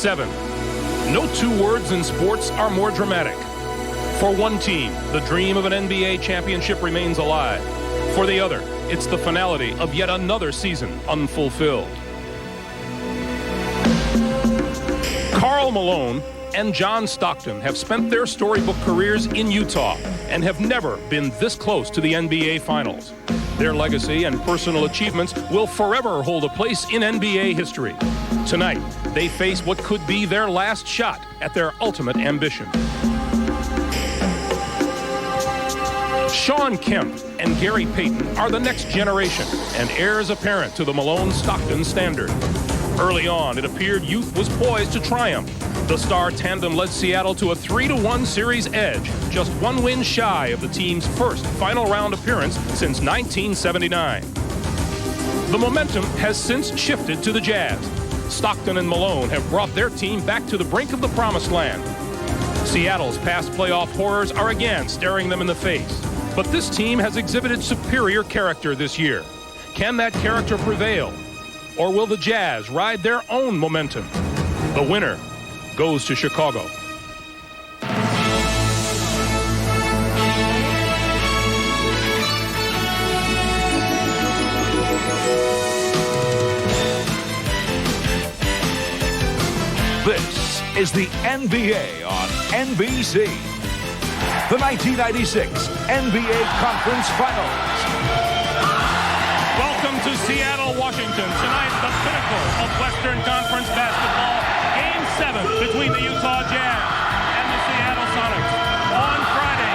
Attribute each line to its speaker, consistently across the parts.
Speaker 1: 7. No two words in sports are more dramatic. For one team, the dream of an NBA championship remains alive. For the other, it's the finality of yet another season unfulfilled. Karl Malone and John Stockton have spent their storybook careers in Utah and have never been this close to the NBA Finals. Their legacy and personal achievements will forever hold a place in NBA history. Tonight, they face what could be their last shot at their ultimate ambition. Shawn Kemp and Gary Payton are the next generation and heirs apparent to the Malone-Stockton standard. Early on, it appeared youth was poised to triumph. The star tandem led Seattle to a 3-1 series edge, just one win shy of the team's first final round appearance since 1979. The momentum has since shifted to the Jazz. Stockton and Malone have brought their team back to the brink of the promised land. Seattle's past playoff horrors are again staring them in the face. But this team has exhibited superior character this year. Can that character prevail? Or will the Jazz ride their own momentum? The winner goes to Chicago.
Speaker 2: This is the NBA on NBC. The 1996 NBA Conference Finals.
Speaker 1: Welcome to Seattle, Washington. Tonight, the pinnacle of Western Conference basketball. Game 7 between the Utah Jazz and the Seattle Sonics. On Friday,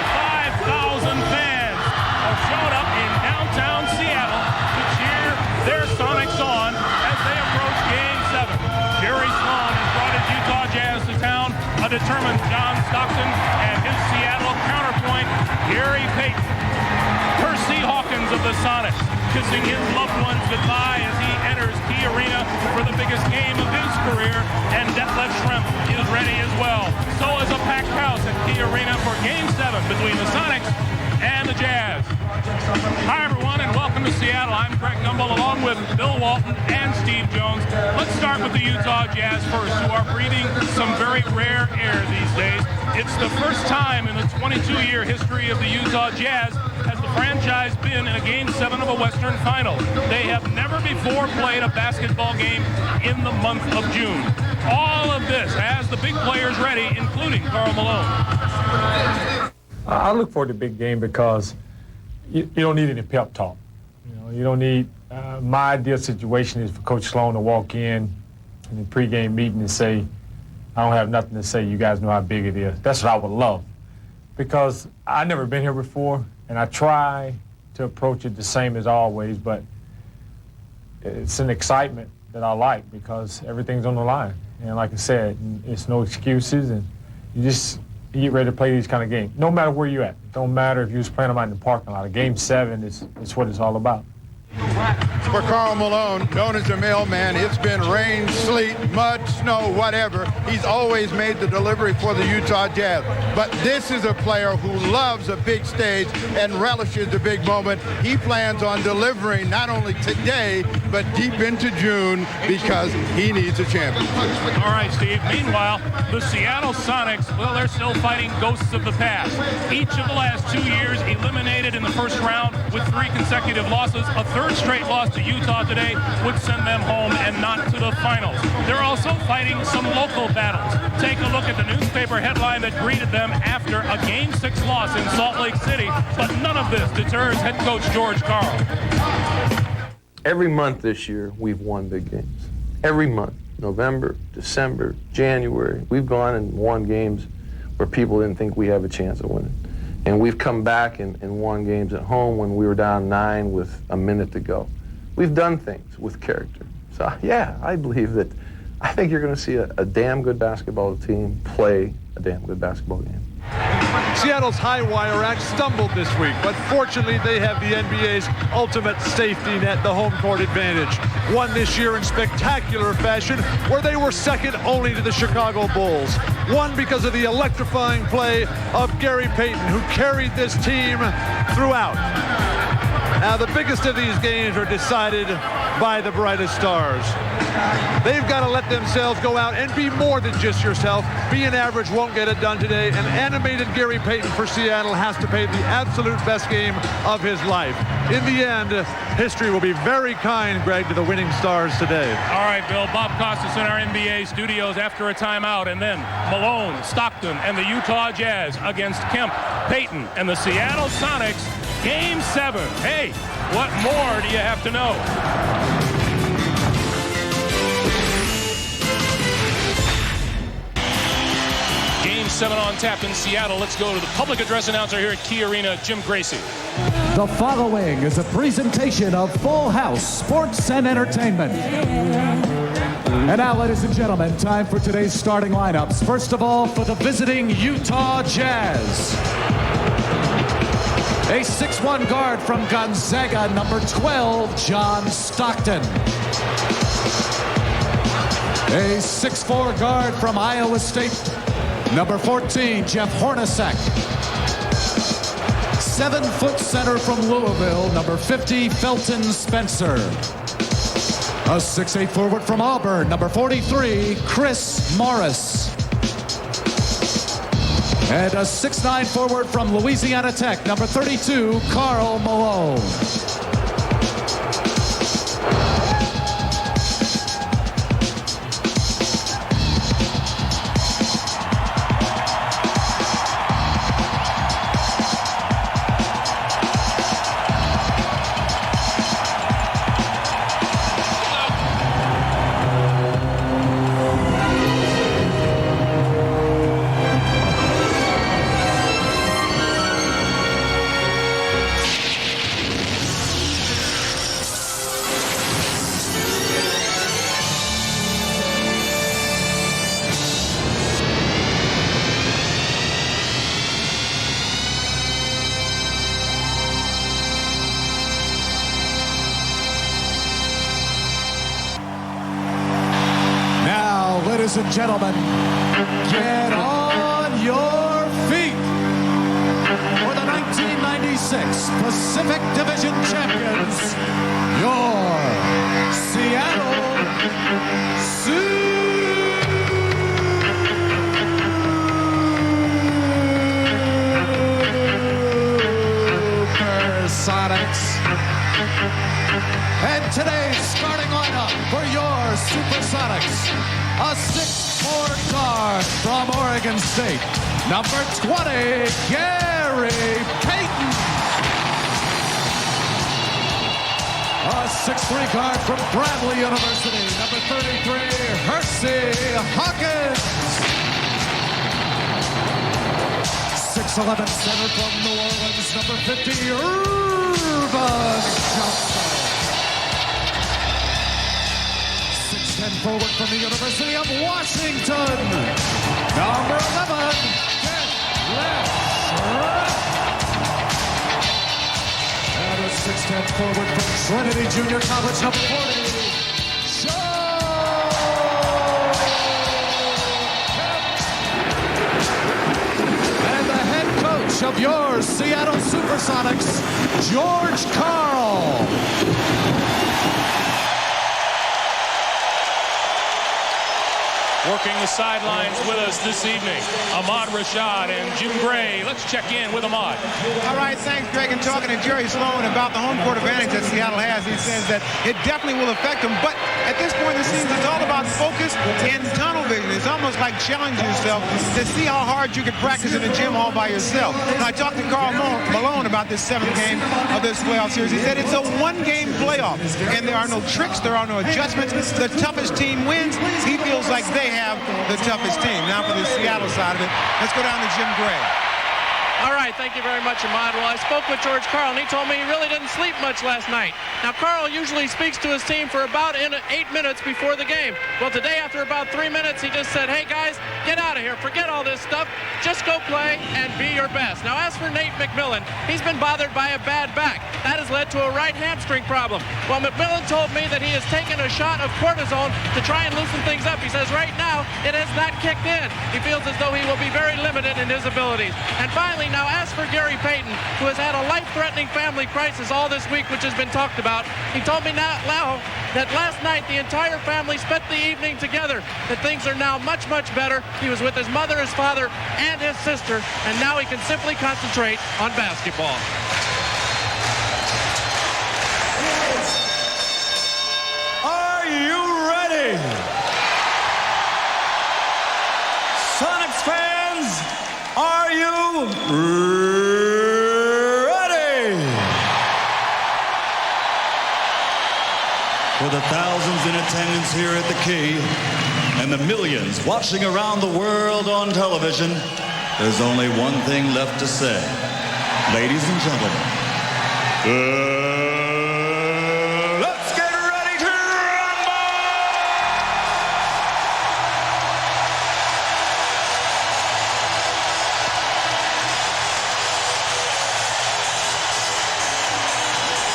Speaker 1: 5,000 fans have showed up in downtown Seattle to cheer their Sonics on as they approach Game 7. Jerry Sloan has brought his Utah Jazz to town, a determined John Stockton and his Seattle counterpoint, Gary Payton. Percy Hawkins of the Sonics kissing his loved ones goodbye as he enters Key Arena for the biggest game of his career, and Detlef Schrempf is ready as well. So is a packed house at Key Arena for Game 7 between the Sonics and the Jazz. Hi everyone and welcome to Seattle. I'm Greg Gumbel along with Bill Walton and Steve Jones. Let's start with the Utah Jazz first, who are breathing some very rare air these days. It's the first time in the 22-year history of the Utah Jazz has the franchise been in a Game 7 of a Western Final. They have never before played a basketball game in the month of June. All of this has the big players ready, including Karl Malone.
Speaker 3: I look forward to the big game because you don't need any pep talk. You don't need, my ideal situation is for Coach Sloan to walk in the pregame meeting and say, I don't have nothing to say, you guys know how big it is. That's what I would love. Because I've never been here before, and I try to approach it the same as always, but it's an excitement that I like because everything's on the line. And like I said, it's no excuses, and you get ready to play these kind of games, no matter where you're at. It don't matter if you was playing them out in the parking lot. Game 7 is what it's all about.
Speaker 4: For Karl Malone, known as the mailman, it's been rain, sleet, mud, snow, whatever. He's always made the delivery for the Utah Jazz. But this is a player who loves a big stage and relishes the big moment. He plans on delivering not only today, but deep into June because he needs a championship.
Speaker 1: All right, Steve. Meanwhile, the Seattle Sonics, well, they're still fighting ghosts of the past. Each of the last 2 years eliminated in the first round with 3 consecutive losses. A third straight loss to Utah today would send them home and not to the finals. They're also fighting some local battles. Take a look at the newspaper headline that greeted them after a Game 6 loss in Salt Lake City, but none of this deters head coach George Karl.
Speaker 5: Every month this year, we've won big games. Every month. November, December, January. We've gone and won games where people didn't think we have a chance of winning. And we've come back and won games at home when we were down 9 with a minute to go. We've done things with character. So, yeah, I think you're going to see a damn good basketball team play a damn good basketball game.
Speaker 6: Seattle's high wire act stumbled this week, but fortunately they have the NBA's ultimate safety net, the home court advantage. Won this year in spectacular fashion, where they were second only to the Chicago Bulls. Won because of the electrifying play of Gary Payton, who carried this team throughout. Now, the biggest of these games are decided by the brightest stars. They've got to let themselves go out and be more than just yourself. Being average won't get it done today, and animated Gary Payton for Seattle has to play the absolute best game of his life. In the end, history will be very kind, Greg, to the winning stars today.
Speaker 1: All right, Bill. Bob Costas in our NBA studios after a timeout, and then Malone, Stockton, and the Utah Jazz against Kemp, Payton, and the Seattle Sonics. Game 7. Hey, what more do you have to know? Game 7 on tap in Seattle. Let's go to the public address announcer here at Key Arena, Jim Gracie.
Speaker 7: The following is a presentation of Full House Sports and Entertainment. And now, ladies and gentlemen, time for today's starting lineups. First of all, for the visiting Utah Jazz. A 6'1" guard from Gonzaga, number 12, John Stockton. A 6'4" guard from Iowa State, number 14, Jeff Hornacek. 7-foot center from Louisville, number 50, Felton Spencer. A 6'8" forward from Auburn, number 43, Chris Morris. And a 6'9" forward from Louisiana Tech, number 32, Karl Malone. Ladies and gentlemen, get on your feet for the 1996 Pacific Division champions, your Seattle Supersonics. And today's starting lineup for your Supersonics, a 6'4" guard from Oregon State, number 20, Gary Payton. A 6'3" guard from Bradley University, number 33, Hersey Hawkins. 6'11" center from New Orleans, number 50, Urban Johnson. 6'10" forward from the University of Washington, number 11, Jeff Schroeder. And a 6'10" forward from Trinity Junior College, number 40, Sean Kemp. And the head coach of your Seattle Supersonics, George Karl.
Speaker 1: Working the sidelines with us this evening, Ahmad Rashad and Jim Gray. Let's check in with Ahmad.
Speaker 8: All right, thanks, Greg. And talking to Jerry Sloan about the home court advantage that Seattle has, he says that it definitely will affect them. But at this point in the season, it's all about focus and tunnel vision. It's almost like challenging yourself to see how hard you can practice in the gym all by yourself. And I talked to Karl Malone about this 7th game of this playoff series. He said it's a one-game playoff, and there are no tricks, there are no adjustments. The toughest team wins. He feels like they have the toughest team. Now for the Seattle side of it, let's go down to Jim Gray.
Speaker 9: All right, thank you very much, Ahmad. Well, I spoke with George Karl, and he told me he really didn't sleep much last night. Now, Karl usually speaks to his team for about 8 minutes before the game. Well, today, after about 3 minutes, he just said, hey, guys, get out of here. Forget all this stuff. Just go play and be your best. Now, as for Nate McMillan, he's been bothered by a bad back. That has led to a right hamstring problem. Well, McMillan told me that he has taken a shot of cortisone to try and loosen things up. He says right now, it has not kicked in. He feels as though he will be very limited in his abilities. And finally, finally, now as for Gary Payton, who has had a life-threatening family crisis all this week, which has been talked about, he told me now that last night the entire family spent the evening together, that things are now much, much better. He was with his mother, his father, and his sister, and now he can simply concentrate on basketball.
Speaker 7: Are you ready? Sonics fans, are you ready? For the thousands in attendance here at the Key and the millions watching around the world on television, there's only one thing left to say. Ladies and gentlemen, let's get ready to rumble!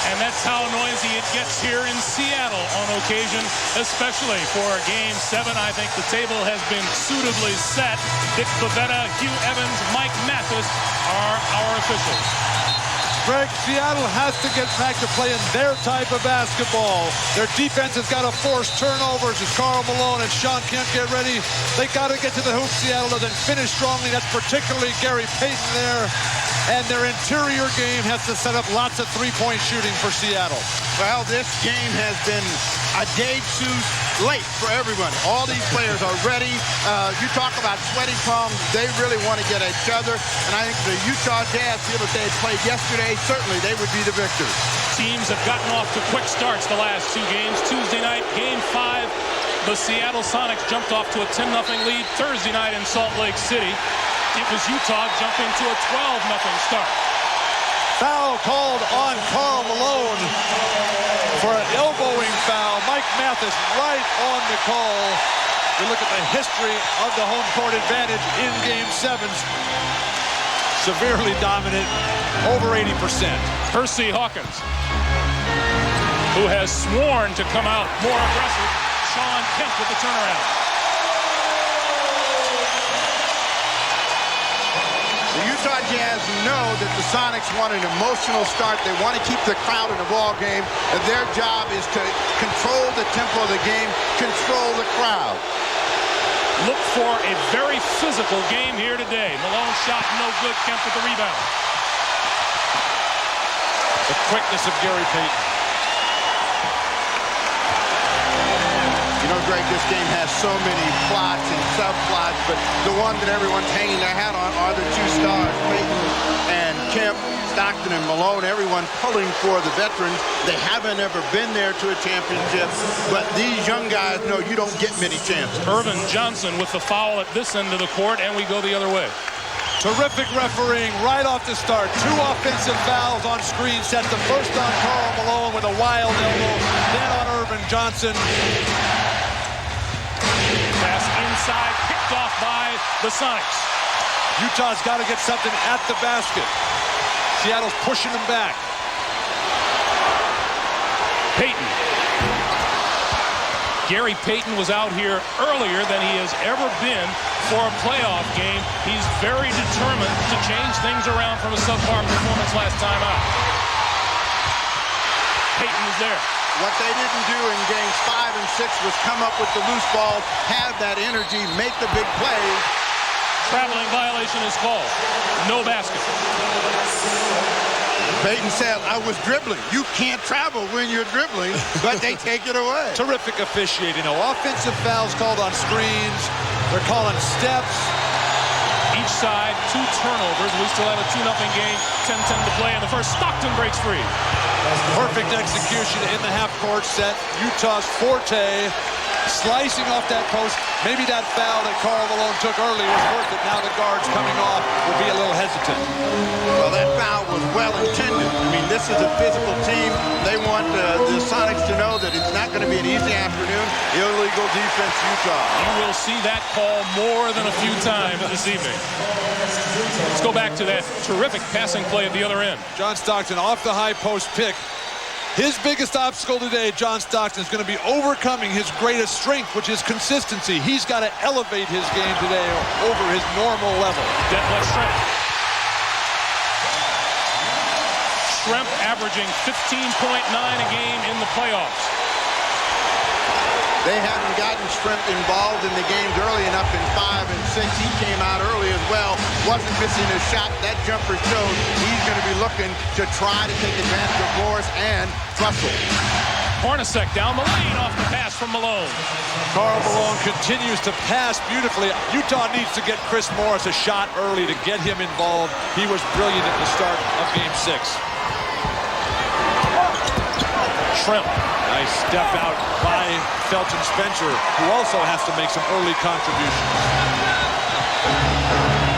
Speaker 1: And that's how noisy it gets here in Seattle on occasion, especially for Game 7. I think the table has been suitably set. Dick Bavetta, Hugh Evans, Mike Mathis are our officials.
Speaker 6: Greg, Seattle has to get back to playing their type of basketball. Their defense has got to force turnovers as Karl Malone and Sean Kemp get ready. They got to get to the hoop. Seattle doesn't finish strongly. That's particularly Gary Payton there. And their interior game has to set up lots of three-point shooting for Seattle.
Speaker 4: Well, this game has been a day too late for everyone. All these players are ready. You talk about sweaty palms. They really want to get at each other. And I think the Utah Jazz feel that they had played yesterday. Certainly, they would be the victors.
Speaker 1: Teams have gotten off to quick starts the last two games. Tuesday night, Game 5, the Seattle Sonics jumped off to a 10-0 lead. Thursday night in Salt Lake City, it was Utah jumping to a 12-0 start.
Speaker 6: Foul called on Karl Malone for an elbowing foul. Mike Mathis right on the call. You look at the history of the home court advantage in Game 7s. Severely dominant, over 80%.
Speaker 1: Percy Hawkins, who has sworn to come out more aggressive. Sean Kemp with the turnaround.
Speaker 4: The Utah Jazz know that the Sonics want an emotional start. They want to keep the crowd in the ball game. And their job is to control the tempo of the game, control the crowd.
Speaker 1: Look for a very physical game here today. Malone shot no good. Kemp with the rebound.
Speaker 6: The quickness of Gary Payton.
Speaker 4: You know, Greg, this game has so many plots and subplots, but the one that everyone's hanging their hat on are the two stars, Payton and Kemp, Stockton and Malone, everyone pulling for the veterans. They haven't ever been there to a championship, but these young guys know you don't get many chances.
Speaker 1: Irvin Johnson with the foul at this end of the court, and we go the other way.
Speaker 6: Terrific refereeing right off the start. Two offensive fouls on screen set. The first on Karl Malone with a wild elbow, then on Irvin Johnson.
Speaker 1: Pass inside, picked off by the Sonics.
Speaker 6: Utah's got to get something at the basket. Seattle's pushing them back.
Speaker 1: Payton. Gary Payton was out here earlier than he has ever been for a playoff game. He's very determined to change things around from a subpar performance last time out. Payton is there.
Speaker 4: What they didn't do in games 5 and 6 was come up with the loose ball, have that energy, make the big plays.
Speaker 1: Traveling violation is called. No basket.
Speaker 4: Payton said, I was dribbling. You can't travel when you're dribbling, but they take it away.
Speaker 6: Terrific officiating. No offensive fouls called on screens. They're calling steps.
Speaker 1: Each side, 2 turnovers. We still have a 2-0 game. 10-10 to play in the first. Stockton breaks free.
Speaker 6: Perfect execution in the half-court set. Utah's forte. Slicing off that post. Maybe that foul that Karl Malone took early was worth it. Now the guards coming off will be a little hesitant.
Speaker 4: Well, that foul was well intended. I mean, this is a physical team. They want the Sonics to know that it's not going to be an easy afternoon. Illegal defense, Utah.
Speaker 1: You will see that call more than a few times this evening. Let's go back to that terrific passing play at the other end.
Speaker 6: John Stockton off the high post pick. His biggest obstacle today, John Stockton, is going to be overcoming his greatest strength, which is consistency. He's got to elevate his game today over his normal level.
Speaker 1: Detlef Schrempf. Shrimp averaging 15.9 a game in the playoffs.
Speaker 4: They haven't gotten Shrimp involved in the games early enough in 5 and 6. He came out early as well. Wasn't missing a shot. That jumper showed he's going to be looking to try to take advantage of Morris and Russell.
Speaker 1: Hornacek down the lane off the pass from Malone.
Speaker 6: Karl Malone continues to pass beautifully. Utah needs to get Chris Morris a shot early to get him involved. He was brilliant at the start of Game 6.
Speaker 1: Shrimp.
Speaker 6: Nice step out by Felton Spencer, who also has to make some early contributions.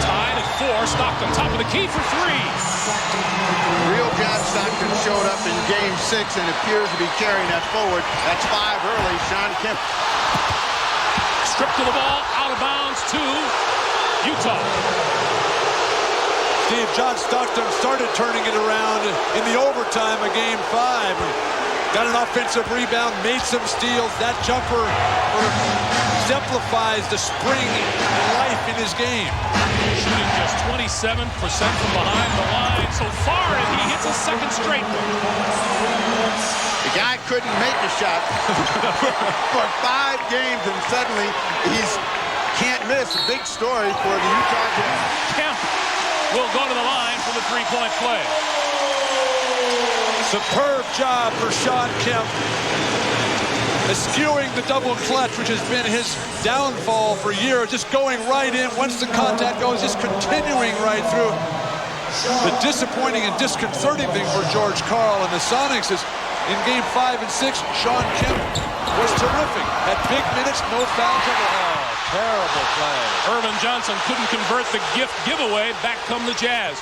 Speaker 1: Tied at 4. Stockton top of the key for 3.
Speaker 4: Real John Stockton showed up in Game 6 and appears to be carrying that forward. That's 5 early. Sean Kemp.
Speaker 1: Stripped to the ball, out of bounds to Utah.
Speaker 6: Steve, John Stockton started turning it around in the overtime of Game 5. Got an offensive rebound, made some steals. That jumper exemplifies the spring and life in his game.
Speaker 1: Shooting just 27% from behind the line so far, and he hits a second straight one.
Speaker 4: The guy couldn't make a shot for 5 games, and suddenly he's can't miss. Big story for the Utah Jazz.
Speaker 1: Kemp will go to the line for the three-point play.
Speaker 6: Superb job for Sean Kemp. Eschewing the double clutch, which has been his downfall for years. Just going right in once the contact goes, just continuing right through. The disappointing and disconcerting thing for George Karl and the Sonics is in Game 5 and 6, Sean Kemp was terrific. Had big minutes, no foul trouble. Oh, terrible play.
Speaker 1: Irvin Johnson couldn't convert the gift giveaway. Back come the Jazz.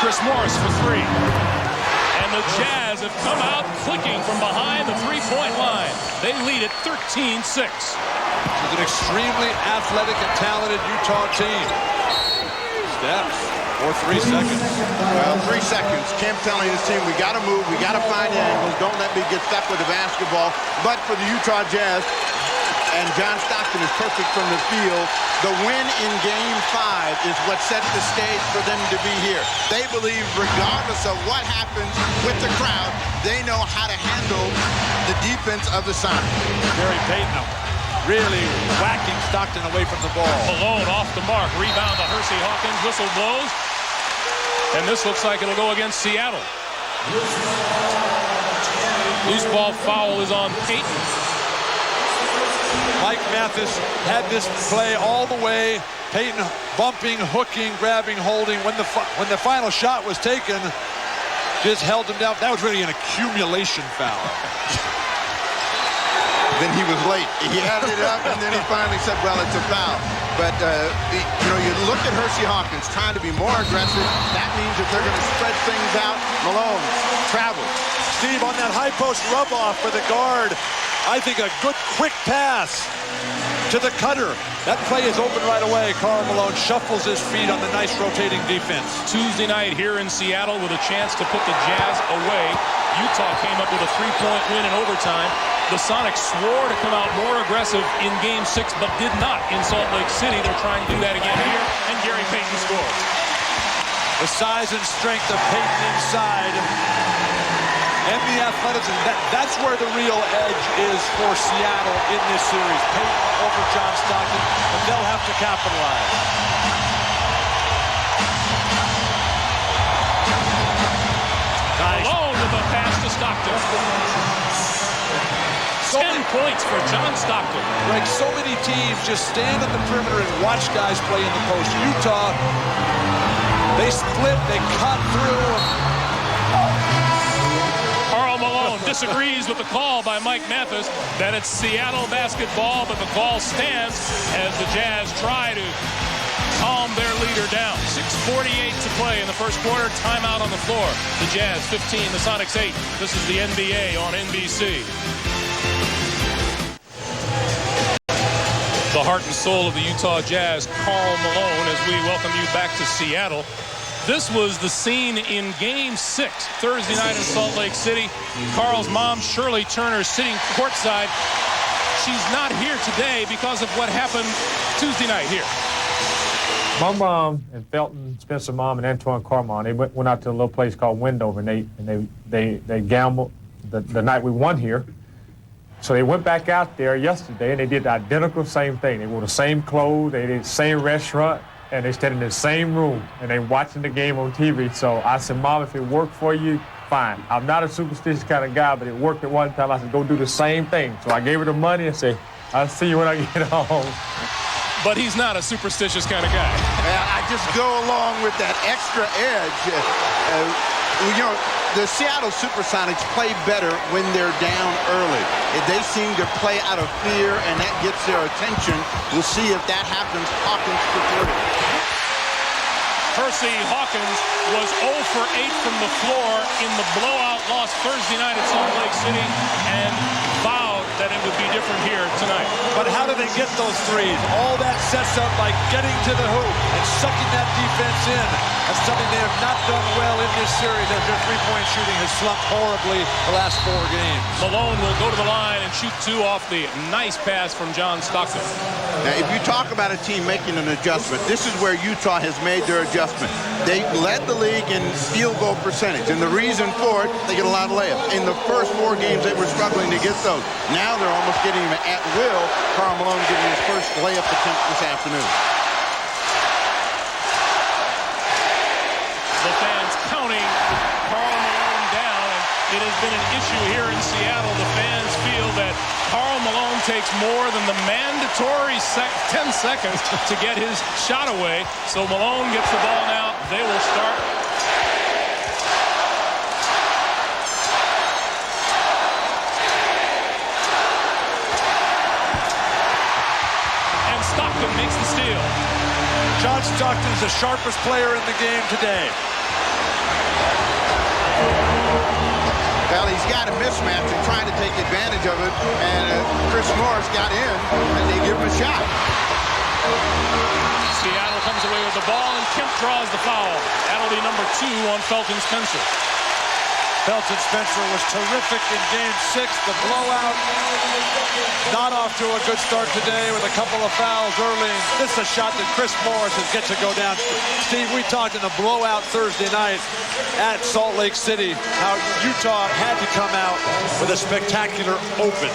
Speaker 1: Chris Morris for 3. And the Jazz have come out clicking from behind the three-point line. They lead at 13-6.
Speaker 6: It's an extremely athletic and talented Utah team. Steps for 3 seconds.
Speaker 4: Well, 3 seconds. Kemp telling his team, we got to move, we got to find the angles. Don't let me get stuck with the basketball. But for the Utah Jazz, and John Stockton is perfect from the field, the win in Game 5 is what sets the stage for them to be here. They believe regardless of what happens with the crowd, they know how to handle the defense of the Sonics.
Speaker 6: Gary Payton really whacking Stockton away from the ball.
Speaker 1: Malone off the mark. Rebound to Hersey Hawkins. Whistle blows. And this looks like it'll go against Seattle. Loose ball foul is on Payton.
Speaker 6: Mike Mathis had this play all the way. Payton bumping, hooking, grabbing, holding. When the final shot was taken, just held him down. That was really an accumulation foul.
Speaker 4: Then he was late. He added it up, and then he finally said, well, it's a foul. But, you look at Hersey Hawkins trying to be more aggressive. That means that they're going to spread things out. Malone travels.
Speaker 6: Steve, on that high post rub-off for the guard, I think a good quick pass to the cutter. That play is open right away. Karl Malone shuffles his feet on the nice rotating defense.
Speaker 1: Tuesday night here in Seattle with a chance to put the Jazz away. Utah came up with a 3-point win in overtime. The Sonics swore to come out more aggressive in Game 6, but did not in Salt Lake City. They're trying to do that again here, and Gary Payton scores.
Speaker 6: The size and strength of Payton inside. And the athleticism, that's where the real edge is for Seattle in this series. Payton over John Stockton, but they'll have to capitalize.
Speaker 1: Malone with a pass to Stockton. 10 points for John Stockton.
Speaker 6: Greg, so many teams just stand at the perimeter and watch guys play in the post. Utah, they split, they cut through.
Speaker 1: Karl Malone disagrees with the call by Mike Mathis that it's Seattle basketball, but the call stands as the Jazz try to calm their leader down. 6:48 to play in the first quarter. Timeout on the floor. The Jazz 15, the Sonics 8. This is the NBA on NBC. The heart and soul of the Utah Jazz, Karl Malone, as we welcome you back to Seattle. This was the scene in Game 6, Thursday night in Salt Lake City. Karl's mom, Shirley Turner, sitting courtside. She's not here today because of what happened Tuesday night here.
Speaker 3: My mom and Felton, Spencer mom, and Antoine Carmon, they went out to a little place called Wendover, and they gambled the night we won here. So they went back out there yesterday, and they did the identical same thing. They wore the same clothes, they did the same restaurant, and they stayed in the same room, and they watching the game on TV. So I said, Mom, if it worked for you, fine. I'm not a superstitious kind of guy, but it worked at one time. I said, go do the same thing. So I gave her the money and said, I'll see you when I get home.
Speaker 1: But he's not a superstitious kind of guy.
Speaker 4: I just go along with that extra edge. You know, the Seattle Supersonics play better when they're down early. They seem to play out of fear, and that gets their attention. We'll see if that happens. Hawkins for 3.
Speaker 1: Hersey Hawkins was 0 for 8 from the floor in the blowout loss Thursday night at Salt Lake City, and vowed that it would be different here tonight.
Speaker 6: But how do they get those threes? All that sets up by getting to the hoop and sucking that defense in. That's something they have not done well in this series, as their three-point shooting has slumped horribly the last 4 games.
Speaker 1: Malone will go to the line and shoot 2 off the nice pass from John Stockton.
Speaker 4: Now, if you talk about a team making an adjustment, this is where Utah has made their adjustment. They led the league in field goal percentage, and the reason for it, they get a lot of layups. In the first 4 games, they were struggling to get those. Now they're almost getting them at will. Karl Malone getting his first layup attempt this afternoon.
Speaker 1: The fans counting Karl Malone down, and it has been an issue here in Seattle. The fans feel that Karl Malone takes more than the mandatory 10 seconds to get his shot away. So Malone gets the ball now. They will start. And Stockton makes the steal.
Speaker 6: John Stockton is the sharpest player in the game today.
Speaker 4: Well, he's got a mismatch and trying to take advantage of it, and Chris Morris got in, and they give him a shot.
Speaker 1: Seattle comes away with the ball, and Kemp draws the foul. That'll be number 2 on Felton Spencer.
Speaker 6: Felton Spencer was terrific in Game 6. The blowout, not off to a good start today with a couple of fouls early. This is a shot that Chris Morris has get to go down. Steve, we talked in the blowout Thursday night at Salt Lake City how Utah had to come out with a spectacular open.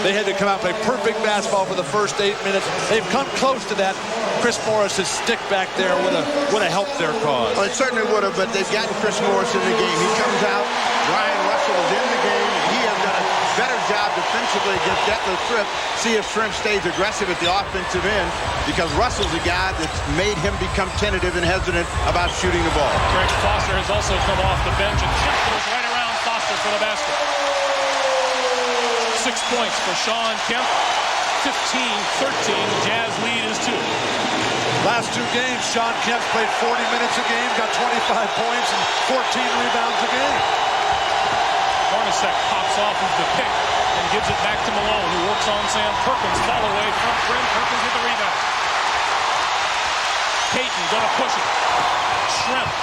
Speaker 6: They had to come out and play perfect basketball for the first 8 minutes. They've come close to that. Chris Morris's stick back there would have helped their cause.
Speaker 4: Well, it certainly would have, but they've gotten Chris Morris in the game. He comes out. Ryan Russell is in the game, and he has done a better job defensively against Detlef Schrempf. See if Schrempf stays aggressive at the offensive end, because Russell's a guy that's made him become tentative and hesitant about shooting the ball.
Speaker 1: Greg Foster has also come off the bench, and Kemp goes right around Foster for the basket. 6 points for Sean Kemp. 15-13. Jazz lead is 2.
Speaker 6: Last 2 games, Sean Kemp played 40 minutes a game, got 25 points and 14 rebounds a game.
Speaker 1: Hornacek pops off of the pick and gives it back to Malone, who works on Sam Perkins. Fall away from Bryn. Perkins with the rebound. Payton gonna push it. Schrempf.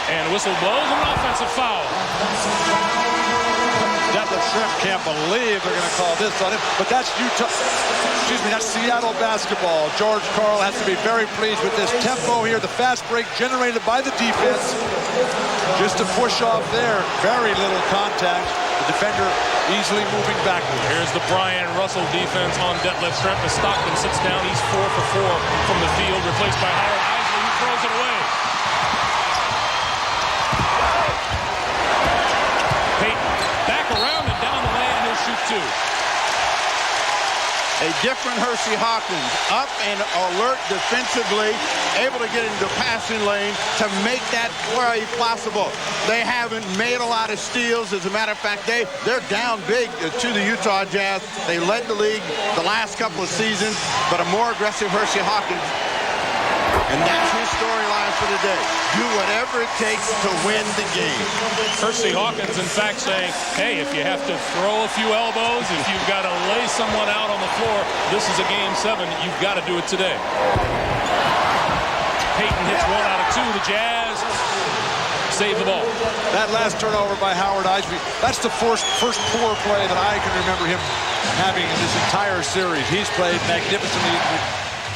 Speaker 1: And whistle blows, an offensive foul.
Speaker 6: Detlef Schrempf can't believe they're going to call this on him, but that's that's Seattle basketball. George Karl has to be very pleased with this tempo here. The fast break generated by the defense. Just to push off there, very little contact. The defender easily moving backward.
Speaker 1: Here's the Brian Russell defense on Detlef Schrempf. As Stockton sits down, he's 4 for 4 from the field, replaced by Howard Isley, who throws it away. Payton back around and down the lane, and he'll shoot 2.
Speaker 4: A different Hersey Hawkins, up and alert defensively, able to get into the passing lane to make that play possible. They haven't made a lot of steals. As a matter of fact, they're down big to the Utah Jazz. They led the league the last couple of seasons, but a more aggressive Hersey Hawkins. And that's his storyline for the day. Do whatever it takes to win the game.
Speaker 1: Hersey Hawkins, in fact, saying, hey, if you have to throw a few elbows, if you've got to lay someone out on the floor, this is a Game 7. You've got to do it today. Payton hits 1 out of 2. The Jazz save the ball.
Speaker 6: That last turnover by Howard Isley, that's the first poor play that I can remember him having in this entire series. He's played magnificently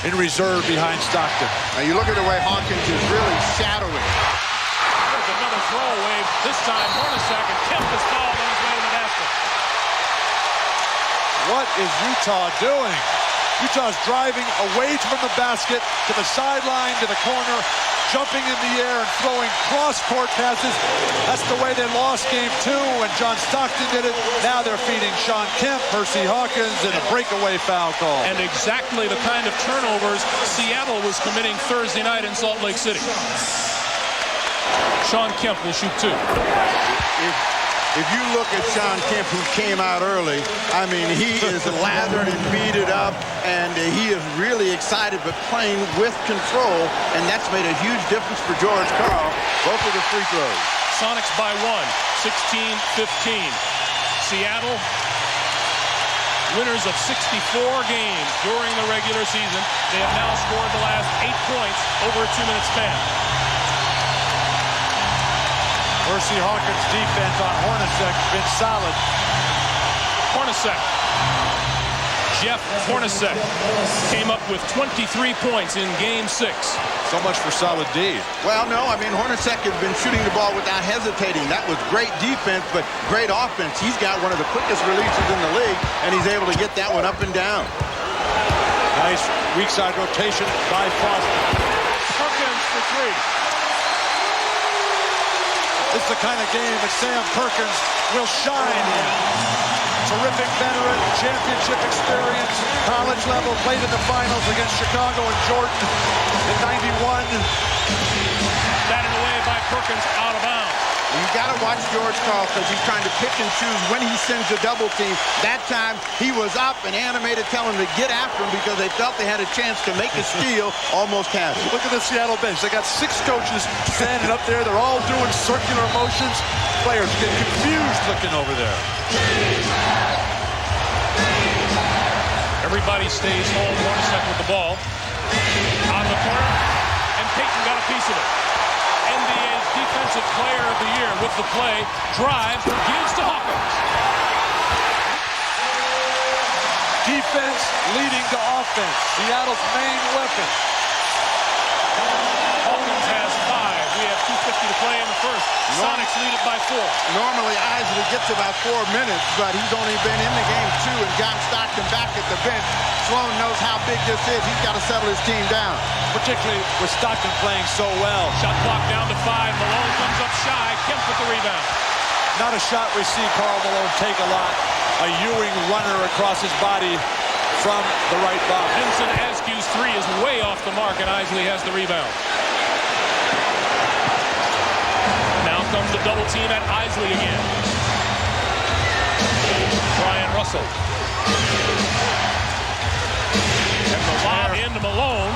Speaker 6: in reserve behind Stockton.
Speaker 4: Now you look at the way Hawkins is really shadowing.
Speaker 1: There's another throwaway. This time Hornacek, and Kemp is fouled on his way to the basket.
Speaker 6: What is Utah doing? Utah's driving away from the basket to the sideline, to the corner, jumping in the air and throwing cross-court passes. That's the way they lost game 2 when John Stockton did it. Now they're feeding Sean Kemp, Hersey Hawkins, and a breakaway foul call.
Speaker 1: And exactly the kind of turnovers Seattle was committing Thursday night in Salt Lake City. Sean Kemp will shoot 2.
Speaker 4: If you look at Sean Kemp, who came out early, I mean, he is lathered and beaded up, and he is really excited, but playing with control, and that's made a huge difference for George Karl. Both of the free throws.
Speaker 1: Sonics by 1, 16-15. Seattle, winners of 64 games during the regular season. They have now scored the last 8 points over a 2-minute span.
Speaker 6: Hersey Hawkins' defense on Hornacek has been solid.
Speaker 1: Hornacek. Jeff Hornacek came up with 23 points in Game 6.
Speaker 6: So much for solid D.
Speaker 4: Well, no, I mean, Hornacek has been shooting the ball without hesitating. That was great defense, but great offense. He's got one of the quickest releases in the league, and he's able to get that one up and down.
Speaker 6: Nice weak side rotation by Foster.
Speaker 1: Perkins for 3.
Speaker 6: This is the kind of game that Sam Perkins will shine in. Terrific veteran, championship experience, college level, played in the finals against Chicago and Jordan in '91.
Speaker 1: Batted away by Perkins, out of bounds.
Speaker 4: You got to watch George Karl because he's trying to pick and choose when he sends a double team. That time he was up and animated, telling them to get after him because they felt they had a chance to make a steal. Almost had it.
Speaker 6: Look at the Seattle bench. They got 6 coaches standing up there. They're all doing circular motions. Players get confused looking over there.
Speaker 1: Everybody stays home. Hornacek with the ball. On the corner. And Payton got a piece of it. NBA's Defensive Player of the Year with the play. Drives, gives to Hawkins.
Speaker 6: Defense leading to offense. Seattle's main weapon.
Speaker 1: Hawkins has 5. We have 2:50 to play in the first. Sonics lead it by 4.
Speaker 4: Normally Isley gets about 4 minutes, but he's only been in the game 2, and John Stockton back at the bench. Sloan knows how big this is. He's got to settle his team down.
Speaker 6: Particularly with Stockton playing so well.
Speaker 1: Shot clock down to 5. Malone comes up shy. Kemp with the rebound.
Speaker 6: Not a shot we see Karl Malone take a lot. A Ewing runner across his body from the right box.
Speaker 1: Vincent Askew's 3 is way off the mark, and Isley has the rebound. Now comes the double team at Isley again. Brian Russell. And the lob into Malone.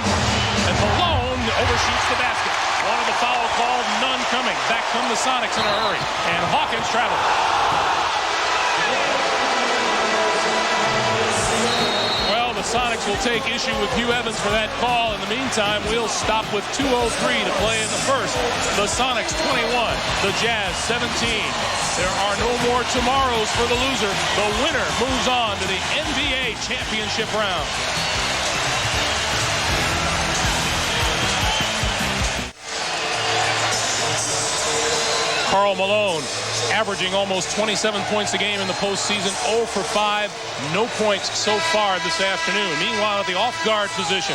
Speaker 1: And Malone overshoots the basket. One of the foul called, none coming. Back come the Sonics in a hurry. And Hawkins traveled. Well, the Sonics will take issue with Hugh Evans for that call. In the meantime, we'll stop with 2:03 to play in the first. The Sonics 21, the Jazz 17. There are no more tomorrows for the loser. The winner moves on to the NBA championship round. Karl Malone averaging almost 27 points a game in the postseason, 0 for 5, no points so far this afternoon. Meanwhile, at the off-guard position,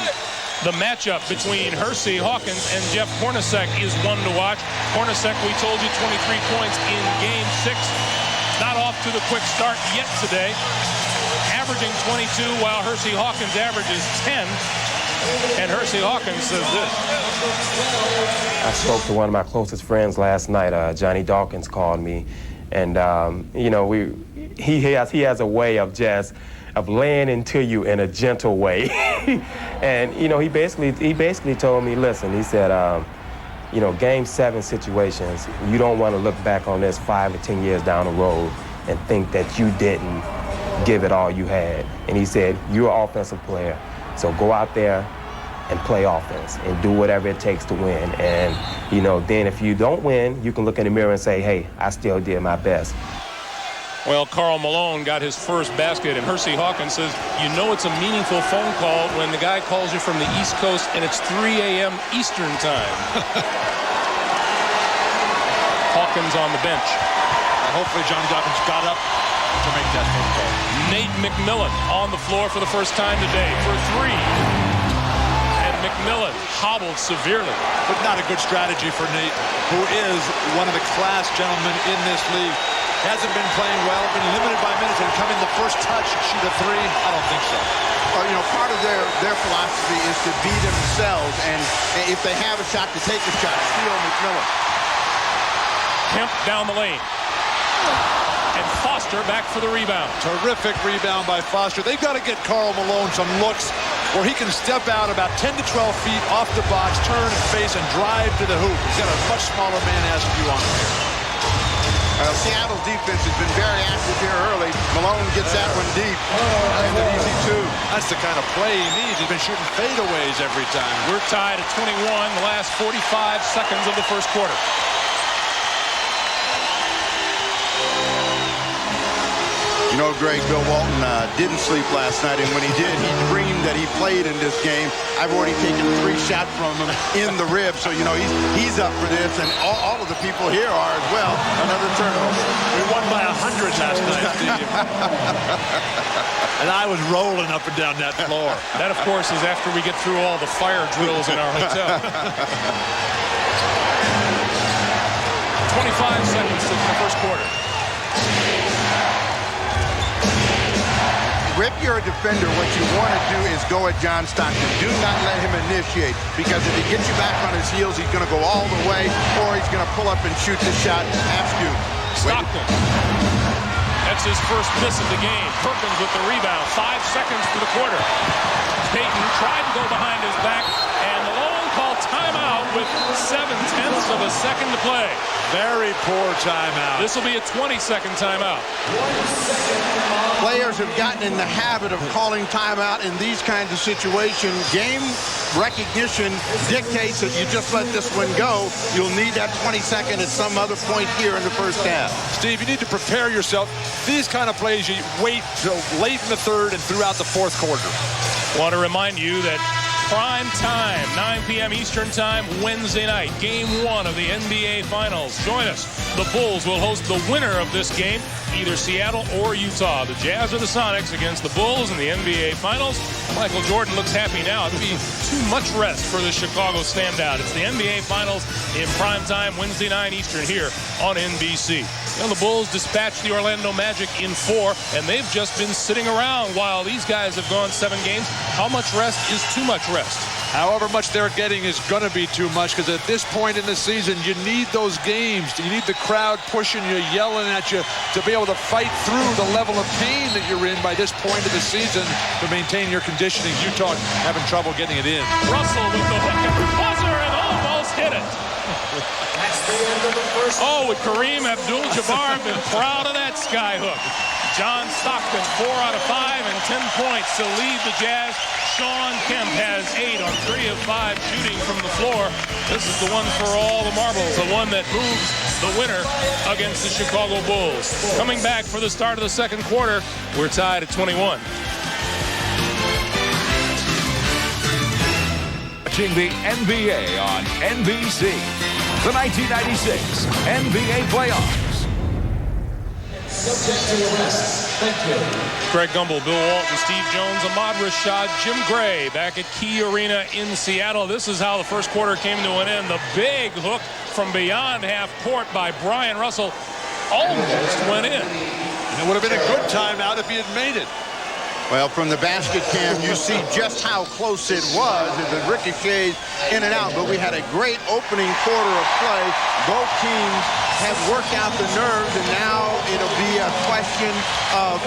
Speaker 1: the matchup between Hersey Hawkins and Jeff Hornacek is one to watch. Hornacek, we told you, 23 points in Game 6. Not off to the quick start yet today. Averaging 22, while Hersey Hawkins averages 10. And Hersey Hawkins says this.
Speaker 10: I spoke to one of my closest friends last night. Johnny Dawkins called me, and you know, he has a way of just laying into you in a gentle way. And you know, he basically told me, listen, he said, you know, Game 7 situations, you don't want to look back on this 5 or 10 years down the road and think that you didn't give it all you had. And he said, you're an offensive player, so go out there and play offense and do whatever it takes to win. And, you know, then if you don't win, you can look in the mirror and say, hey, I still did my best.
Speaker 1: Well, Karl Malone got his first basket, and Hersey Hawkins says, you know it's a meaningful phone call when the guy calls you from the East Coast and it's 3 a.m. Eastern time. Hawkins on the bench.
Speaker 6: Hopefully Johnny Dawkins got up to make that phone call.
Speaker 1: Nate McMillan on the floor for the first time today for 3. And McMillan hobbled severely.
Speaker 6: But not a good strategy for Nate, who is one of the class gentlemen in this league. Hasn't been playing well, been limited by minutes, and come in the first touch, shoot a 3. I don't think so.
Speaker 4: Well, you know, part of their philosophy is to be themselves, and if they have a shot, to take a shot. Steal McMillan.
Speaker 1: Kemp down the lane. And Foster back for the rebound.
Speaker 6: Terrific rebound by Foster. They've got to get Karl Malone some looks where he can step out about 10 to 12 feet off the box, turn, face, and drive to the hoop. He's got a much smaller man asking you on him here.
Speaker 4: Seattle's defense has been very active here early. Malone gets that one deep. And an easy 2.
Speaker 6: That's the kind of play he needs. He's been shooting fadeaways every time.
Speaker 1: We're tied at 21, the last 45 seconds of the first quarter.
Speaker 4: You know, Greg, Bill Walton didn't sleep last night, and when he did, he dreamed that he played in this game. I've already taken 3 shots from him in the ribs, so, you know, he's up for this, and all of the people here are as well. Another turnover.
Speaker 6: We won by 100 last night, Steve. And I was rolling up and down that floor.
Speaker 1: That, of course, is after we get through all the fire drills in our hotel. 25 seconds in the first quarter.
Speaker 4: If you're a defender, what you want to do is go at John Stockton. Do not let him initiate, because if he gets you back on his heels, he's going to go all the way, or he's going to pull up and shoot the shot after you.
Speaker 1: Stockton. That's his first miss of the game. Perkins with the rebound. 5 seconds for the quarter. Payton tried to go behind his back, and Malone called timeout with 7/10 of a second to play.
Speaker 6: Very poor timeout.
Speaker 1: This will be a 20-second timeout.
Speaker 4: Players have gotten in the habit of calling timeout in these kinds of situations. Game recognition dictates that you just let this one go. You'll need that 20-second at some other point here in the first half.
Speaker 6: Steve, you need to prepare yourself. These kind of plays, you wait till late in the third and throughout the fourth quarter.
Speaker 1: Want to remind you that prime time, 9 p.m. Eastern time, Wednesday night, Game 1 of the NBA Finals. Join us. The Bulls will host the winner of this game, either Seattle or Utah. The Jazz or the Sonics against the Bulls in the NBA Finals. Michael Jordan looks happy now. It'd be too much rest for the Chicago standout. It's the NBA Finals in prime time, Wednesday night Eastern here on NBC. You know, the Bulls dispatched the Orlando Magic in 4, and they've just been sitting around while these guys have gone 7 games. How much rest is too much rest?
Speaker 6: However much they're getting is going to be too much, because at this point in the season, you need those games. You need the crowd pushing you, yelling at you to be able to fight through the level of pain that you're in by this point of the season to maintain your conditioning. Utah having trouble getting it in.
Speaker 1: Russell with the hook at the buzzer and almost hit it. Oh, would Kareem Abdul-Jabbar been proud of that sky hook? John Stockton, 4 out of 5 and 10 points to lead the Jazz. Sean Kemp has 8 on 3 of 5 shooting from the floor. This is the one for all the marbles, the one that moves the winner against the Chicago Bulls. Coming back for the start of the second quarter, we're tied at 21.
Speaker 2: Watching the NBA on NBC. The 1996 NBA Playoffs.
Speaker 7: Subject to arrest. Thank you.
Speaker 1: Greg Gumbel, Bill Walton, Steve Jones, Ahmad Rashad, Jim Gray back at Key Arena in Seattle. This is how the first quarter came to an end. The big hook from beyond half court by Brian Russell almost went in.
Speaker 6: And it would have been a good timeout if he had made it.
Speaker 4: Well, from the basket cam, you see just how close it was as it ricocheted in and out. But we had a great opening quarter of play. Both teams have worked out the nerves, and now it'll be a question of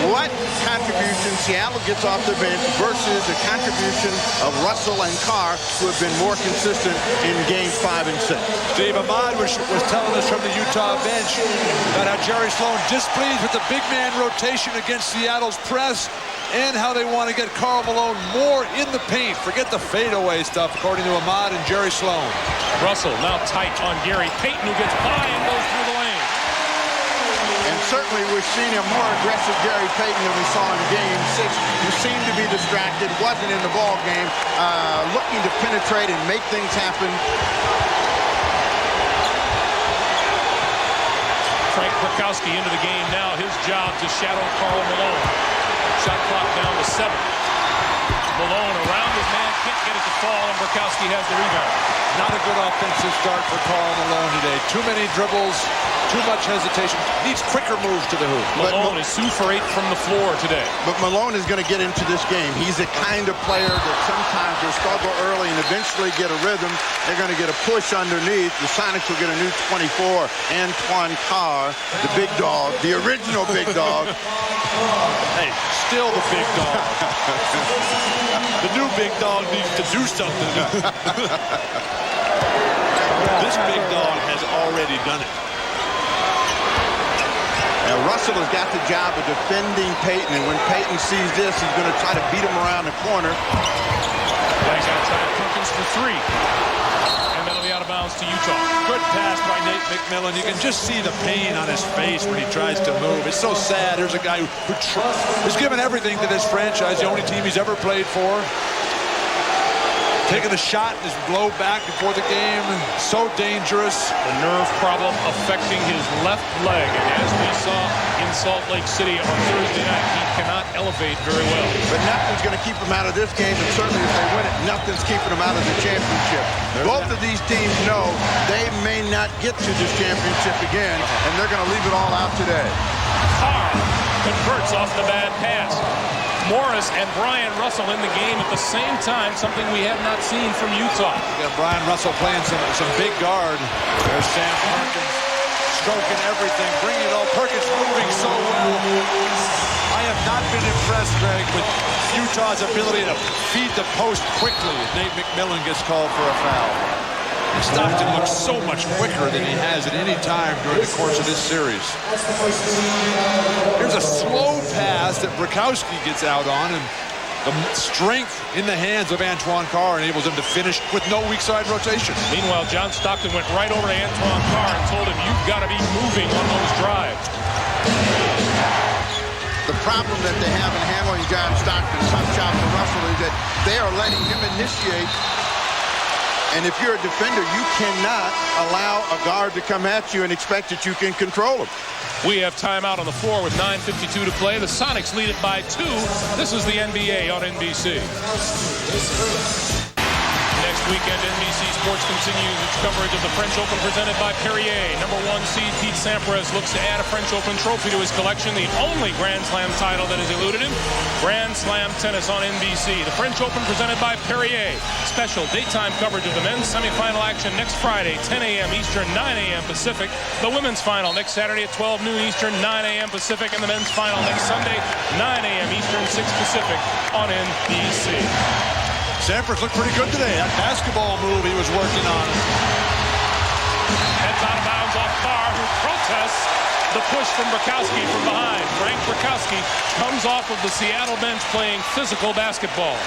Speaker 4: what contribution Seattle gets off the bench versus the contribution of Russell and Carr, who have been more consistent in games 5 and 6.
Speaker 6: Steve, Ahmad was telling us from the Utah bench about how Jerry Sloan displeased with the big man rotation against Seattle's press, and how they want to get Karl Malone more in the paint. Forget the fadeaway stuff, according to Ahmad and Jerry Sloan.
Speaker 1: Russell now tight on Gary Payton, who gets by and goes through the lane.
Speaker 4: And certainly we've seen a more aggressive Gary Payton than we saw in Game 6. He seemed to be distracted, wasn't in the ball game, looking to penetrate and make things happen.
Speaker 1: Frank Burkowski into the game now. His job to shadow Karl Malone. Shot clock down to 7. Malone around his man, can't get it to fall, and Burkowski has the rebound.
Speaker 6: Not a good offensive start for Karl Malone today. Too many dribbles, too much hesitation. Needs quicker moves to the hoop.
Speaker 1: Malone is 2 for 8 from the floor today.
Speaker 4: But Malone is going to get into this game. He's the kind of player that sometimes will struggle early and eventually get a rhythm. They're going to get a push underneath. The Sonics will get a new 24, Antoine Carr, the big dog, the original big dog.
Speaker 6: Hey, still the big dog. The new big dog needs to do something. This big dog has already done it.
Speaker 4: And Russell has got the job of defending Payton, and when Payton sees this, he's going to try to beat him around the corner.
Speaker 1: He's outside Perkins for 3. And that'll be out of bounds to Utah.
Speaker 6: Good pass by Nate McMillan. You can just see the pain on his face when he tries to move. It's so sad. Here's a guy who has given everything to this franchise, the only team he's ever played for. Taking a shot and his blow back before the game. So dangerous.
Speaker 1: A nerve problem affecting his left leg. And as we saw in Salt Lake City on Thursday night, he cannot elevate very well.
Speaker 4: But nothing's going to keep him out of this game, and certainly if they win it, nothing's keeping him out of the championship. Both of these teams know they may not get to this championship again, and they're going to leave it all out today.
Speaker 1: Carr converts off the bad pass. Morris and Brian Russell in the game at the same time, something we have not seen from Utah.
Speaker 6: You got Brian Russell playing some big guard. There's Sam Perkins stroking everything, bringing it all. Perkins moving so well. I have not been impressed, Greg, with Utah's ability to feed the post quickly. Nate McMillan gets called for a foul. Stockton looks so much quicker than he has at any time during the course of this series. Here's a slow pass that Burkowski gets out on, and the strength in the hands of Antoine Carr enables him to finish with no weak side rotation.
Speaker 1: Meanwhile, John Stockton went right over to Antoine Carr and told him, you've got to be moving on those drives.
Speaker 4: The problem that they have in handling John Stockton, tough shot for Russell, is that they are letting him initiate. And if you're a defender, you cannot allow a guard to come at you and expect that you can control him.
Speaker 1: We have timeout on the floor with 9:52 to play. The Sonics lead it by 2. This is the NBA on NBC. Next weekend, NBC Sports continues its coverage of the French Open presented by Perrier. Number 1 seed Pete Sampras looks to add a French Open trophy to his collection, the only Grand Slam title that has eluded him. Grand Slam tennis on NBC. The French Open presented by Perrier. Special daytime coverage of the men's semifinal action next Friday, 10 a.m. Eastern, 9 a.m. Pacific. The women's final next Saturday at 12 noon Eastern, 9 a.m. Pacific. And the men's final next Sunday, 9 a.m. Eastern, 6 Pacific on NBC.
Speaker 6: Sampras looked pretty good today. That basketball move he was working on.
Speaker 1: Heads out of bounds off Carr, who protests the push from Burkowski from behind. Frank Burkowski comes off of the Seattle bench playing physical basketball.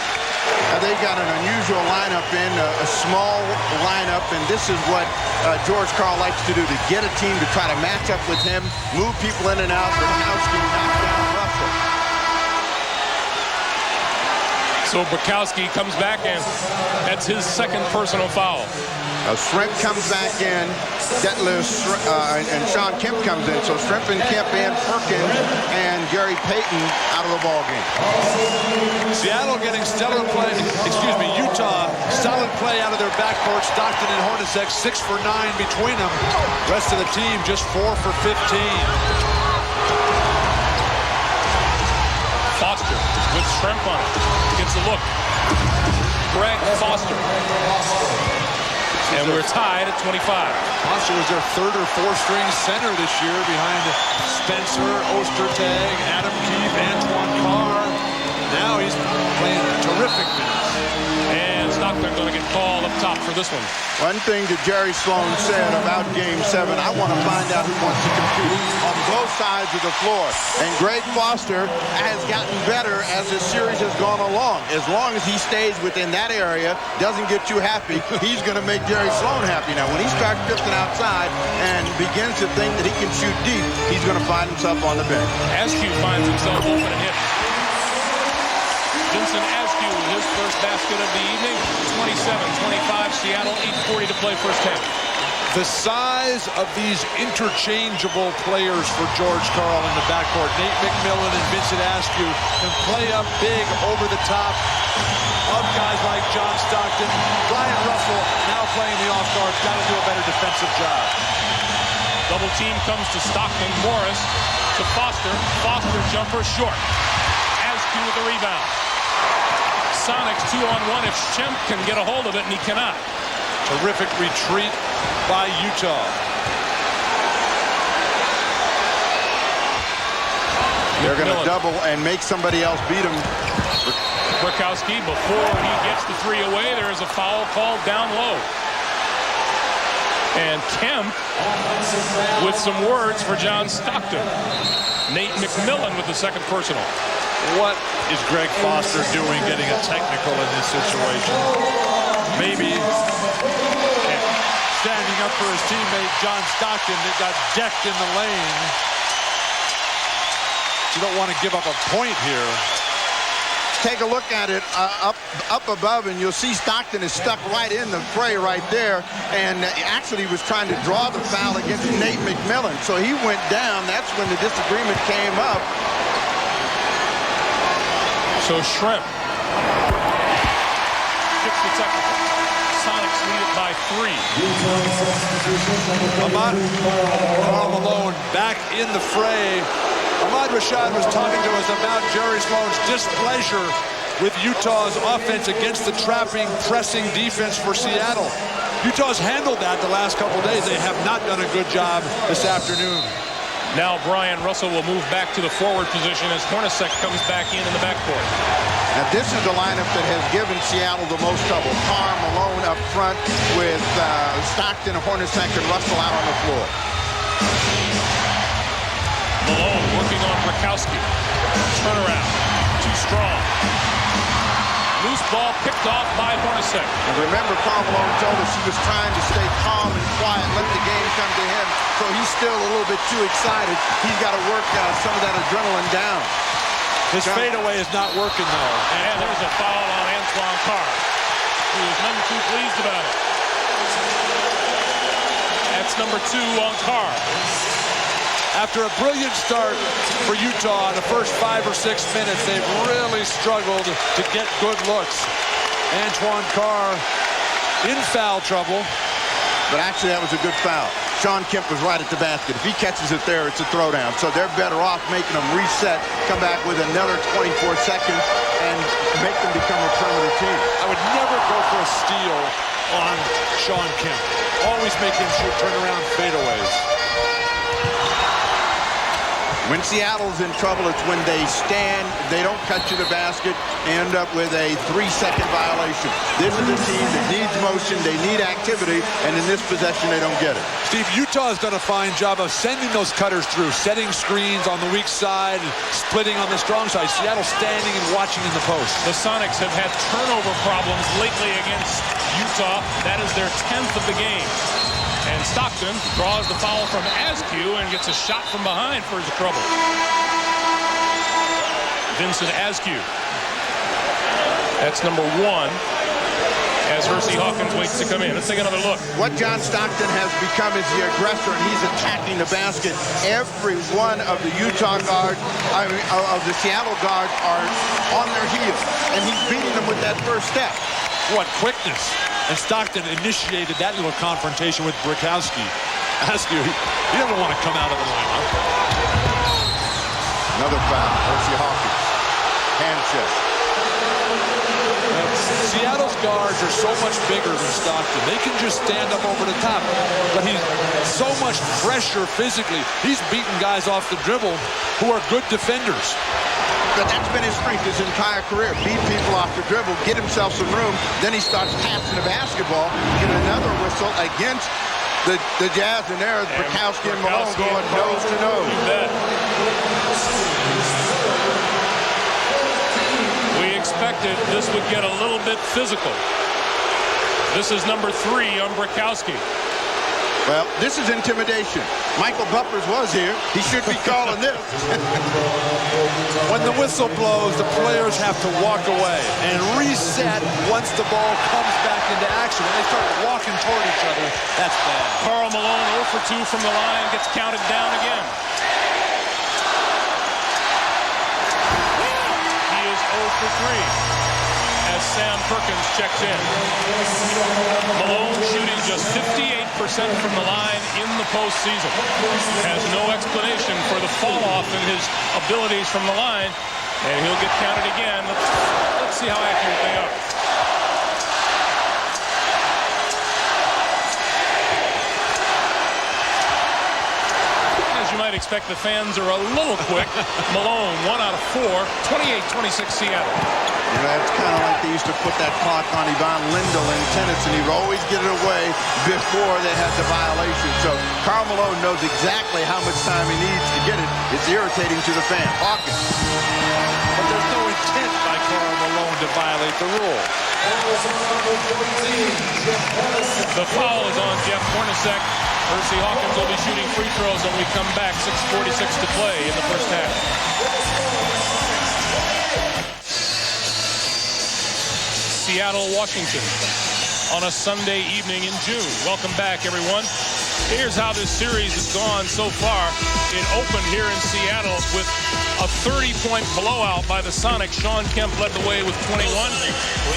Speaker 4: They got an unusual lineup in, a small lineup, and this is what George Karl likes to do, to get a team to try to match up with him, move people in and out. Burkowski knocks down Russell.
Speaker 1: So Burkowski comes back, and that's his second personal foul.
Speaker 4: Shrimp comes back in, and Sean Kemp comes in. So Shrimp and Kemp and Perkins and Gary Payton out of the ball game.
Speaker 6: Seattle getting stellar play, Utah, solid play out of their backcourt. Stockton and Hornacek, 6 for 9 between them. Rest of the team just 4 for 15.
Speaker 1: Foster with Shrimp on it. Gets a look. Greg Foster. And we're tied at 25.
Speaker 6: Foster was their 3rd or 4th string center this year behind Spencer, Ostertag, Adam Keefe, Antoine Carr. Now he's playing terrific minutes.
Speaker 1: And Stockton going to get called up top for this one.
Speaker 4: One thing that Jerry Sloan said about Game 7, I want to find out who wants to compete on both sides of the floor. And Greg Foster has gotten better as the series has gone along. As long as he stays within that area, doesn't get too happy, he's going to make Jerry Sloan happy. Now, when he starts drifting outside and begins to think that he can shoot deep, he's going to find himself on the bench.
Speaker 1: Askew finds himself open and hit. Vincent Askew, his first basket of the evening. 27-25, Seattle, 8:40 to play first half.
Speaker 6: The size of these interchangeable players for George Karl in the backcourt. Nate McMillan and Vincent Askew can play up big over the top of guys like John Stockton. Brian Russell now playing the off guard. Got to do a better defensive job.
Speaker 1: Double team comes to Stockton. Morris to Foster. Foster jumper short. Askew with the rebound. Sonics 2-on-1 if Shemp can get a hold of it, and he cannot.
Speaker 6: Terrific retreat by Utah.
Speaker 4: They're going to double and make somebody else beat him.
Speaker 1: Brakowski, before he gets the three away, there is a foul called down low. And Kemp with some words for John Stockton. Nate McMillan with the second personal.
Speaker 6: What is Greg Foster doing getting a technical in this situation? Maybe standing up for his teammate John Stockton that got decked in the lane. You don't want to give up a point here.
Speaker 4: Take a look at it up above, and you'll see Stockton is stuck right in the fray right there, and actually was trying to draw the foul against Nate McMillan. So he went down. That's when the disagreement came up.
Speaker 1: So Shrimp gets the technical. Sonics lead it by 3.
Speaker 6: Karl Malone back in the fray. Ahmad Rashad was talking to us about Jerry Sloan's displeasure with Utah's offense against the trapping, pressing defense for Seattle. Utah's handled that the last couple days. They have not done a good job this afternoon.
Speaker 1: Now Brian Russell will move back to the forward position as Hornacek comes back in the backcourt.
Speaker 4: Now this is the lineup that has given Seattle the most trouble. Karl Malone up front with Stockton, Hornacek, and Russell out on the floor.
Speaker 1: Malone working on Brakowski. Turnaround. Too strong. Loose ball picked off by Hornacek.
Speaker 4: And remember, Karl Malone told us he was trying to stay calm and quiet, let the game come to him. So he's still a little bit too excited. He's got to work some of that adrenaline down.
Speaker 6: His fadeaway is not working, though.
Speaker 1: And there's a foul on Antoine Carr, who is none too pleased about it. That's number 2 on Carr.
Speaker 6: After a brilliant start for Utah in the first 5 or 6 minutes, they've really struggled to get good looks. Antoine Carr in foul trouble.
Speaker 4: But actually, that was a good foul. Sean Kemp was right at the basket. If he catches it there, it's a throwdown. So they're better off making them reset, come back with another 24 seconds, and make them become a perimeter team.
Speaker 6: I would never go for a steal on Sean Kemp. Always make him shoot turnaround fadeaways.
Speaker 4: When Seattle's in trouble, it's when they stand, they don't cut to the basket, end up with a 3-second violation. This is a team that needs motion, they need activity, and in this possession, they don't get it.
Speaker 6: Steve, Utah has done a fine job of sending those cutters through, setting screens on the weak side, splitting on the strong side. Seattle standing and watching in the post.
Speaker 1: The Sonics have had turnover problems lately against Utah. That is their 10th of the game. And Stockton draws the foul from Askew and gets a shot from behind for his trouble. Vincent Askew. That's number 1 as Hersey Hawkins waits to come in. Let's take another look.
Speaker 4: What John Stockton has become is the aggressor, and he's attacking the basket. Every one of the Utah guards, of the Seattle guards, are on their heels, and he's beating them with that first step.
Speaker 6: What quickness. And Stockton initiated that little confrontation with Brakowski. Askew, he doesn't want to come out of the lineup.
Speaker 4: Another foul. Hersey Hawkins. Hand check.
Speaker 6: Seattle's guards are so much bigger than Stockton. They can just stand up over the top. But he's so much fresher physically. He's beating guys off the dribble who are good defenders.
Speaker 4: But that's been his strength his entire career. Beat people off the dribble, get himself some room, then he starts passing the basketball, get another whistle against the Jazz, and there's Bukowski and Malone going nose to nose.
Speaker 1: You bet. We expected this would get a little bit physical. This is number 3 on Bukowski.
Speaker 4: Well, this is intimidation. Michael Buppers was here. He should be calling this.
Speaker 6: When the whistle blows, the players have to walk away and reset once the ball comes back into action. When they start walking toward each other, that's bad.
Speaker 1: Karl Malone 0 for 2 from the line, gets counted down again. He is 0 for 3. As Sam Perkins checks in. Malone shooting just 58% from the line in the postseason. Has no explanation for the fall off in his abilities from the line, and he'll get counted again. Let's see how accurate they are. As you might expect, the fans are a little quick. Malone, 1 out of 4, 28-26 Seattle.
Speaker 4: You know, it's kind of like they used to put that clock on Ivan Lendl in tennis, and he would always get it away before they had the violation. So Karl Malone knows exactly how much time he needs to get it. It's irritating to the fan. Hawkins.
Speaker 6: But there's no intent by Karl Malone to violate the rule.
Speaker 1: The foul is on Jeff Hornacek. Percy Hawkins will be shooting free throws when we come back. 6:46 to play in the first half. Seattle, Washington on a Sunday evening in June. Welcome back, everyone. Here's how this series has gone so far. It opened here in Seattle with a 30-point blowout by the Sonics. Sean Kemp led the way with 21.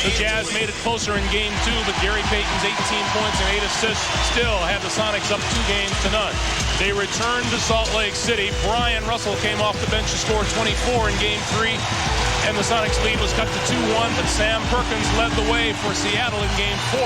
Speaker 1: The Jazz made it closer in Game 2, but Gary Payton's 18 points and 8 assists still had the Sonics up 2-0. They returned to Salt Lake City. Brian Russell came off the bench to score 24 in Game 3. And the Sonics lead was cut to 2-1, but Sam Perkins led the way for Seattle in Game 4.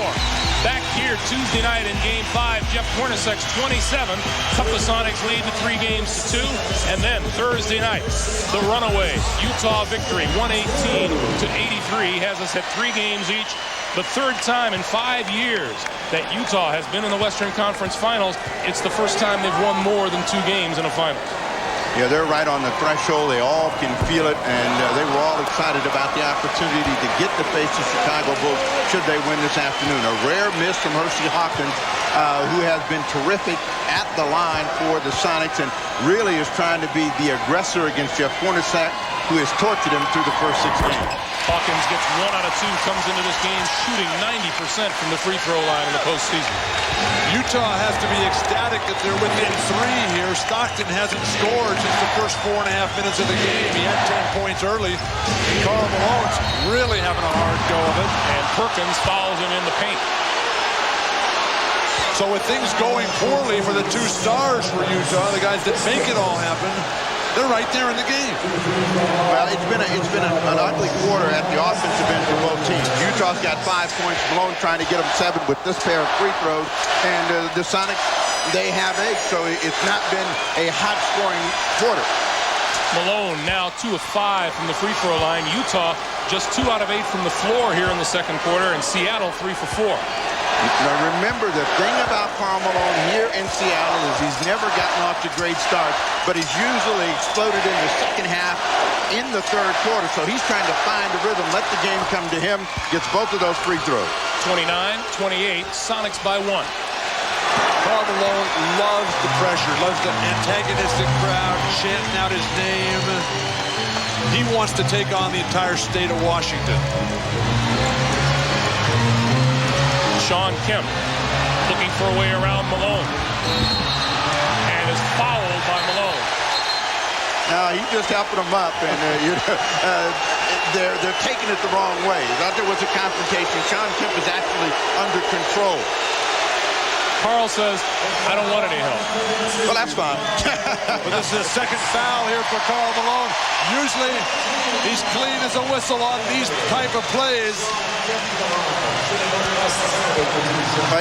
Speaker 1: Back here Tuesday night in Game 5, Jeff Hornacek's 27 cut the Sonics lead to 3-2. And then Thursday night, the runaway Utah victory, 118-83, has us at 3 games each. The third time in 5 years that Utah has been in the Western Conference Finals. It's the first time they've won more than 2 games in a final.
Speaker 4: Yeah, they're right on the threshold. They all can feel it, and they were all excited about the opportunity to get to face the Chicago Bulls should they win this afternoon. A rare miss from Percy Hawkins, who has been terrific at the line for the Sonics and really is trying to be the aggressor against Jeff Hornacek, who has tortured him through the first 6 games.
Speaker 1: Hawkins gets 1 out of 2, comes into this game shooting 90% from the free throw line in the postseason.
Speaker 6: Utah has to be ecstatic that they're within 3 here. Stockton hasn't scored since the first 4.5 minutes of the game. He had 10 points early. Karl Malone's really having a hard go of it.
Speaker 1: And Perkins fouls him in the paint.
Speaker 6: So with things going poorly for the 2 stars for Utah, the guys that make it all happen, they're right there in the game.
Speaker 4: Well, it's been an ugly quarter at the offensive end for both teams. Utah's got 5 points. Malone trying to get them 7 with this pair of free throws. And the Sonics, they have 8. So it's not been a hot-scoring quarter.
Speaker 1: Malone now 2 of 5 from the free throw line. Utah just 2 out of 8 from the floor here in the second quarter. And Seattle 3 for 4.
Speaker 4: Now remember, the thing about Karl Malone here in Seattle is he's never gotten off to great starts, but he's usually exploded in the second half in the third quarter. So he's trying to find the rhythm, let the game come to him, gets both of those free throws.
Speaker 1: 29-28, Sonics by 1.
Speaker 6: Karl Malone loves the pressure, loves the antagonistic crowd chanting out his name. He wants to take on the entire state of Washington.
Speaker 1: Sean Kemp looking for a way around Malone and is fouled by Malone.
Speaker 4: Now he's just helping them up, and they're taking it the wrong way. Thought there was a confrontation. Sean Kemp is actually under control.
Speaker 1: Karl says, I don't want any help.
Speaker 4: Well, that's fine.
Speaker 6: But this is a second foul here for Karl Malone. Usually he's clean as a whistle on these type of plays.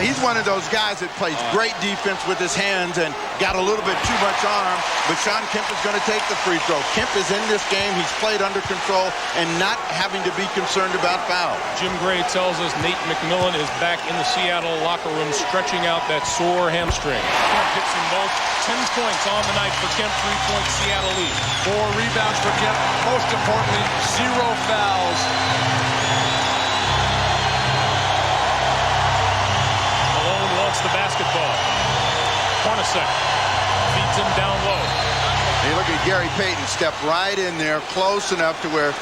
Speaker 4: He's one of those guys that plays great defense with his hands and got a little bit too much arm, but Sean Kemp is going to take the free throw. Kemp is in this game. He's played under control and not having to be concerned about foul.
Speaker 1: Jim Gray tells us Nate McMillan is back in the Seattle locker room stretching out that sore hamstring. Kemp hits them both. 10 points on the night for Kemp, 3-point Seattle lead.
Speaker 6: 4 rebounds for Kemp. Most importantly, 0 fouls.
Speaker 1: Malone wants the basketball. Hornacek feeds him down low.
Speaker 4: Hey, look at Gary Payton step right in there, close enough to where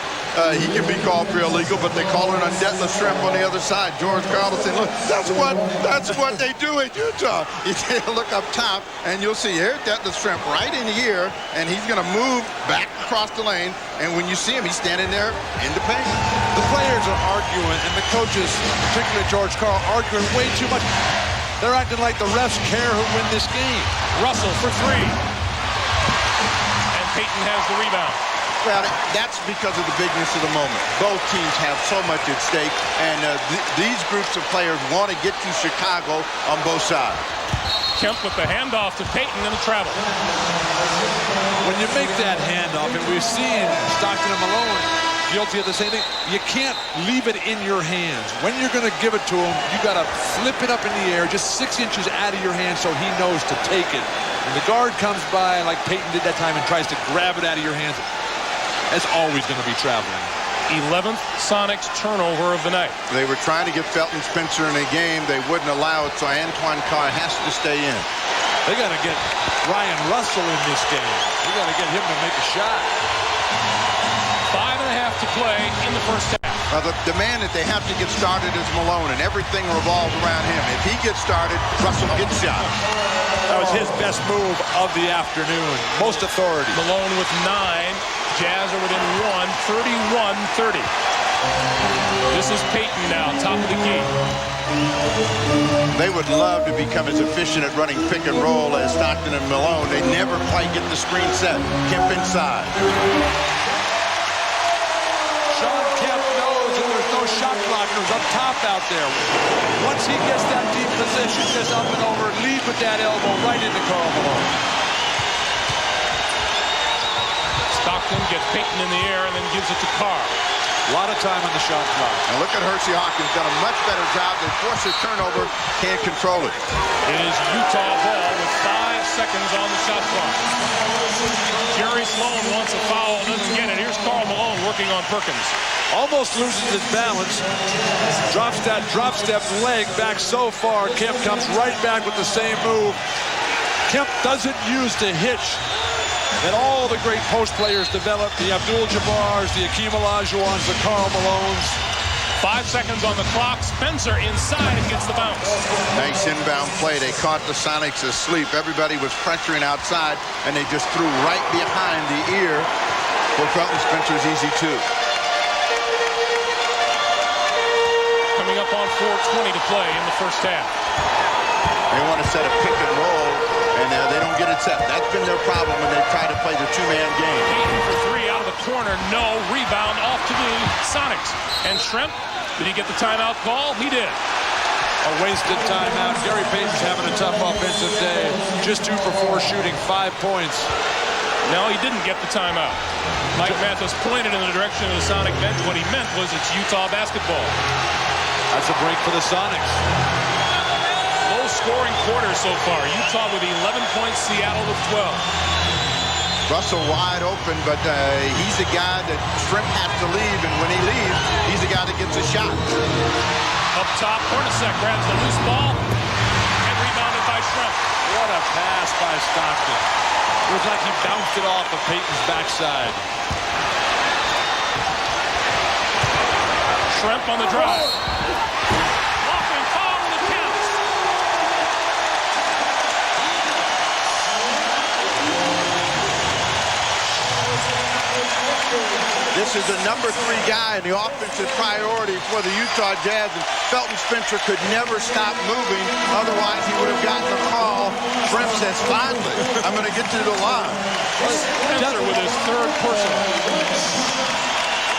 Speaker 4: he can be called for illegal, but they call it on Detlef Shrimp on the other side. George Carlson, look, that's what they do at Utah. You take a look up top, and you'll see here Detlef Shrimp right in here, and he's going to move back across the lane. And when you see him, he's standing there in the paint.
Speaker 6: The players are arguing, and the coaches, particularly George Karl, arguing way too much. They're acting like the refs care who win this game.
Speaker 1: Russell for 3. And Payton has the rebound.
Speaker 4: Well, that's because of the bigness of the moment. Both teams have so much at stake, and these groups of players want to get to Chicago on both sides.
Speaker 1: Kemp with the handoff to Payton and the travel.
Speaker 6: When you make that handoff, and we've seen Stockton and Malone guilty of the same thing, you can't leave it in your hands. When you're going to give it to him, you got to flip it up in the air, just 6 inches out of your hand so he knows to take it. When the guard comes by, like Payton did that time, and tries to grab it out of your hands, it's always going to be traveling.
Speaker 1: 11th Sonics turnover of the night.
Speaker 4: They were trying to get Felton Spencer in a game. They wouldn't allow it, so Antoine Carr has to stay in.
Speaker 6: They got to get Ryan Russell in this game. They got to get him to make a shot.
Speaker 1: 5.5 to play in the first half.
Speaker 4: The man that they have to get started is Malone, and everything revolves around him. If he gets started, Russell gets shot.
Speaker 6: That was his best move of the afternoon. Most authority.
Speaker 1: Malone with 9. Jazz are within 1, 31-30. This is Payton now, top of the key.
Speaker 4: They would love to become as efficient at running pick and roll as Stockton and Malone. They never quite get the screen set. Kemp inside.
Speaker 6: Sean Kemp knows that there's no shot blockers up top out there. Once he gets that deep position, just up and over, lead with that elbow right into Karl Malone.
Speaker 1: Stockton gets Payton in the air and then gives it to Carr.
Speaker 6: A lot of time on the shot clock.
Speaker 4: And look at Hersey Hawkins, done a much better job. They force a turnover, can't control it.
Speaker 1: It is Utah ball with 5 seconds on the shot clock. Jerry Sloan wants a foul, doesn't get it. Here's Karl Malone working on Perkins.
Speaker 6: Almost loses his balance. Drops that drop step leg back so far. Kemp comes right back with the same move. Kemp doesn't use the hitch that all the great post players developed, the Abdul-Jabbars, the Akeem Olajuwons, the Karl Malones.
Speaker 1: 5 seconds on the clock. Spencer inside and gets the bounce.
Speaker 4: Nice inbound play. They caught the Sonics asleep. Everybody was pressuring outside, and they just threw right behind the ear for Felton Spencer's easy 2.
Speaker 1: Coming up on 4:20 to play in the first half.
Speaker 4: They want to set a pick and roll, and they don't get it set. That's been their problem when they try to play the 2-man game.
Speaker 1: Payton for 3 out of the corner. No. Rebound off to the Sonics. And Shrimp, did he get the timeout call? He did.
Speaker 6: A wasted timeout. Gary Payton's having a tough offensive day. Just 2 for 4 shooting, 5 points.
Speaker 1: No, he didn't get the timeout. Mike Mathis pointed in the direction of the Sonic bench. What he meant was it's Utah basketball.
Speaker 6: That's a break for the Sonics.
Speaker 1: Low-scoring quarter so far. Utah with 11 points, Seattle with 12.
Speaker 4: Russell wide open, but he's the guy that Shrimp has to leave, and when he leaves, he's the guy that gets a shot.
Speaker 1: Up top, Hornacek grabs the loose ball and rebounded by Shrimp.
Speaker 6: What a pass by Stockton. It was like he bounced it off of Payton's backside.
Speaker 1: Shrimp on the drive. Walking call and it counts.
Speaker 4: This is the number 3 guy in the offensive priority for the Utah Jazz, and Felton Spencer could never stop moving. Otherwise, he would have gotten the call. Shrimp says, finally, I'm going to get to the line.
Speaker 1: Spencer with his 3rd personal.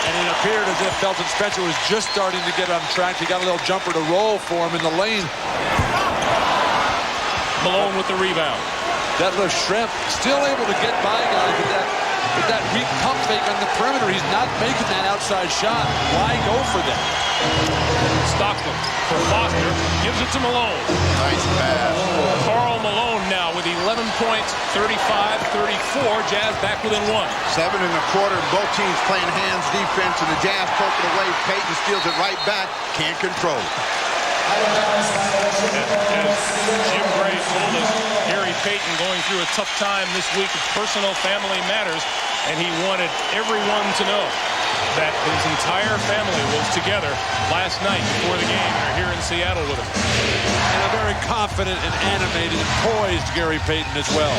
Speaker 6: And it appeared as if Felton Spencer was just starting to get on track. He got a little jumper to roll for him in the lane.
Speaker 1: Malone with the rebound.
Speaker 6: Detlef Schrempf still able to get by guys with that weak pump fake on the perimeter. He's not making that outside shot. Why go for that?
Speaker 1: Stockton for Foster. Gives it to Malone.
Speaker 4: Nice pass.
Speaker 1: Karl Malone now with 11 points, 35-34. Jazz back within 1.
Speaker 4: 7 in the quarter. Both teams playing hands defense, and the Jazz poke it away. Payton steals it right back. Can't control it.
Speaker 1: As Jim Gray told us, Gary Payton going through a tough time this week of personal family matters, and he wanted everyone to know that his entire family was together last night before the game and are here in Seattle with him.
Speaker 6: And a very confident and animated and poised Gary Payton as well.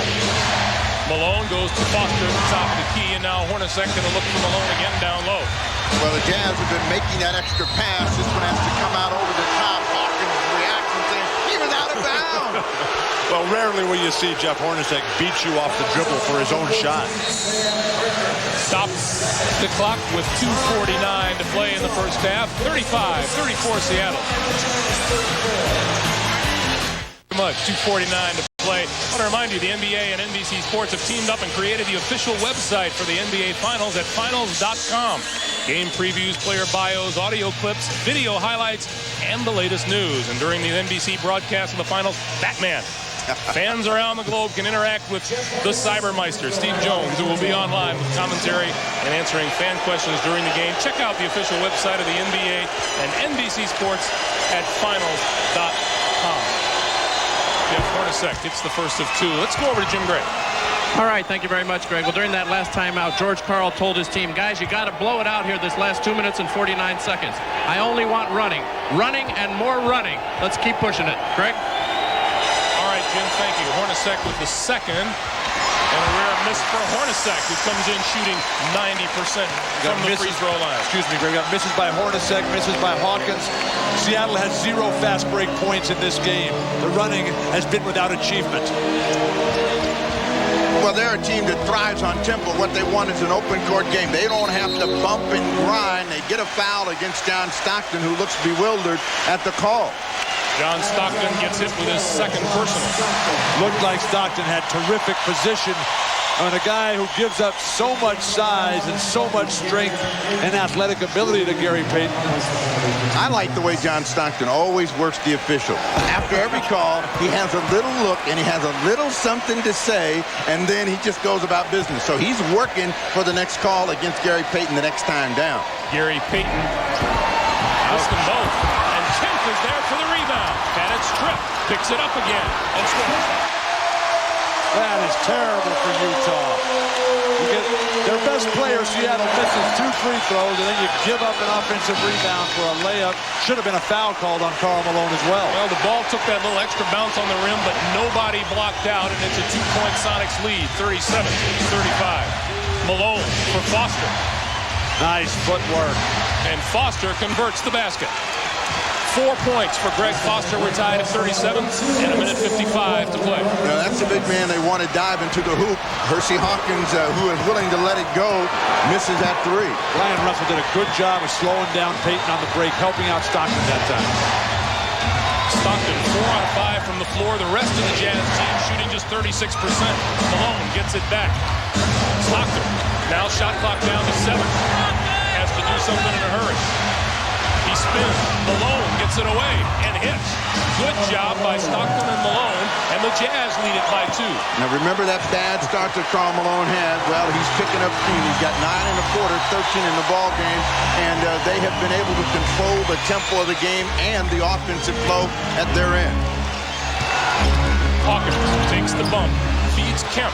Speaker 1: Malone goes to Foster at the top of the key, and now Hornacek going to look for Malone again down low.
Speaker 4: Well, the Jazz have been making that extra pass. This one has to come out over the top. Hawkins' reaction saying he was out of bounds.
Speaker 6: Well, rarely will you see Jeff Hornacek beat you off the dribble for his own shot.
Speaker 1: Stops the clock with 2:49 to play in the first half. 35-34 Seattle. Much 2:49 to play. I want to remind you, the NBA and NBC Sports have teamed up and created the official website for the NBA Finals at finals.com. Game previews, player bios, audio clips, video highlights, and the latest news. And during the NBC broadcast of the Finals, Batman. Fans around the globe can interact with the Cybermeister, Steve Jones, who will be online with commentary and answering fan questions during the game. Check out the official website of the NBA and NBC Sports at finals.com. Jeff Hornacek gets the first of 2. Let's go over to Jim Gray.
Speaker 9: All right, thank you very much, Greg. Well, during that last timeout, George Karl told his team, guys, you got to blow it out here this last 2 minutes and 49 seconds. I only want running and more running. Let's keep pushing it. Greg?
Speaker 1: All right, Jim, thank you. Hornacek with the second. And a rare miss for Hornacek, who comes in shooting 90% from the free throw line.
Speaker 6: Excuse me, Greg. Got misses by Hornacek, misses by Hawkins. Seattle has 0 fast break points in this game. The running has been without achievement.
Speaker 4: Well, they're a team that thrives on tempo. What they want is an open court game. They don't have to bump and grind. They get a foul against John Stockton, who looks bewildered at the call.
Speaker 1: John Stockton gets hit with his second personal.
Speaker 6: Looked like Stockton had terrific position on a guy who gives up so much size and so much strength and athletic ability to Gary Payton.
Speaker 4: I like the way John Stockton always works the official. After every call, he has a little look and he has a little something to say, and then he just goes about business. So he's working for the next call against Gary Payton the next time down.
Speaker 1: Gary Payton missed them both, and Kemp is there for the rebound. And it's stripped, picks it up again, and scores.
Speaker 6: That is terrible for Utah. You get their best player, Seattle, misses 2 free throws, and then you give up an offensive rebound for a layup. Should have been a foul called on Karl Malone as well.
Speaker 1: Well, the ball took that little extra bounce on the rim, but nobody blocked out, and it's a 2-point Sonics lead, 37-35. Malone for Foster.
Speaker 6: Nice footwork.
Speaker 1: And Foster converts the basket. 4 points for Greg Foster. We're tied at 37 and 1:55 to play.
Speaker 4: Now, that's the big man they want to dive into the hoop. Hersey Hawkins, who is willing to let it go, misses at 3.
Speaker 6: Ryan Russell did a good job of slowing down Payton on the break, helping out Stockton that time.
Speaker 1: Stockton 4 out of 5 from the floor. The rest of the Jazz team shooting just 36%. Malone gets it back. Stockton, now shot clock down to 7. Has to do something in a hurry. He spins. Malone gets it away and hits. Good job by Stockton and Malone, and the Jazz lead it by 2.
Speaker 4: Now remember that bad start that Karl Malone had. Well, he's picking up steam. He's got 9 in the quarter, 13 in the ball game, and they have been able to control the tempo of the game and the offensive flow at their end.
Speaker 1: Hawkins takes the bump, feeds Kemp.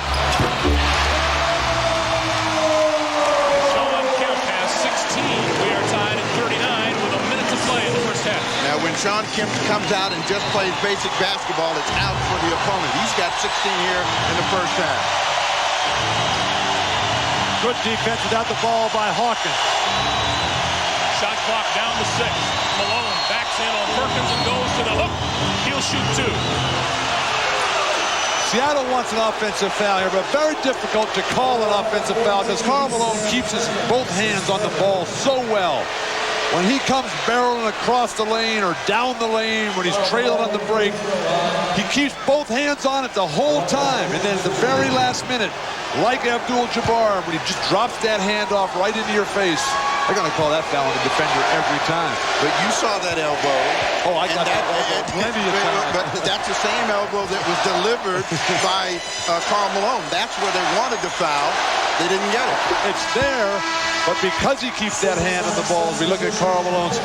Speaker 1: Sean Kemp has 16. We are tied at 39 with a minute to play in the first half.
Speaker 4: Now, when Sean Kemp comes out and just plays basic basketball, it's out for the opponent. He's got 16 here in the first half.
Speaker 6: Good defense without the ball by Hawkins.
Speaker 1: Shot clock down to 6. Malone backs in on Perkins and goes to the hook. He'll shoot 2.
Speaker 6: Seattle wants an offensive foul here, but very difficult to call an offensive foul because Karl Malone keeps his both hands on the ball so well. When he comes barreling across the lane or down the lane when he's trailing on the break, he keeps both hands on it the whole time. And then at the very last minute, like Abdul-Jabbar, when he just drops that hand off right into your face, they're going to call that foul on the defender every time.
Speaker 11: But you saw that elbow.
Speaker 6: Oh, I got that elbow plenty of times.
Speaker 11: But that's the same elbow that was delivered by Karl Malone. That's where they wanted the foul. They didn't get it.
Speaker 6: It's there, but because he keeps that hand on the ball, as we look at Karl Malone's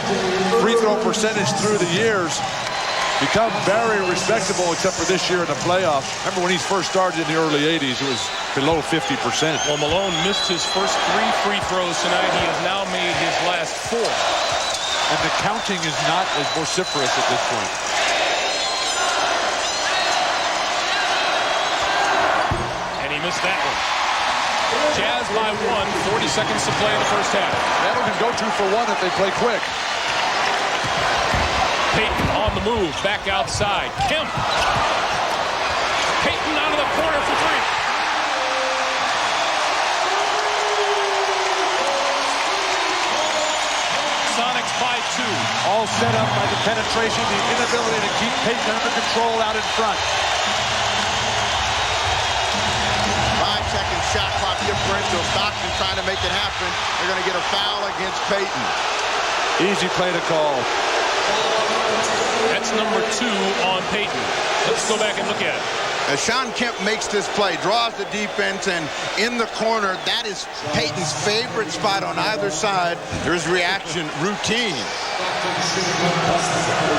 Speaker 6: free throw percentage through the years, become very respectable except for this year in the playoffs. Remember when he first started in the early 80s, it was below 50%.
Speaker 1: Well, Malone missed his first 3 free throws tonight. He has now made his last 4.
Speaker 6: And the counting is not as vociferous at this point.
Speaker 1: And he missed that one. Jazz by 1, 40 seconds to play in the first half.
Speaker 6: Seattle can go 2 for 1 if they play quick.
Speaker 1: Payton on the move, back outside. Kemp. Payton out of the corner for 3. Sonics by 2.
Speaker 6: All set up by the penetration, the inability to keep Payton under control out in front.
Speaker 11: 5-second shot clock differential. Stockton trying to make it happen. They're going to get a foul against Payton.
Speaker 6: Easy play to call.
Speaker 1: That's number 2 on Payton. Let's go back and look at it.
Speaker 11: As Sean Kemp makes this play, draws the defense, and in the corner, that is Payton's favorite spot on either side. There's reaction routine.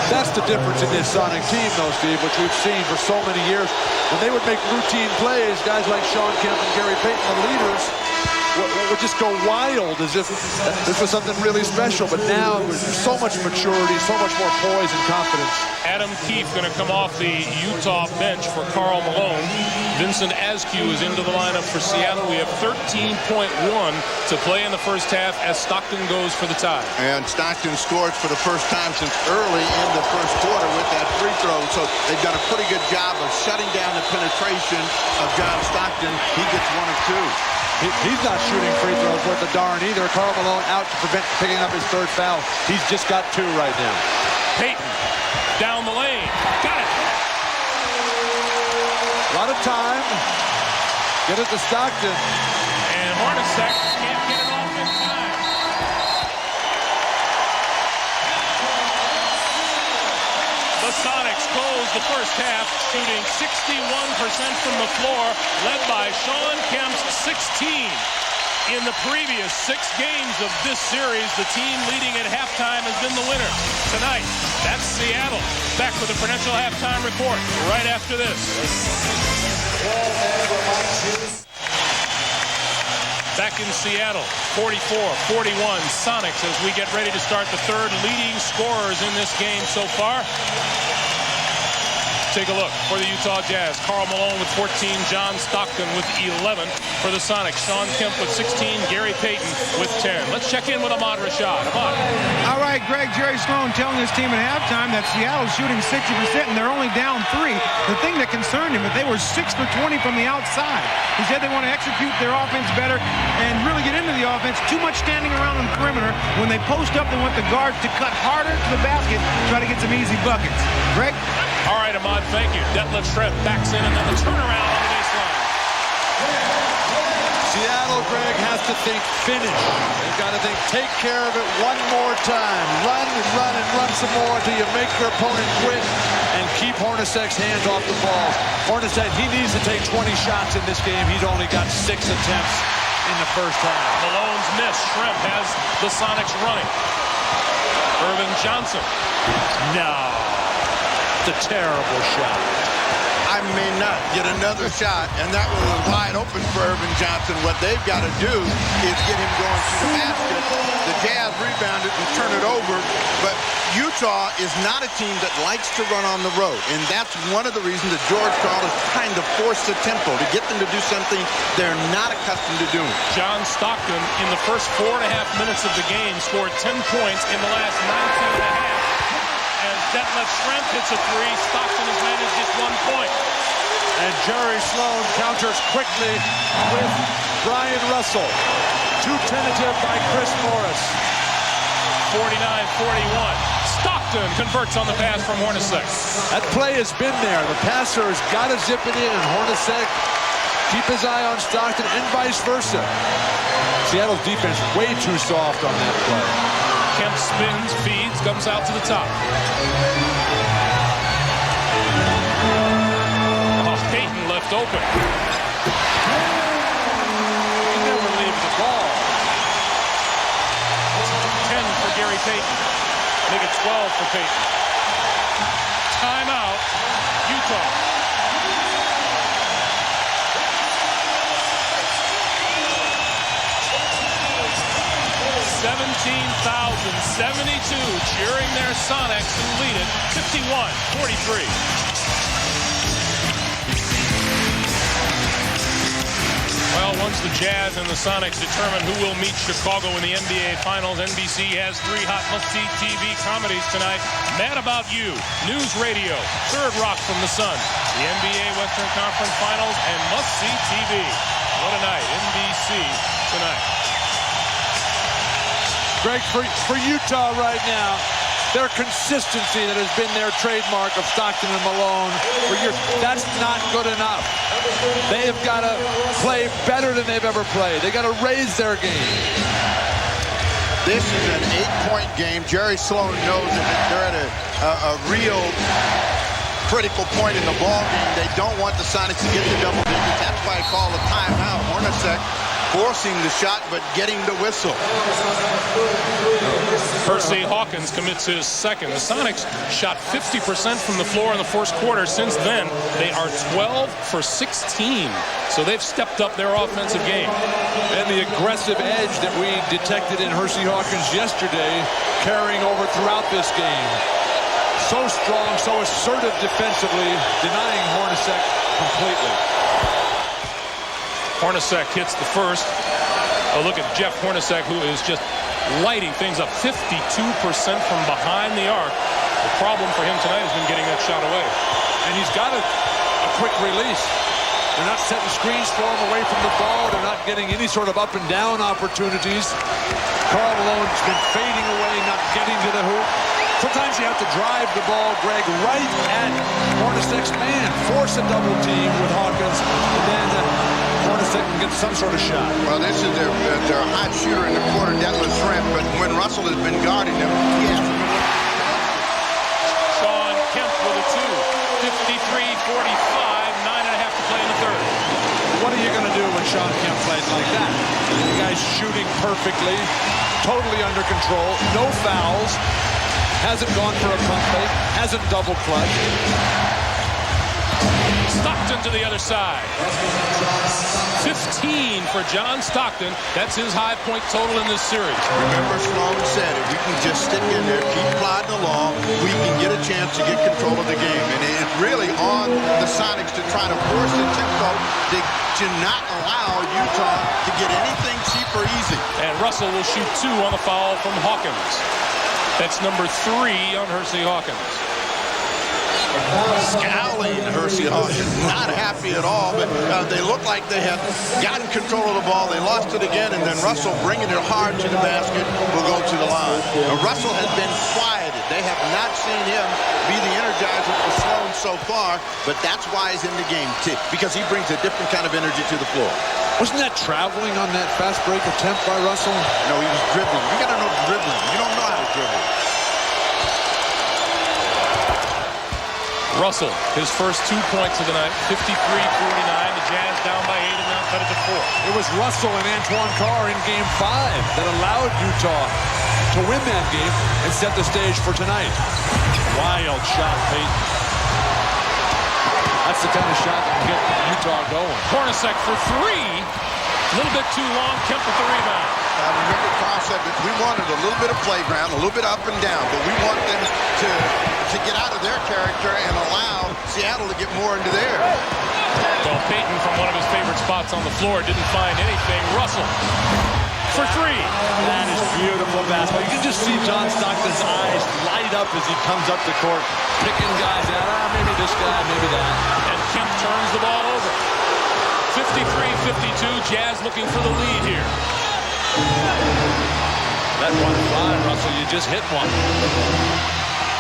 Speaker 6: That's the difference in this Sonic team, though, Steve, which we've seen for so many years. When they would make routine plays, guys like Sean Kemp and Gary Payton, the leaders, would just go wild as if this was something really special. But now there's so much maturity, so much more poise and confidence.
Speaker 1: Adam Keefe going to come off the Utah bench for Karl Malone. Vincent Askew is into the lineup for Seattle. We have 13.1 to play in the first half as Stockton goes for the tie.
Speaker 11: And Stockton scores for the first time since early in the first quarter with that free throw. So they've done a pretty good job of shutting down the penetration of John Stockton. He gets 1 of 2.
Speaker 6: He's not shooting free throws worth a darn either. Karl Malone out to prevent picking up his 3rd foul. He's just got 2 right now.
Speaker 1: Payton down the lane. Got it.
Speaker 6: A lot of time. Get it to Stockton.
Speaker 1: And Hornacek can't get it off in time. The Sonics close the first half, shooting 61% from the floor, led by Sean Kemp's 16. In the previous 6 games of this series, the team leading at halftime has been the winner. Tonight, that's Seattle. Back with the Prudential Halftime Report right after this. Back in Seattle, 44-41 Sonics as we get ready to start the 3rd. Leading scorers in this game so far. Take a look for the Utah Jazz. Karl Malone with 14, John Stockton with 11 for the Sonics. Sean Kemp with 16, Gary Payton with 10. Let's check in with Ahmad Rashad. Ahmad.
Speaker 8: All right, Greg, Jerry Sloan telling his team at halftime that Seattle's shooting 60% and they're only down 3. The thing that concerned him is they were 6 for 20 from the outside. He said they want to execute their offense better and really get into the offense. Too much standing around on the perimeter. When they post up, they want the guards to cut harder to the basket, try to get some easy buckets. Greg?
Speaker 1: All right, Ahmad, thank you. Detlef Schrempf backs in, and then the turnaround on the baseline.
Speaker 6: Seattle, Greg, has to think finish. They've got to think take care of it one more time. Run and run and run some more until you make your opponent quit and keep Hornacek's hands off the ball. Hornacek, he needs to take 20 shots in this game. He's only got 6 attempts in the first half.
Speaker 1: Malone's miss. Schrempf has the Sonics running. Irvin Johnson.
Speaker 6: No. A terrible shot.
Speaker 11: I may not get another shot, and that was wide open for Irvin Johnson. What they've got to do is get him going to the basket. The Jazz rebounded and turn it over, but Utah is not a team that likes to run on the road, and that's one of the reasons that George Karl is trying to force the tempo to get them to do something they're not accustomed to doing.
Speaker 1: John Stockton, in the first 4.5 minutes of the game, scored 10 points in the last 19.5. As Detlef Schrempf hits a 3, Stockton has managed just 1 point.
Speaker 6: And Jerry Sloan counters quickly with Brian Russell. Too tentative by Chris Morris.
Speaker 1: 49-41. Stockton converts on the pass from Hornacek.
Speaker 6: That play has been there. The passer has got to zip it in, and Hornacek keep his eye on Stockton and vice versa. Seattle's defense way too soft on that play.
Speaker 1: Kemp spins, feeds, comes out to the top. Oh, Payton left open.
Speaker 6: He never leaves the ball.
Speaker 1: 10 for Gary Payton. Make it 12 for Payton. Timeout, Utah. 17,072 cheering their Sonics who lead it 51-43. Well, once the Jazz and the Sonics determine who will meet Chicago in the NBA Finals, NBC has 3 hot must-see TV comedies tonight. Mad About You, News Radio, Third Rock from the Sun, the NBA Western Conference Finals, and must-see TV. What a night, NBC tonight.
Speaker 6: Greg, for Utah right now, their consistency that has been their trademark of Stockton and Malone for years, that's not good enough. They have got to play better than they've ever played. They got to raise their game.
Speaker 11: This is an 8-point game. Jerry Sloan knows that they're at a real critical point in the ball game. They don't want the Sonics to get to double digits. That's why I call a timeout. Hornacek forcing the shot, but getting the whistle.
Speaker 1: Hersey Hawkins commits his second. The Sonics shot 50% from the floor in the first quarter. Since then, they are 12 for 16. So they've stepped up their offensive game.
Speaker 6: And the aggressive edge that we detected in Hersey Hawkins yesterday carrying over throughout this game. So strong, so assertive defensively, denying Hornacek completely.
Speaker 1: Hornacek hits the first. Oh, look at Jeff Hornacek, who is just lighting things up. 52% from behind the arc. The problem for him tonight has been getting that shot away.
Speaker 6: And he's got a quick release. They're not setting screens for him away from the ball. They're not getting any sort of up and down opportunities. Karl Malone's been fading away, not getting to the hoop. Sometimes you have to drive the ball, Greg, right at Hornacek's man. Force a double team with Hawkins, and then Hornacek can get some sort of shot.
Speaker 11: Well, this is their hot shooter in the corner, Detlef Schrempf, but when Russell has been guarding him, he hasn't been looking.
Speaker 1: Sean Kemp with a 2. 53-45, 9.5 to play in the third.
Speaker 6: What are you going to do when Sean Kemp plays like that? The guy's shooting perfectly, totally under control, no fouls, hasn't gone for a pump fake, hasn't double clutched.
Speaker 1: Stockton to the other side. 15 for John Stockton. That's his high point total in this series.
Speaker 11: Remember, Sloan said if we can just stick in there, keep plodding along, we can get a chance to get control of the game. And it's really on the Sonics to try to force the tempo to not allow Utah to get anything cheap or easy.
Speaker 1: And Russell will shoot 2 on the foul from Hawkins. That's number 3 on Hersey Hawkins.
Speaker 11: Scowling Hersey Hawkins, not happy at all, but they look like they have gotten control of the ball. They lost it again, and then Russell, bringing it hard to the basket, will go to the line. Now, Russell has been quieted. They have not seen him be the energizer for Sloan so far, but that's why he's in the game, too, because he brings a different kind of energy to the floor.
Speaker 6: Wasn't that traveling on that fast break attempt by Russell?
Speaker 11: No, he was dribbling. You got to know dribbling. You don't know how to dribble.
Speaker 1: Russell, his first 2 points of the night, 53-49. The Jazz down by 8 and now cut it to 4.
Speaker 6: It was Russell and Antoine Carr in Game 5 that allowed Utah to win that game and set the stage for tonight. Wild shot, Payton. That's the kind of shot that can get Utah going.
Speaker 1: Hornacek for 3. A little bit too long. Kemp with the rebound.
Speaker 11: Remember, Carl said that we wanted a little bit of playground, a little bit up and down, but we want them to get out of their character and allow Seattle to get more into theirs.
Speaker 1: Well, Payton, from one of his favorite spots on the floor, didn't find anything. Russell for 3.
Speaker 6: That is beautiful basketball. You can just see John Stockton's eyes light up as he comes up the court, picking guys out. Maybe this guy, maybe that.
Speaker 1: And Kemp turns the ball over. 53-52. Jazz looking for the lead here.
Speaker 6: That one fly, Russell, you just hit one.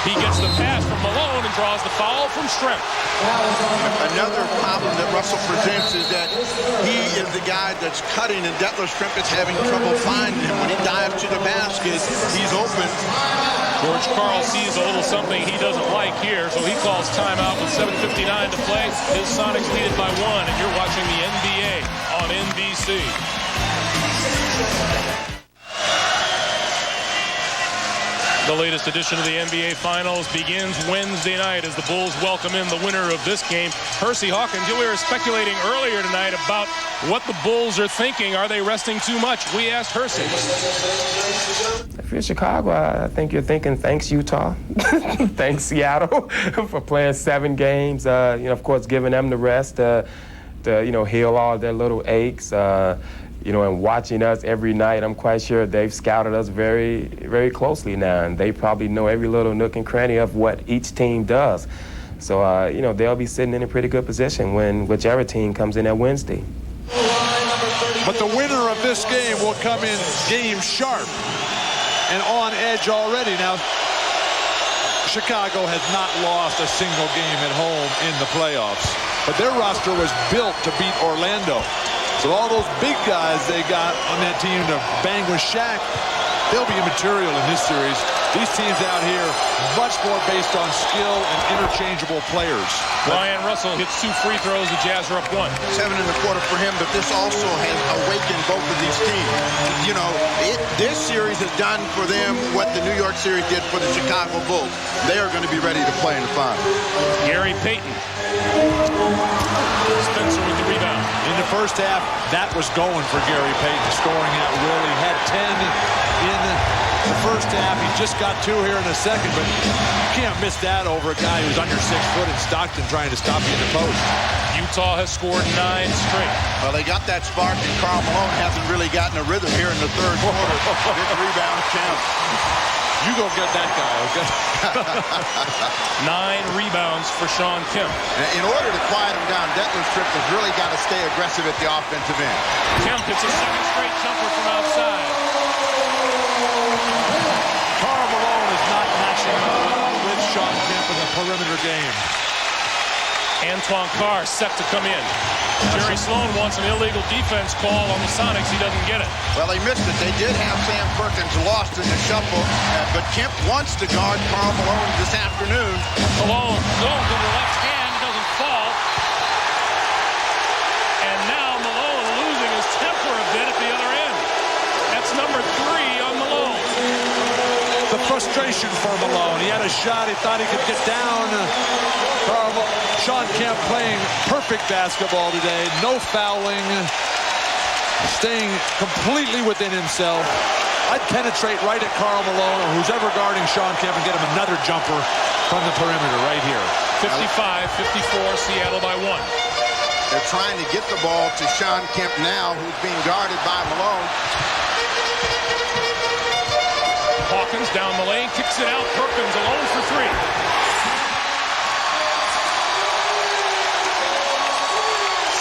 Speaker 1: He gets the pass from Malone and draws the foul from Stremp.
Speaker 11: Another problem that Russell presents is that he is the guy that's cutting, and Detlef Stremp is having trouble finding him. When he dives to the basket, he's open.
Speaker 1: George Karl sees a little something he doesn't like here, so he calls timeout with 7:59 to play. His Sonics lead it by 1, and you're watching the NBA on NBC. The latest edition of the NBA Finals begins Wednesday night as the Bulls welcome in the winner of this game, Hersey Hawkins. We were speculating earlier tonight about what the Bulls are thinking. Are they resting too much? We asked Hersey.
Speaker 10: If you're Chicago, I think you're thinking, thanks, Utah. Thanks, Seattle, for playing 7 games. Of course, giving them the rest to heal all their little aches. And watching us every night, I'm quite sure they've scouted us very, very closely now, and they probably know every little nook and cranny of what each team does. So, they'll be sitting in a pretty good position when whichever team comes in that Wednesday.
Speaker 6: But the winner of this game will come in game sharp and on edge already. Now, Chicago has not lost a single game at home in the playoffs, but their roster was built to beat Orlando. So all those big guys they got on that team to bang with Shaq, they'll be immaterial in this series. These teams out here, much more based on skill and interchangeable players.
Speaker 1: Ryan Russell hits 2 free throws. The Jazz are up 1.
Speaker 11: 7 1/4 for him, but this also has awakened both of these teams. This series has done for them what the New York series did for the Chicago Bulls. They are going to be ready to play in the finals.
Speaker 1: Gary Payton. Spencer with the rebound.
Speaker 6: In the first half, that was going for Gary Payton, scoring at will. He had 10 in the first half. He just got 2 here in the second, but you can't miss that over a guy who's under 6 foot in Stockton trying to stop you in the post.
Speaker 1: Utah has scored 9 straight.
Speaker 11: Well, they got that spark, and Karl Malone hasn't really gotten a rhythm here in the third quarter. Big rebound count.
Speaker 6: You go get that guy, okay?
Speaker 1: 9 rebounds for Sean Kemp.
Speaker 11: In order to quiet him down, Detlef Stremp has really got to stay aggressive at the offensive end.
Speaker 1: Kemp hits a second straight jumper from outside.
Speaker 6: Karl Malone is not matching up with Sean Kemp in the perimeter game.
Speaker 1: Antoine Carr set to come in. Jerry Sloan wants an illegal defense call on the Sonics. He doesn't get it.
Speaker 11: Well, they missed it. They did have Sam Perkins lost in the shuffle, but Kemp wants to guard Karl Malone this afternoon.
Speaker 1: Malone goes to the left hand, doesn't fall. And now Malone losing his temper a bit at the other end. That's number 3 on Malone.
Speaker 6: The frustration for Malone. He had a shot. He thought he could get down. Sean Kemp playing perfect basketball today. No fouling. Staying completely within himself. I'd penetrate right at Karl Malone or who's ever guarding Sean Kemp and get him another jumper from the perimeter right here.
Speaker 1: 55-54, Seattle by 1.
Speaker 11: They're trying to get the ball to Sean Kemp now, who's being guarded by Malone.
Speaker 1: Hawkins down the lane, kicks it out. Perkins alone for 3.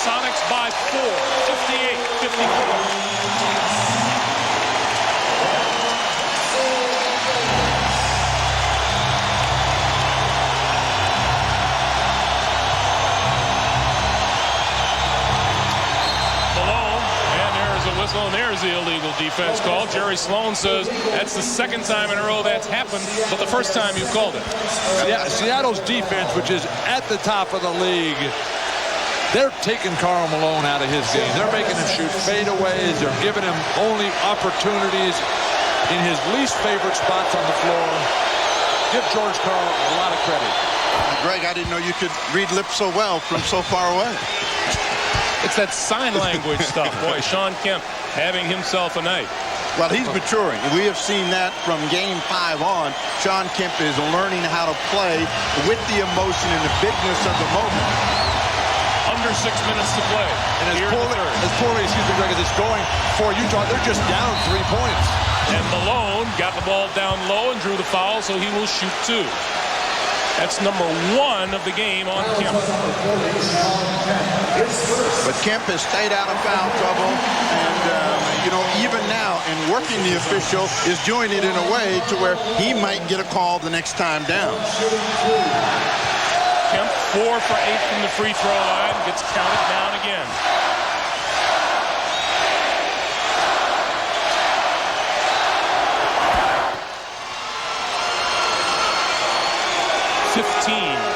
Speaker 1: Sonics by 4, 58-54. Whistle, and there's the illegal defense call. Jerry Sloan says that's the second time in a row that's happened, but the first time you called it.
Speaker 6: Yeah, Seattle's defense, which is at the top of the league, they're taking Karl Malone out of his game. They're making him shoot fadeaways. They're giving him only opportunities in his least favorite spots on the floor. Give George Karl a lot of credit.
Speaker 11: Greg, I didn't know you could read lips so well from so far away.
Speaker 1: It's that sign language stuff. Boy, Sean Kemp having himself a night.
Speaker 11: Well, he's maturing. We have seen that from Game 5 on. Sean Kemp is learning how to play with the emotion and the bigness of the moment.
Speaker 1: Under 6 minutes to play.
Speaker 6: And as poorly, Greg, as it's going for Utah, they're just down 3 points.
Speaker 1: And Malone got the ball down low and drew the foul, so he will shoot 2. That's number 1 of the game on Kemp.
Speaker 11: But Kemp has stayed out of foul trouble, and even now, in working the official, is doing it in a way to where he might get a call the next time down.
Speaker 1: Kemp 4 for 8 from the free throw line, gets counted down again.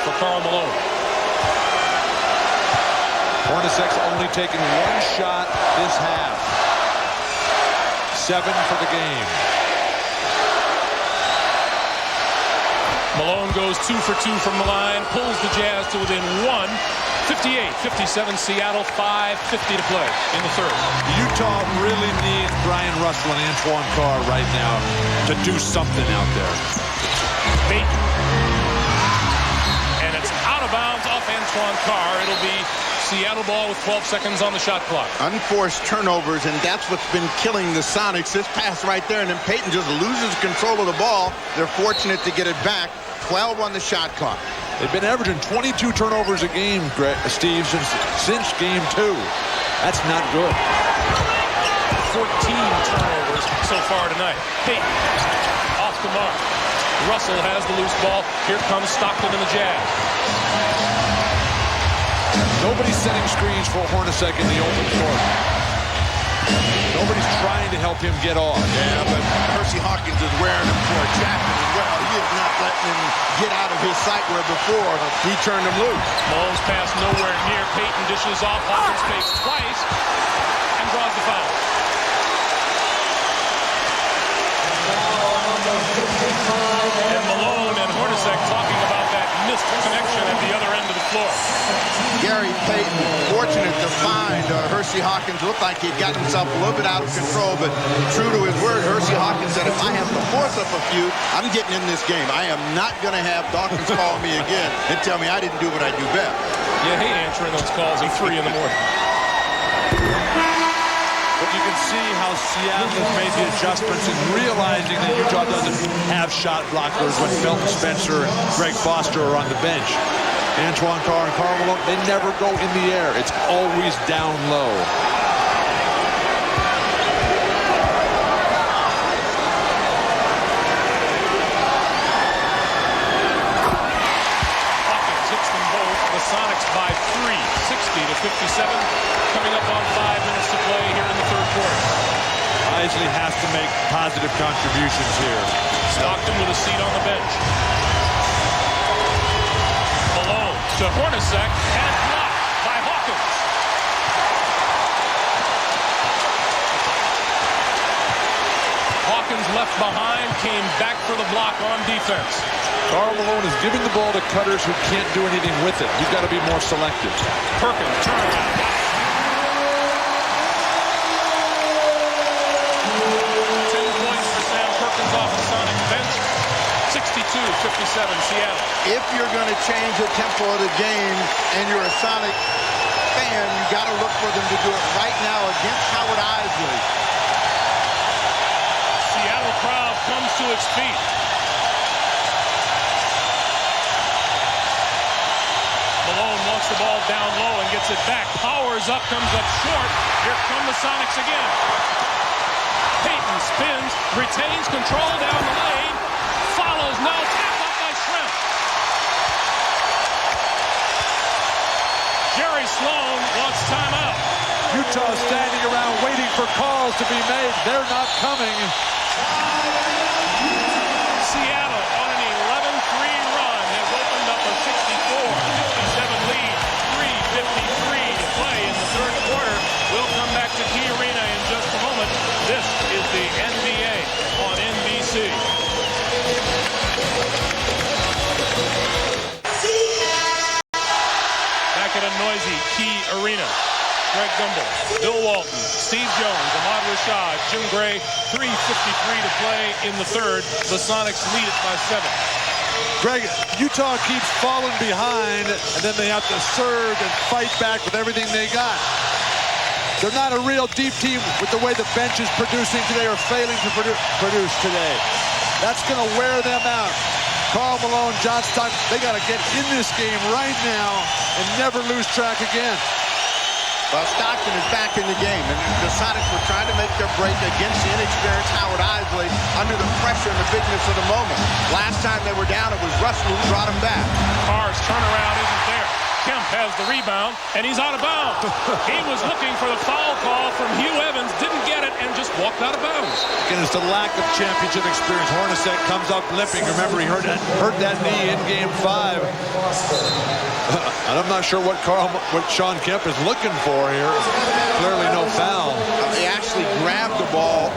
Speaker 1: For Karl Malone.
Speaker 6: Hornacek's only taken 1 shot this half. 7 for the game.
Speaker 1: Malone goes 2 for 2 from the line, pulls the Jazz to within 1. 58-57 Seattle, 5:50 to play in the third.
Speaker 6: Utah really needs Brian Russell and Antoine Carr right now to do something out there.
Speaker 1: Payton. And it's out of bounds off Antoine Carr. It'll be Seattle ball with 12 seconds on the shot clock.
Speaker 11: Unforced turnovers, and that's what's been killing the Sonics. This pass right there, and then Payton just loses control of the ball. They're fortunate to get it back. 12 on the shot clock.
Speaker 6: They've been averaging 22 turnovers a game, Steve, since game 2. That's not good.
Speaker 1: 14 turnovers so far tonight. Payton off the mark. Russell has the loose ball. Here comes Stockton and the Jazz.
Speaker 6: Nobody's setting screens for Hornacek in the open court. Nobody's trying to help him get off.
Speaker 11: Yeah, but Percy Hawkins is wearing him for a jacket as well. He is not letting him get out of his sight where before he turned him loose.
Speaker 1: Malone's pass nowhere near. Payton dishes off Hawkins' face twice and draws the foul. And Malone and Hornacek talking about that missed connection at the other end of the floor.
Speaker 11: Gary Payton, fortunate to find Percy Hawkins. Looked like he'd gotten himself a little bit out of control, but true to his word, Percy Hawkins said, if I have to force up a few, I'm getting in this game. I am not going to have Dawkins call me again and tell me I didn't do what I do best.
Speaker 1: You hate answering those calls at 3 in the morning.
Speaker 6: But you can see how Seattle has made the adjustments in realizing that Utah doesn't have shot blockers when Felton Spencer and Greg Foster are on the bench. Antoine Carr and Karl Malone, they never go in the air. It's always down low.
Speaker 1: Hawkins hits them both. The Sonics by 3, 60-57. Coming up on 5 minutes to play here in the third quarter.
Speaker 6: Isley has to make positive contributions here.
Speaker 1: Stockton with a seat on the bench. Malone to Hornacek, and it's blocked by Hawkins. Hawkins left behind, came back for the block on defense.
Speaker 6: Karl Malone is giving the ball to cutters who can't do anything with it. He's got to be more selective.
Speaker 1: Perkins turnaround. 10 points for Sam Perkins off the Sonic bench. 62-57 Seattle.
Speaker 11: If you're going to change the tempo of the game and you're a Sonic fan, you got to look for them to do it right now against Howard Isley.
Speaker 1: Seattle crowd comes to its feet. Malone wants the ball down low and gets it back. Powers up, comes up short. Here come the Sonics again. Payton spins, retains control down the lane. Follows, no, tapped up by Shrimp. Jerry Sloan wants timeout.
Speaker 6: Utah standing around waiting for calls to be made. They're not coming.
Speaker 1: Seattle on an 11-3 run has opened up a 64-57 lead. 3:53 to play in the third quarter. We'll come back to Key Arena in just a moment. This is the NBA on NBC. Back at a noisy Key Arena. Greg Gumbel, Bill Walton, Steve Jones, Ahmad Rashad, Jim Gray, 3:53 to play in the third. The Sonics lead it by 7.
Speaker 6: Greg, Utah keeps falling behind, and then they have to surge and fight back with everything they got. They're not a real deep team with the way the bench is producing today or failing to produce today. That's going to wear them out. Karl Malone, John Stockton, they got to get in this game right now and never lose track again.
Speaker 11: Well, Stockton is back in the game, and the Sonics were trying to make their break against the inexperienced Howard Isley under the pressure and the bigness of the moment. Last time they were down, it was Russell who brought him back.
Speaker 1: Carr's turnaround isn't there. Kemp has the rebound, and he's out of bounds. He was looking for the foul call from Hugh Evans, didn't get it, and just walked out of bounds.
Speaker 6: Again, it's the lack of championship experience. Hornacek comes up limping. Remember, he hurt that knee in Game 5. And I'm not sure what Sean Kemp is looking for here. Clearly no foul.
Speaker 11: He actually grabbed the ball.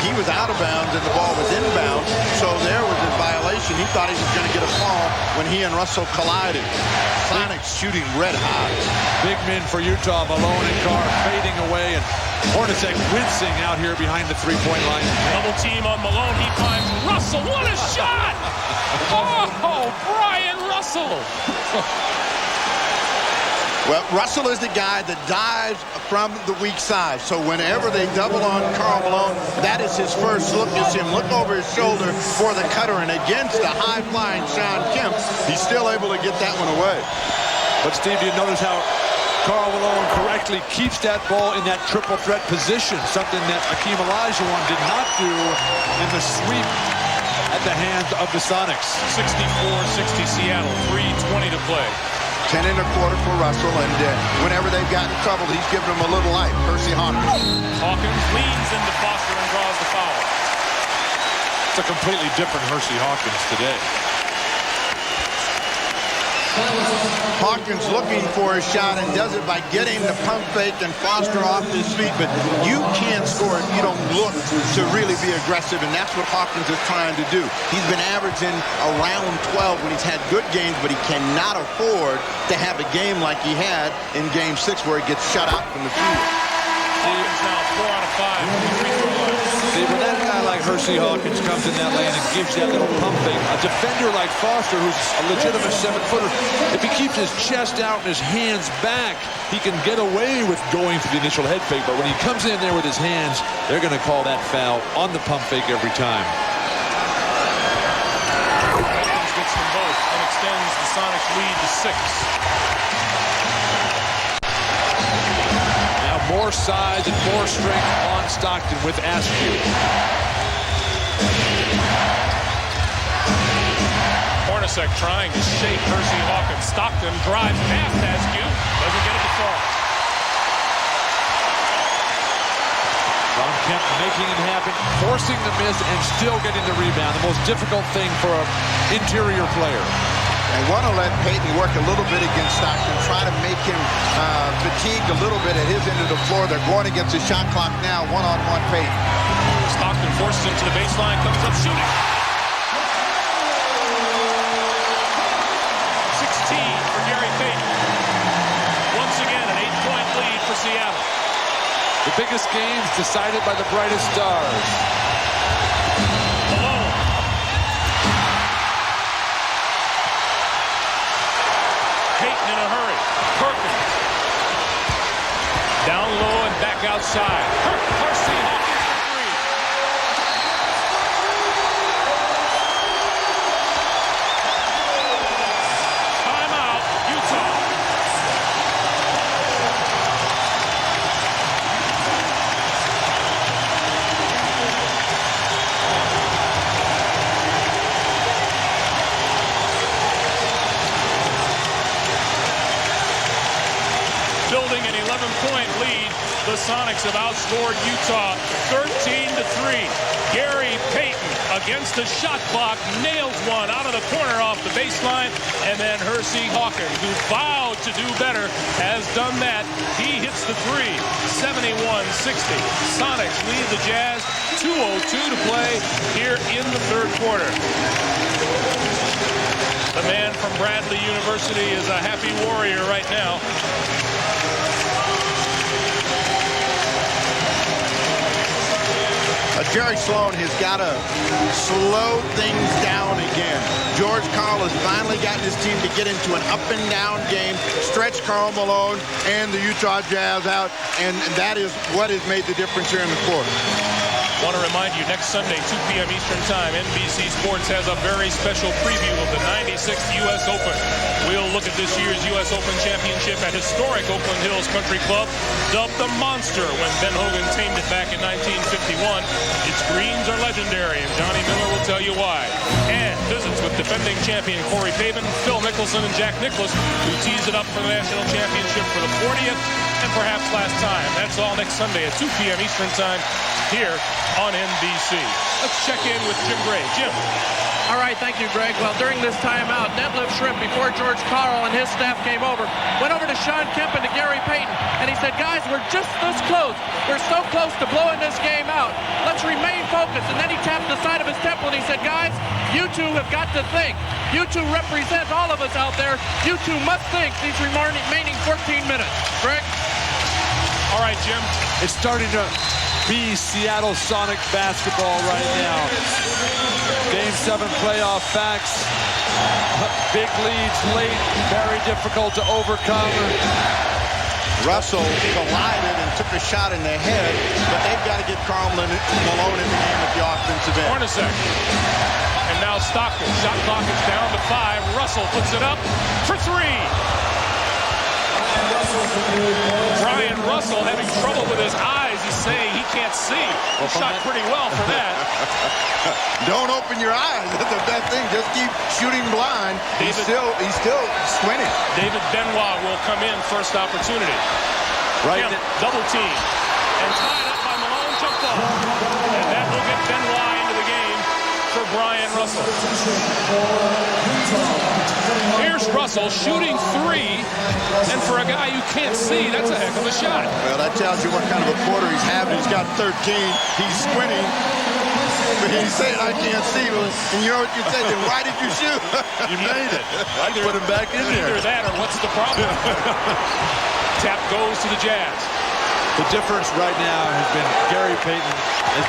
Speaker 11: He was out of bounds, and the ball was inbound. So there was a violation. He thought he was going to get a fall when he and Russell collided. Sonics shooting red hot.
Speaker 6: Big men for Utah. Malone and Carr fading away, and Hornacek wincing out here behind the three-point line.
Speaker 1: Double team on Malone. He finds Russell. What a shot! Oh, Brian Russell.
Speaker 11: Well, Russell is the guy that dives from the weak side. So whenever they double on Karl Malone, that is his first look. You see him look over his shoulder for the cutter. And against the high-flying Sean Kemp, he's still able to get that one away.
Speaker 6: But, Steve, you notice how Karl Malone correctly keeps that ball in that triple threat position, something that Hakeem Olajuwon did not do in the sweep at the hands of the Sonics.
Speaker 1: 64-60 Seattle, 3:20 to play.
Speaker 11: 10 and a quarter for Russell, and whenever they've gotten in trouble, he's given them a little life. Percy Hawkins.
Speaker 1: Hawkins leans into Foster and draws the foul.
Speaker 6: It's a completely different Hersey Hawkins today.
Speaker 11: Hawkins looking for a shot and does it by getting the pump fake and Foster off his feet, but you can't score if you don't look to really be aggressive, and that's what Hawkins is trying to do. He's been averaging around 12 when he's had good games, but he cannot afford to have a game like he had in Game 6 where he gets shut out from the field.
Speaker 1: Hawkins now 4 out of 5 from the free throw line.
Speaker 6: See, when that guy like Hersey Hawkins comes in that lane and gives that little pump fake, a defender like Foster, who's a legitimate 7-footer, if he keeps his chest out and his hands back, he can get away with going for the initial head fake. But when he comes in there with his hands, they're going to call that foul on the pump fake every time.
Speaker 1: Hawkins gets them both and extends the Sonics lead to 6.
Speaker 6: More size and more strength on Stockton with Askew.
Speaker 1: Hornacek trying to shake Hersey Hawkins. Stockton drives past Askew. Doesn't get it to fall.
Speaker 6: Sean Kemp making it happen, forcing the miss, and still getting the rebound. The most difficult thing for an interior player.
Speaker 11: They want to let Payton work a little bit against Stockton, try to make him fatigued a little bit at his end of the floor. They're going against the shot clock now, one-on-one Payton.
Speaker 1: Stockton forces him to the baseline, comes up shooting. 16 for Gary Payton. Once again, an 8-point lead for Seattle.
Speaker 6: The biggest games decided by the brightest stars.
Speaker 1: Payton in a hurry. Perkins. Down low and back outside. Hersey Hawkins for 3. Timeout, Utah. Building an 11-point lead, the Sonics have outscored Utah 13-3. Gary Payton against the shot clock nails one out of the corner off the baseline, and then Hersey Hawkins, who vowed to do better, has done that. He hits the 3, 71-60. Sonics lead the Jazz, 2:02 to play here in the third quarter. The man from Bradley University is a happy warrior right now.
Speaker 11: Jerry Sloan has got to slow things down again. George Karl has finally gotten his team to get into an up-and-down game, stretch Karl Malone and the Utah Jazz out, and that is what has made the difference here in the fourth.
Speaker 1: Want to remind you, next Sunday, 2 p.m. Eastern Time, NBC Sports has a very special preview of the 96th U.S. Open. We'll look at this year's U.S. Open Championship at historic Oakland Hills Country Club, dubbed the Monster when Ben Hogan tamed it back in 1951. Its greens are legendary, and Johnny Miller will tell you why. And visits with defending champion Corey Pavin, Phil Mickelson, and Jack Nicklaus, who tees it up for the national championship for the 40th and perhaps last time. That's all next Sunday at 2 p.m. Eastern Time here on NBC. Let's check in with Jim Gray. Jim.
Speaker 9: All right, thank you, Greg. Well, during this timeout, Detlef Schrempf, before George Karl and his staff came over, went over to Sean Kemp and to Gary Payton, and he said, guys, we're just this close. We're so close to blowing this game out. Let's remain focused. And then he tapped the side of his temple and he said, guys, you two have got to think. You two represent all of us out there. You two must think these remaining 14 minutes. Greg?
Speaker 1: All right, Jim.
Speaker 6: It's starting to be Seattle Sonic basketball right now. Game 7 playoff facts. Big leads late, very difficult to overcome.
Speaker 11: Russell collided and took a shot in the head, but they've got to get Karl Malone in the game at the offensive end.
Speaker 1: Hornacek. And now Stockton. Shot clock is down to 5. Russell puts it up for 3. Brian Russell having trouble with his eyes. He's saying he can't see. He shot pretty well for that.
Speaker 11: Don't open your eyes. That's the best thing. Just keep shooting blind. He's still squinting.
Speaker 1: David Benoit will come in first opportunity.
Speaker 6: Right.
Speaker 1: Double team. And tied up by Malone. Jump ball. And that will get Benoit into the game for Brian Russell. Here's Russell shooting 3, and for a guy you can't see, that's a heck of a shot.
Speaker 11: Well, that tells you what kind of a quarter he's having. He's got 13. He's squinting. But he's saying, I can't see. And you know what you say? Then why did you shoot?
Speaker 6: You made it. I put him back in there.
Speaker 1: Either that or what's the problem? Tap goes to the Jazz.
Speaker 6: The difference right now has been Gary Payton has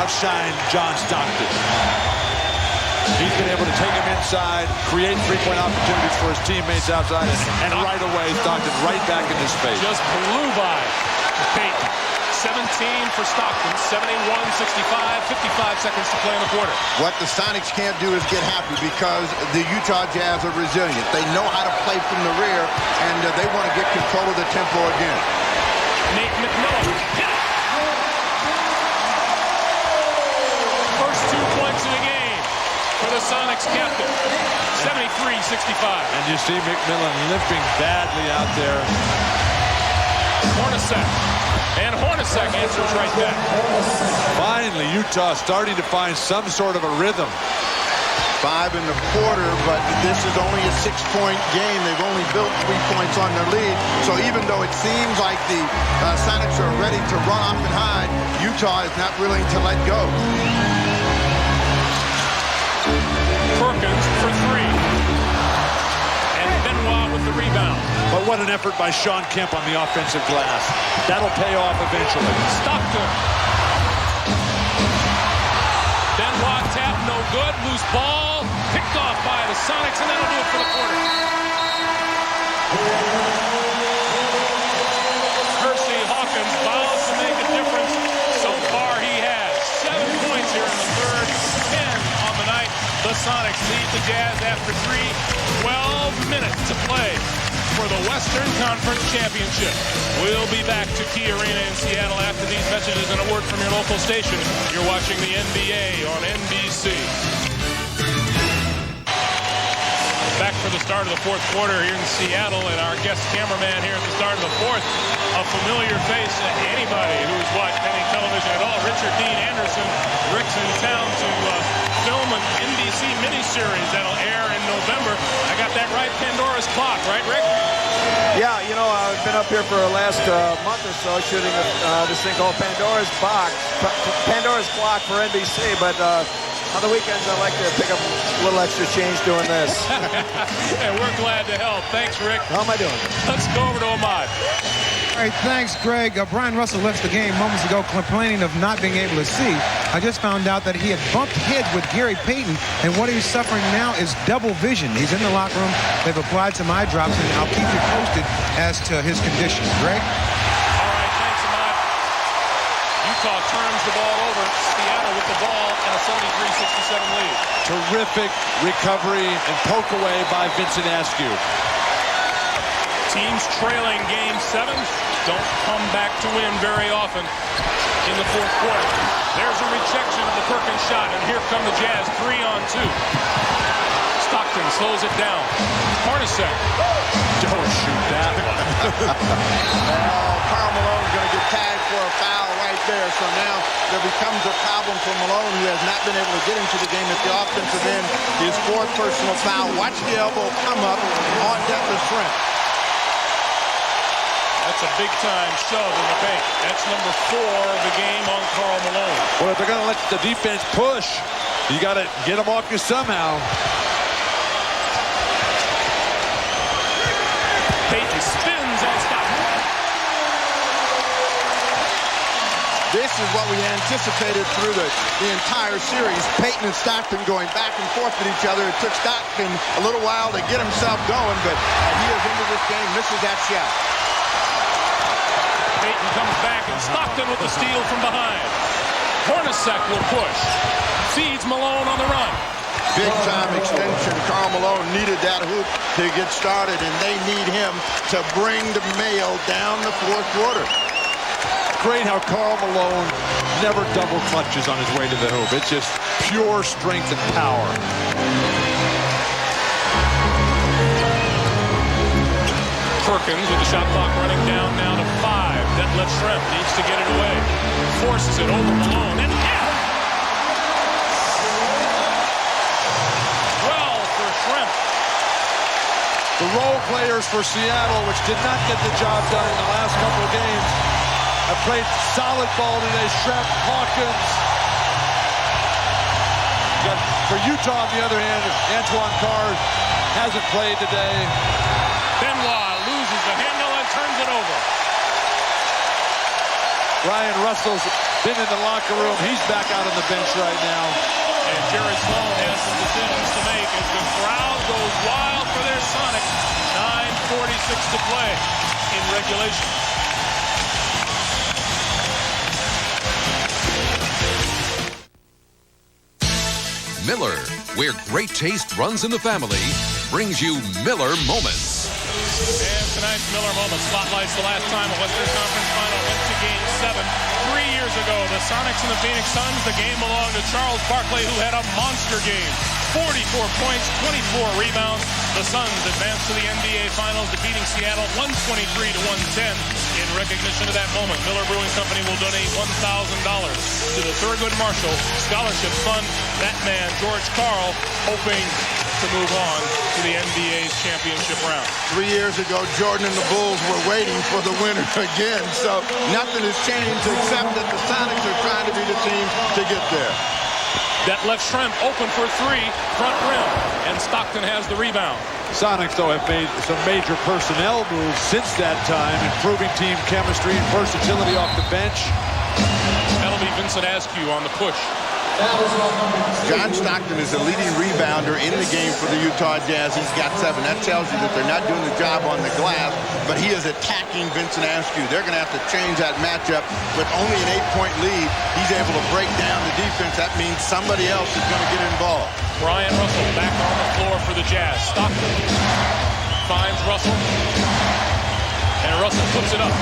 Speaker 6: outshined John Stockton. He's been able to take him inside, create three-point opportunities for his teammates outside, and right away, Stockton right back in his face.
Speaker 1: Just blew by Payton. 17 for Stockton, 71-65, 55 seconds to play in the quarter.
Speaker 11: What the Sonics can't do is get happy because the Utah Jazz are resilient. They know how to play from the rear, and they want to get control of the tempo again.
Speaker 1: Nate McMillan hit it. First 2 points of the game for the Sonics captain. 73-65.
Speaker 6: And you see McMillan limping badly out there.
Speaker 1: Hornacek. And Hornacek answers right back.
Speaker 6: Finally, Utah starting to find some sort of a rhythm.
Speaker 11: 5 in the quarter, but this is only a 6-point game. They've only built 3 points on their lead. So even though it seems like the Sonics are ready to run off and hide, Utah is not willing to let go.
Speaker 1: Perkins for 3. And Benoit with the rebound.
Speaker 6: But what an effort by Sean Kemp on the offensive glass. That'll pay off eventually.
Speaker 1: Stockton. Benoit tap, no good. Loose ball. Picked off by the Sonics, and that'll do it for the quarter. Hersey Hawkins vows to make a difference. So far, he has 7 points here in the third. 10 on the night. The Sonics lead the Jazz after 12 minutes to play for the Western Conference Championship. We'll be back to Key Arena in Seattle after these messages and a word from your local station. You're watching the NBA on NBC. Back for the start of the fourth quarter here in Seattle, and our guest cameraman here at the start of the fourth, a familiar face to anybody who's watched any television at all. Richard Dean Anderson. Rick's in town to film an NBC miniseries that'll air in November. I got that right, Pandora's Clock, right, Rick?
Speaker 12: Yeah, you know, I've been up here for the last month or so shooting this thing called Pandora's Clock for NBC, but on the weekends I like to pick up a little extra change doing this.
Speaker 1: And we're glad to help. Thanks, Rick.
Speaker 12: How am I doing?
Speaker 1: Let's go over to Ahmad.
Speaker 8: All right, thanks, Greg. Brian Russell left the game moments ago complaining of not being able to see. I just found out that he had bumped heads with Gary Payton, and what he's suffering now is double vision. He's in the locker room. They've applied some eye drops, and I'll keep you posted as to his condition. Greg?
Speaker 1: All right, thanks, Ahmad. Utah turns the ball over. Seattle with the ball and a 73-67 lead.
Speaker 6: Terrific recovery and poke away by Vincent Askew.
Speaker 1: Teams trailing game 7 don't come back to win very often in the fourth quarter. There's a rejection of the Perkins shot, and here come the Jazz 3-on-2. Stockton slows it down. Hornacek.
Speaker 6: Don't shoot that one.
Speaker 11: Karl Malone's going to get tagged for a foul right there. So now there becomes a problem for Malone, who has not been able to get into the game at the offensive end. His 4th personal foul. Watch the elbow come up on Detlef Schrempf.
Speaker 1: That's a big-time shove in the paint. That's number 4 of the game on Karl Malone.
Speaker 6: Well, if they're going to let the defense push, you got to get them off you somehow.
Speaker 1: Payton spins on Stockton.
Speaker 11: This is what we anticipated through the entire series. Payton and Stockton going back and forth with each other. It took Stockton a little while to get himself going, but he is into this game, misses that shot.
Speaker 1: Payton comes back, and Stockton with the steal from behind. Hornacek will push. Feeds Malone on the run.
Speaker 11: Big-time extension. Karl Malone needed that hoop to get started, and they need him to bring the Mayo down the fourth quarter.
Speaker 6: Great how Karl Malone never double clutches on his way to the hoop. It's just pure strength and power.
Speaker 1: Perkins with the shot clock running down now to 5. Detlef Schrempf needs to get it away. Forces it over Malone. And well for Schrempf.
Speaker 6: The role players for Seattle, which did not get the job done in the last couple of games, have played solid ball today. Schrempf, Hawkins. For Utah, on the other hand, Antoine Carr hasn't played today.
Speaker 1: Benoit loses the handle and turns it over.
Speaker 6: Ryan Russell's been in the locker room. He's back out on the bench right now.
Speaker 1: And Jerry Sloan has some decisions to make as the crowd goes wild for their Sonics. 9:46 to play in regulation.
Speaker 2: Miller, where great taste runs in the family, brings you Miller Moments.
Speaker 1: And tonight's Miller Moments spotlights the last time a Western Conference Final went to Game 7. 3 years ago, the Sonics and the Phoenix Suns, the game belonged to Charles Barkley, who had a monster game. 44 points, 24 rebounds. The Suns advanced to the NBA Finals, defeating Seattle 123-110. In recognition of that moment, Miller Brewing Company will donate $1,000 to the Thurgood Marshall Scholarship Fund. That man, George Karl, hoping to move on to the NBA's championship round.
Speaker 11: 3 years ago, Jordan and the Bulls were waiting for the winner again, so nothing has changed except that the Sonics are trying to be the team to get there.
Speaker 1: Detlef Schrempf open for 3, front rim, and Stockton has the rebound.
Speaker 6: Sonics, though, have made some major personnel moves since that time, improving team chemistry and versatility off the bench.
Speaker 1: That'll be Vincent Askew on the push.
Speaker 11: John Stockton is a leading rebounder in the game for the Utah Jazz. He's got 7. That tells you that they're not doing the job on the glass, but he is attacking Vincent Askew. They're going to have to change that matchup. With only an 8-point lead, he's able to break down the defense. That means somebody else is going to get involved.
Speaker 1: Brian Russell back on the floor for the Jazz. Stockton finds Russell, and Russell puts it up.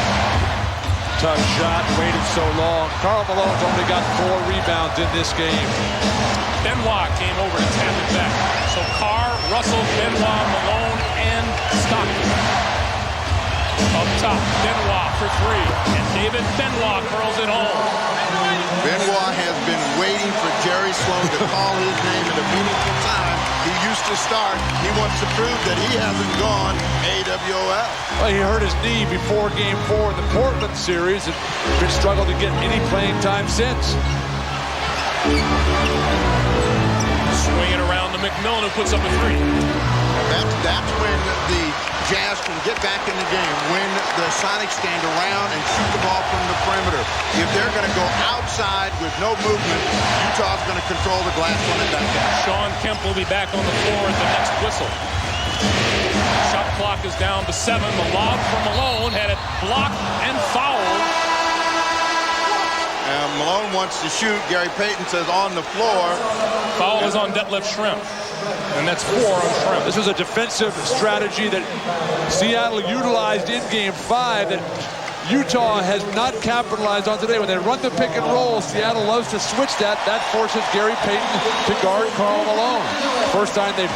Speaker 6: Tough shot, waited so long. Karl Malone's only got 4 rebounds in this game.
Speaker 1: Benoit came over to tap it back. So Carr, Russell, Benoit, Malone, and Stockton. Up top, Benoit for 3. And David Benoit curls it home.
Speaker 11: Benoit has been waiting for Jerry Sloan to call his name at a meaningful time. He used to start. He wants to prove that he hasn't gone AWOL.
Speaker 6: Well, he hurt his knee before Game 4 in the Portland series and been struggling to get any playing time since.
Speaker 1: Swing it around to McMillan, who puts up a 3.
Speaker 11: That's when the Jazz can get back in the game, when the Sonics stand around and shoot the ball from the perimeter. If they're going to go outside with no movement, Utah's going to control the glass when they back out.
Speaker 1: Sean Kemp will be back on the floor at the next whistle. Shot clock is down to 7. The lob from Malone had it blocked and fouled.
Speaker 11: wants to shoot. Gary Payton says on the floor.
Speaker 1: Foul is on Detlef Schrempf, and that's 4 on Schrempf.
Speaker 6: This is a defensive strategy that Seattle utilized in Game 5 that Utah has not capitalized on today. When they run the pick and roll, Seattle loves to switch that. That forces Gary Payton to guard Karl Malone. First time they've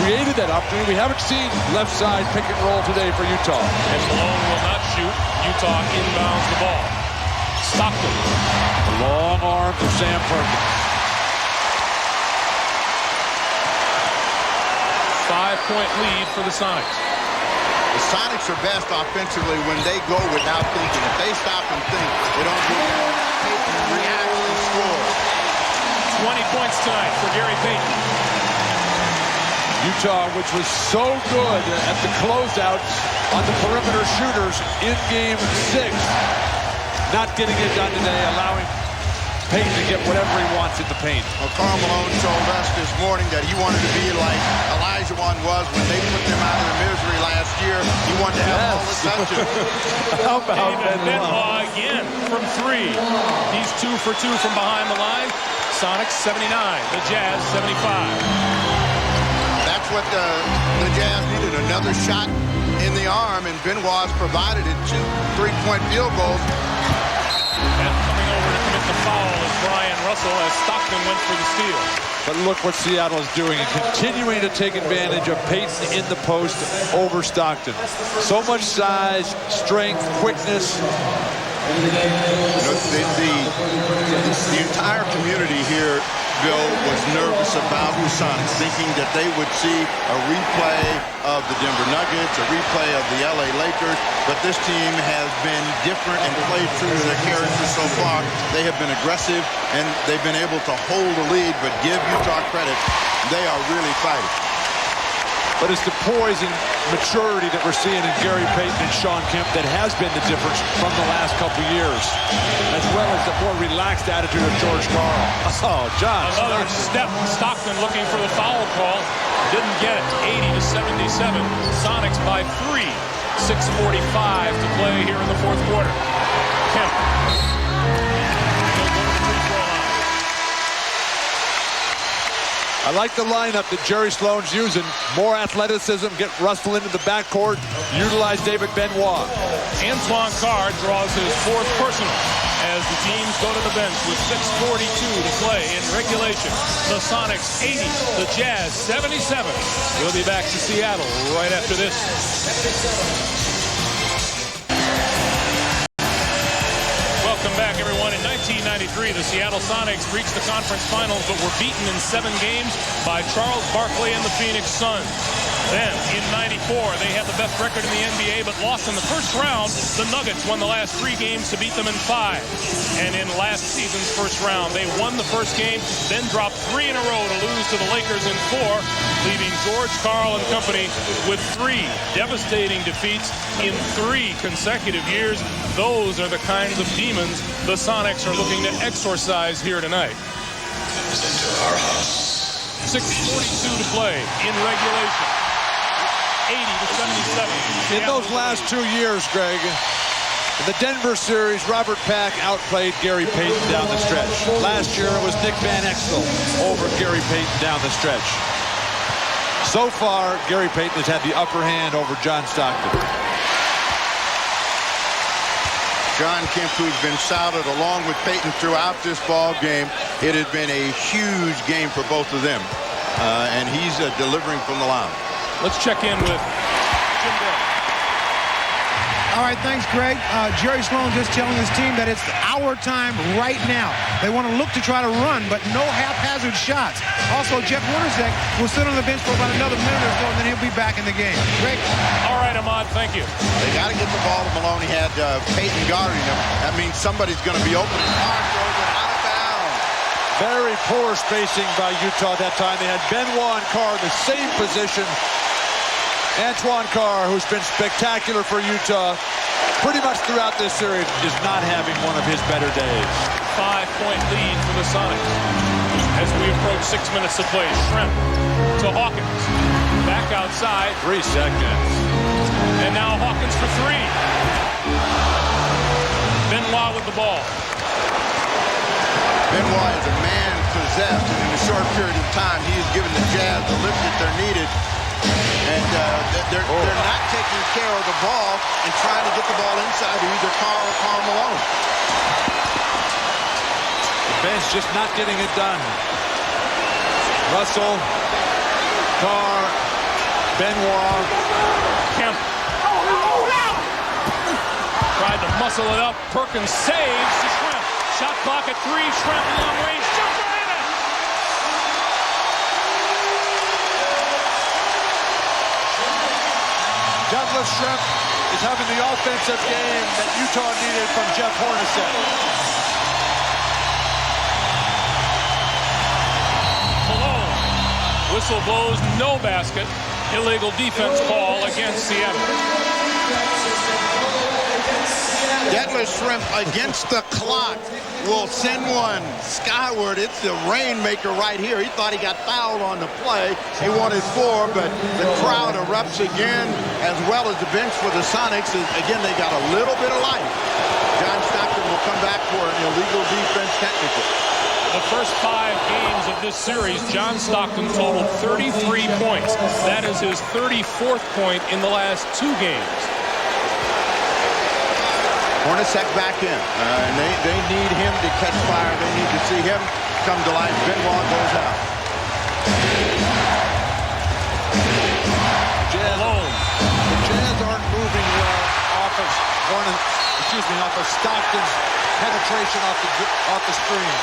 Speaker 6: created that opportunity. We haven't seen left side pick and roll today for Utah.
Speaker 1: And Malone will not shoot. Utah inbounds the ball. Stockton.
Speaker 6: A long arm to Sam Perkins.
Speaker 1: 5-point lead for the Sonics.
Speaker 11: The Sonics are best offensively when they go without thinking. If they stop and think, they don't do that. Payton reacts and scores.
Speaker 1: 20 points tonight for Gary Payton.
Speaker 6: Utah, which was so good at the closeouts on the perimeter shooters in Game 6, not getting it done today, allowing Payton to get whatever he wants in the paint.
Speaker 11: Well, Karl Malone told us this morning that he wanted to be like Olajuwon was when they put them out of their misery last year. He wanted to have all the touches.
Speaker 6: How about
Speaker 1: Benoit again from 3. He's 2 for 2 from behind the line. Sonics 79, the Jazz 75.
Speaker 11: That's what the Jazz needed, another shot in the arm, and Benoit's provided it. 2 3-point field goals.
Speaker 1: And coming over to commit the foul is Brian Russell as Stockton went for the steal.
Speaker 6: But look what Seattle is doing and continuing to take advantage of Payton in the post over Stockton. So much size, strength, quickness.
Speaker 11: The entire community here, Bill, was nervous about the Sonics, thinking that they would see a replay of the Denver Nuggets, a replay of the LA Lakers, but this team has been different and played true to their character so far. They have been aggressive, and they've been able to hold the lead, but give Utah credit, they are really fighting.
Speaker 6: But it's the poise and maturity that we're seeing in Gary Payton and Sean Kemp that has been the difference from the last couple years, as well as the more relaxed attitude of George Karl. Oh, John.
Speaker 1: Another step. Stockton looking for the foul call. Didn't get it. 80-77. Sonics by 3. 6:45 to play here in the fourth quarter. Kemp.
Speaker 6: I like the lineup that Jerry Sloan's using. More athleticism, get Russell into the backcourt, utilize David Benoit.
Speaker 1: Antoine Carr draws his 4th personal as the teams go to the bench with 6:42 to play in regulation. The Sonics 80, the Jazz 77. We'll be back to Seattle right after this. Welcome back, everyone. In 1993, the Seattle Sonics reached the conference finals, but were beaten in 7 games by Charles Barkley and the Phoenix Suns. Then, in 94, they had the best record in the NBA, but lost in the first round. The Nuggets won the last 3 games to beat them in 5. And in last season's first round, they won the first game, then dropped 3 in a row to lose to the Lakers in 4, leaving George Karl and company with 3 devastating defeats in 3 consecutive years. Those are the kinds of demons the Sonics are looking to exorcise here tonight. 6:42 to play in regulation. 80-77.
Speaker 6: In those last 2 years, Greg, in the Denver series, Robert Pack outplayed Gary Payton down the stretch. Last year, it was Nick Van Exel over Gary Payton down the stretch. So far, Gary Payton has had the upper hand over John Stockton.
Speaker 11: John Kemp, who's been solid along with Payton throughout this ball game. It has been a huge game for both of them, and he's delivering from the line.
Speaker 1: Let's check in with Jim Day.
Speaker 8: All right, thanks, Greg. Jerry Sloan just telling his team that it's our time right now. They want to look to try to run, but no haphazard shots. Also, Jeff Hornacek will sit on the bench for about another minute or so, and then he'll be back in the game. Greg?
Speaker 1: All right, Ahmad, thank you.
Speaker 11: They got to get the ball to Malone. He had Payton guarding him. That means somebody's going to be open. Carr throws it out of bounds.
Speaker 6: Very poor spacing by Utah that time. They had Benoit and Carr in the same position. Antoine Carr, who's been spectacular for Utah pretty much throughout this series, is not having one of his better days.
Speaker 1: 5-point lead for the Sonics as we approach 6 minutes to play. Schrempf to Hawkins. Back outside.
Speaker 6: 3 seconds.
Speaker 1: And now Hawkins for 3. Benoit with the ball.
Speaker 11: Benoit is a man possessed, and in a short period of time, he has given the Jazz the lift that they're needed. And they're not taking care of the ball and trying to get the ball inside to either Carr or Karl Malone.
Speaker 6: The bench just not getting it done. Russell, Carr, Benoit,
Speaker 1: Kemp tried to muscle it up. Perkins saves to Schrempf. Shot clock at 3. Schrempf long range jumper in it.
Speaker 6: Douglas Schrempf is having the offensive game that Utah needed from Jeff Hornacek.
Speaker 1: Malone. Whistle blows, no basket. Illegal defense call against Seattle.
Speaker 11: Detlef Schrempf against the clock will send one skyward. It's the rainmaker right here. He thought he got fouled on the play. He wanted 4, but the crowd erupts again, as well as the bench for the Sonics. Again, they got a little bit of life. John Stockton will come back for an illegal defense technical.
Speaker 1: The first 5 games of this series, John Stockton totaled 33 points. That is his 34th point in the last 2 games.
Speaker 11: Hornacek back in. And they need him to catch fire. They need to see him come to life. Benoit goes out.
Speaker 6: The Jazz aren't moving well off of Stockton's penetration off the screen.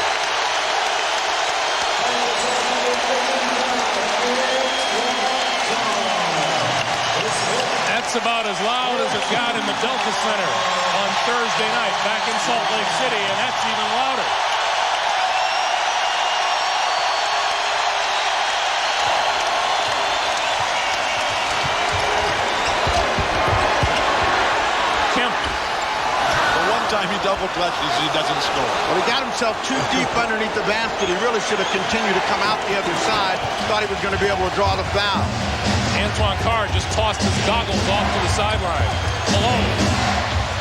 Speaker 1: That's about as loud as it got in the Delta Center on Thursday night back in Salt Lake City, and that's even louder. Kemp.
Speaker 6: The one time he double clutches, he doesn't score.
Speaker 11: Well, he got himself too deep underneath the basket. He really should have continued to come out the other side. Thought he was going to be able to draw the foul.
Speaker 1: Antoine Carr just tossed his goggles off to the sideline. Malone.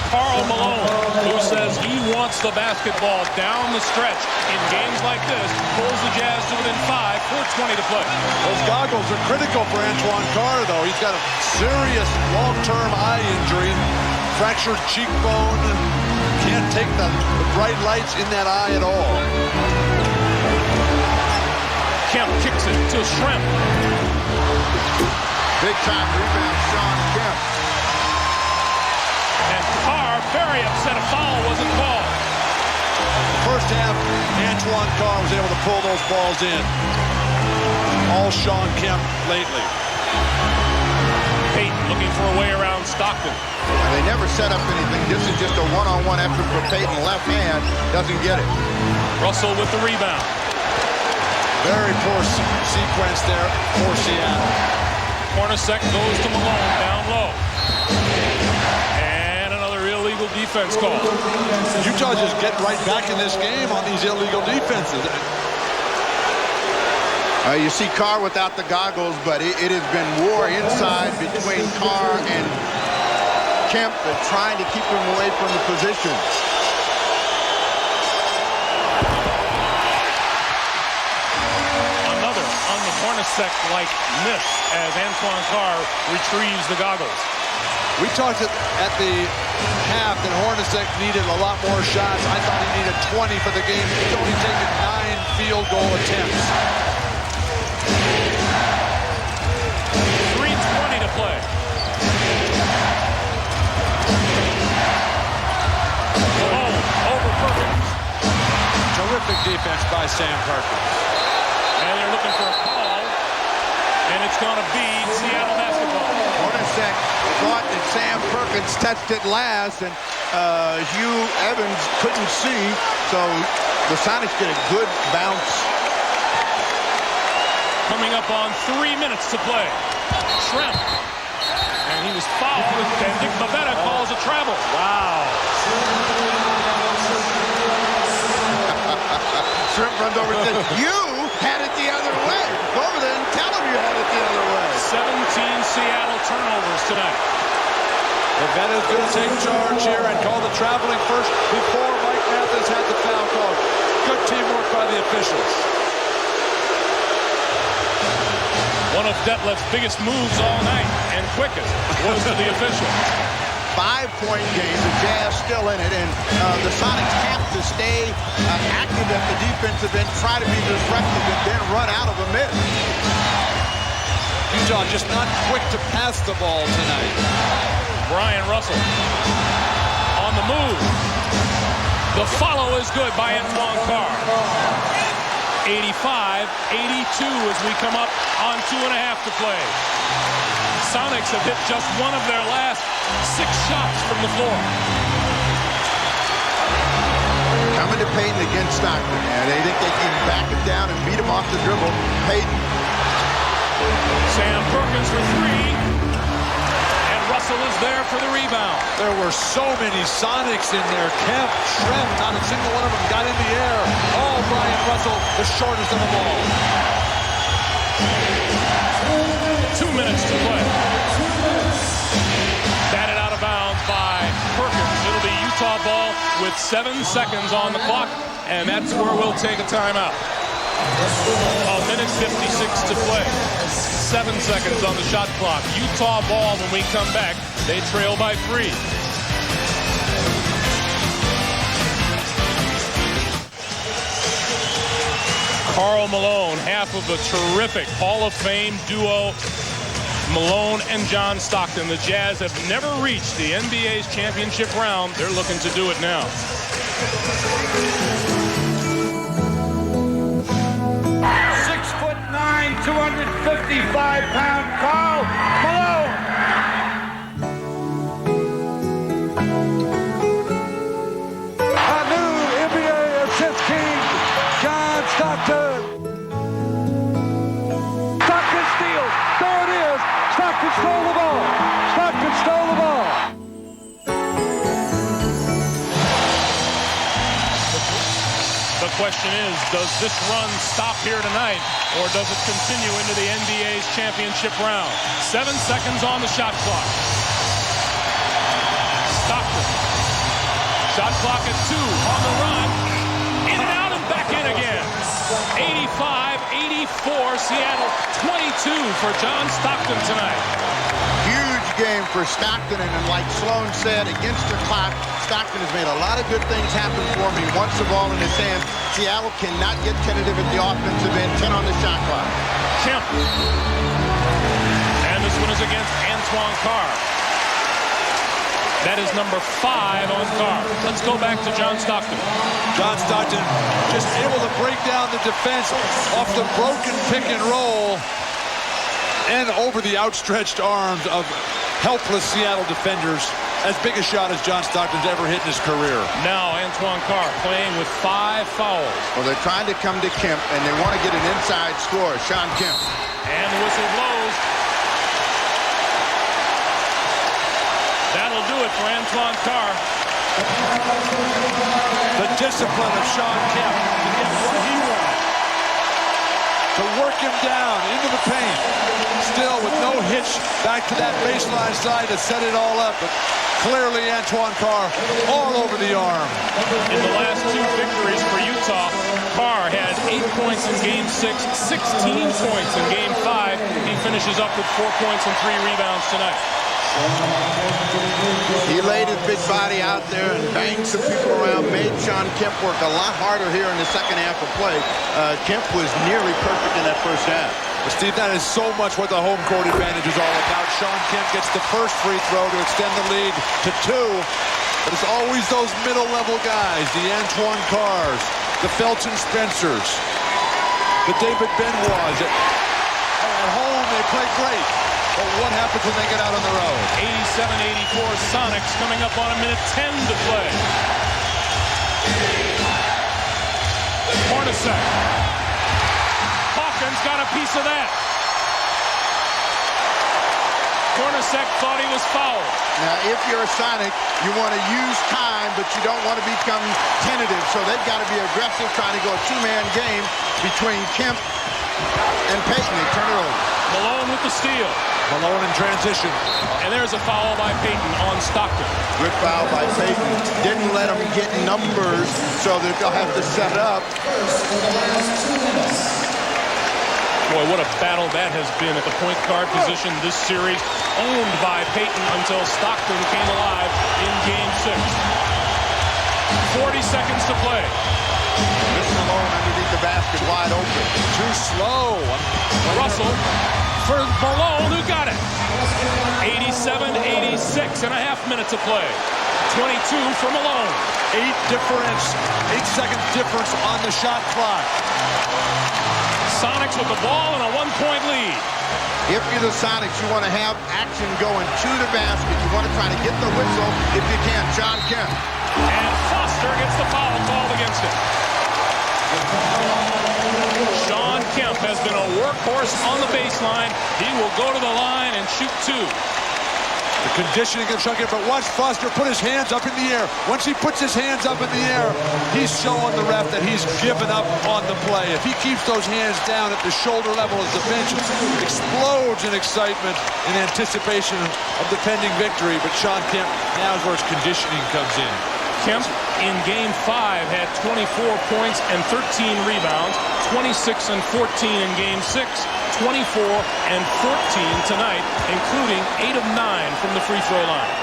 Speaker 1: Karl Malone, who says he wants the basketball down the stretch in games like this, pulls the Jazz to within 5, 4:20 to play.
Speaker 6: Those goggles are critical for Antoine Carr, though. He's got a serious long-term eye injury, fractured cheekbone, can't take the bright lights in that eye at all.
Speaker 1: Kemp kicks it to Schrempf.
Speaker 11: Big time rebound, Sean Kemp.
Speaker 1: And Carr, very upset a foul wasn't called.
Speaker 6: First half, Antoine Carr was able to pull those balls in. All Sean Kemp lately.
Speaker 1: Payton looking for a way around Stockton.
Speaker 11: And they never set up anything. This is just a one-on-one effort for Payton. Left hand doesn't get it.
Speaker 1: Russell with the rebound.
Speaker 6: Very poor sequence there for Seattle.
Speaker 1: Hornacek goes to Malone down low. And another illegal defense call.
Speaker 6: Utah just get right back in this game on these illegal defenses.
Speaker 11: You see Carr without the goggles, but it has been war inside between Carr and Kemp. They're trying to keep him away from the position.
Speaker 1: Hornacek-like miss as Antoine Carr retrieves the goggles.
Speaker 6: We talked at the half that Hornacek needed a lot more shots. I thought he needed 20 for the game. He's only taken 9 field goal attempts.
Speaker 1: 3:20 to play. Malone over Perkins.
Speaker 6: Terrific defense by Sam Perkins.
Speaker 1: And they're looking for a call, and it's going to be Seattle basketball.
Speaker 11: Hornacek thought that Sam Perkins touched it last, and Hugh Evans couldn't see, so the Sonics get a good bounce.
Speaker 1: Coming up on 3 minutes to play. Schrempf. And he was fouled, and Dick Bavetta calls a travel. Wow.
Speaker 11: Schrempf runs over and says, you had it the other way. Go over there and tell him you had it the other way.
Speaker 1: 17 Seattle turnovers tonight.
Speaker 6: Bevetta's going to take charge here and call the traveling first before Mike Mathis had the foul call. good teamwork by the officials.
Speaker 1: One of Detlef's biggest moves all night and quickest was to the official.
Speaker 11: 5-point game. The Jazz still in it, and the Sonics have to stay active at the defensive end, try to be disruptive, and then run out of a miss.
Speaker 6: Utah just not quick to pass the ball tonight.
Speaker 1: Brian Russell on the move. The follow is good by Antoine Carr. 85-82 as we come up on 2.5 to play. Sonics have hit just one of their last 6 shots from the floor.
Speaker 11: Coming to Payton against Stockton, and they think they can back him down and beat him off the dribble. Payton.
Speaker 1: Sam Perkins for 3. And Russell is there for the rebound.
Speaker 6: There were so many Sonics in there. Kemp, Shrem, not a single one of them got in the air. All Brian Russell, the shortest of them all.
Speaker 1: 2 minutes to play. Batted out of bounds by Perkins. It'll be Utah ball with 7 seconds on the clock, and that's where we'll take a timeout. 1:56 to play. 7 seconds on the shot clock. Utah ball when we come back. They trail by 3. Karl Malone, half of the terrific Hall of Fame duo Malone and John Stockton. The Jazz have never reached the NBA's championship round. They're looking to do it now.
Speaker 13: 6'9", 255-pound Karl Malone.
Speaker 6: A new NBA assist king, John Stockton. Stockton steals. There it is. Stockton stole the ball. Stockton stole the ball.
Speaker 1: The question is, does this run stop here tonight, or does it continue into the NBA's championship round? 7 seconds on the shot clock. Stockton. Shot clock at 2 on the run. In and out and back in again. 85-84, Seattle 22 for John Stockton tonight.
Speaker 11: Huge game for Stockton, and like Sloan said, against the clock, Stockton has made a lot of good things happen for me. Once the ball in his hand, Seattle cannot get tentative at the offensive end. 10 on the shot clock.
Speaker 1: Kemp. And this one is against Antoine Carr. That is number 5 on Carr. Let's go back to John Stockton.
Speaker 6: John Stockton just able to break down the defense off the broken pick and roll and over the outstretched arms of helpless Seattle defenders. As big a shot as John Stockton's ever hit in his career.
Speaker 1: Now Antoine Carr playing with 5 fouls.
Speaker 11: Well, they're trying to come to Kemp, and they want to get an inside score. Sean Kemp.
Speaker 1: And the whistle blows. That'll do it for Antoine Carr.
Speaker 6: The discipline of Sean Kemp to get what he wanted. To work him down into the paint. Still with no hitch back to that baseline side to set it all up. But clearly Antoine Carr all over the arm.
Speaker 1: In the last 2 victories for Utah, Carr had 8 points in Game 6, 16 points in Game 5. He finishes up with 4 points and 3 rebounds tonight.
Speaker 11: He laid his big body out there and banged some people around, made Sean Kemp work a lot harder here in the second half of play. Kemp was nearly perfect in that first half.
Speaker 6: But Steve, that is so much what the home court advantage is all about. Sean Kemp gets the first free throw to extend the lead to 2. But it's always those middle-level guys, the Antoine Carrs, the Felton Spencers, the David Benoits. At home, they play great. But what happens when they get out on the road?
Speaker 1: 87-84 Sonics coming up on 1:10 to play. Hornacek. Hawkins got a piece of that. Hornacek thought he was fouled.
Speaker 11: Now, if you're a Sonic, you want to use time, but you don't want to become tentative. So they've got to be aggressive, trying to go a 2-man game between Kemp And Payton, they turn it over.
Speaker 1: Malone with the steal.
Speaker 6: Malone in transition.
Speaker 1: And there's a foul by Payton on Stockton.
Speaker 11: Good foul by Payton. Didn't let him get numbers so that they'll have to set up.
Speaker 1: Boy, what a battle that has been at the point guard position this series. Owned by Payton until Stockton came alive in Game 6. 40 seconds to play.
Speaker 11: This Malone underneath the basket, wide open.
Speaker 6: Too slow.
Speaker 1: Russell for Malone, who got it. 87-86 and a half minutes of play. 22 for Malone.
Speaker 6: 8-second difference on the shot clock.
Speaker 1: Sonics with the ball and a 1-point lead.
Speaker 11: If you're the Sonics, you want to have action going to the basket. You want to try to get the whistle if you can. John Kemp.
Speaker 1: And Foster gets the foul called against him. Sean Kemp has been a workhorse on the baseline. He will go to the line and shoot 2.
Speaker 6: The conditioning of Sean Kemp, but watch Foster put his hands up in the air. Once he puts his hands up in the air, he's showing the ref that he's given up on the play. If he keeps those hands down at the shoulder level as the bench explodes in excitement in anticipation of the pending victory, but Sean Kemp, now is where his conditioning comes in.
Speaker 1: Kemp in Game 5 had 24 points and 13 rebounds, 26 and 14 in Game 6, 24 and 14 tonight, including 8 of 9 from the free throw line.